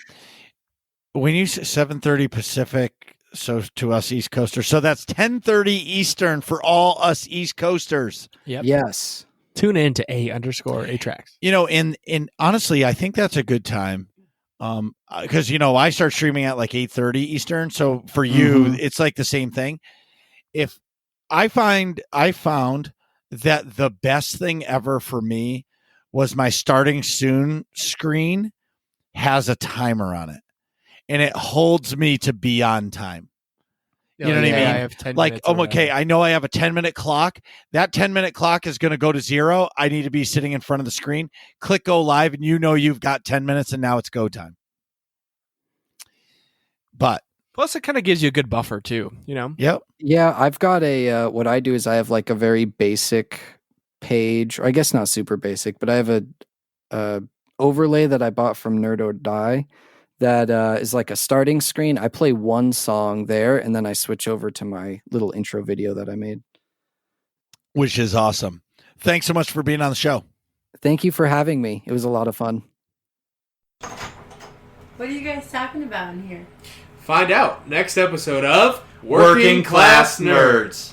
you say 7:30 Pacific, so to us East Coasters, so that's 10:30 Eastern for all us East Coasters. Yep. Yes. Tune in to A_Atrax. And honestly, I think that's a good time. Because I start streaming at like 8:30 Eastern. So for you, it's like the same thing. If I found that the best thing ever for me was my starting soon screen has a timer on it, and it holds me to be on time. You know what I mean? I have 10 like, minutes okay, I know I have a 10-minute clock. That 10-minute clock is going to go to 0. I need to be sitting in front of the screen. Click go live, and you've got 10 minutes, and now it's go time. But plus, it kind of gives you a good buffer too. Yep. Yeah, I've got what I do is I have like a very basic page, or I guess not super basic, but I have a overlay that I bought from Nerd or Die that is like a starting screen. I play one song there, and then I switch over to my little intro video that I made. Which is awesome. Thanks so much for being on the show. Thank you for having me. It was a lot of fun. What are you guys talking about in here? Find out next episode of Working Class Nerds.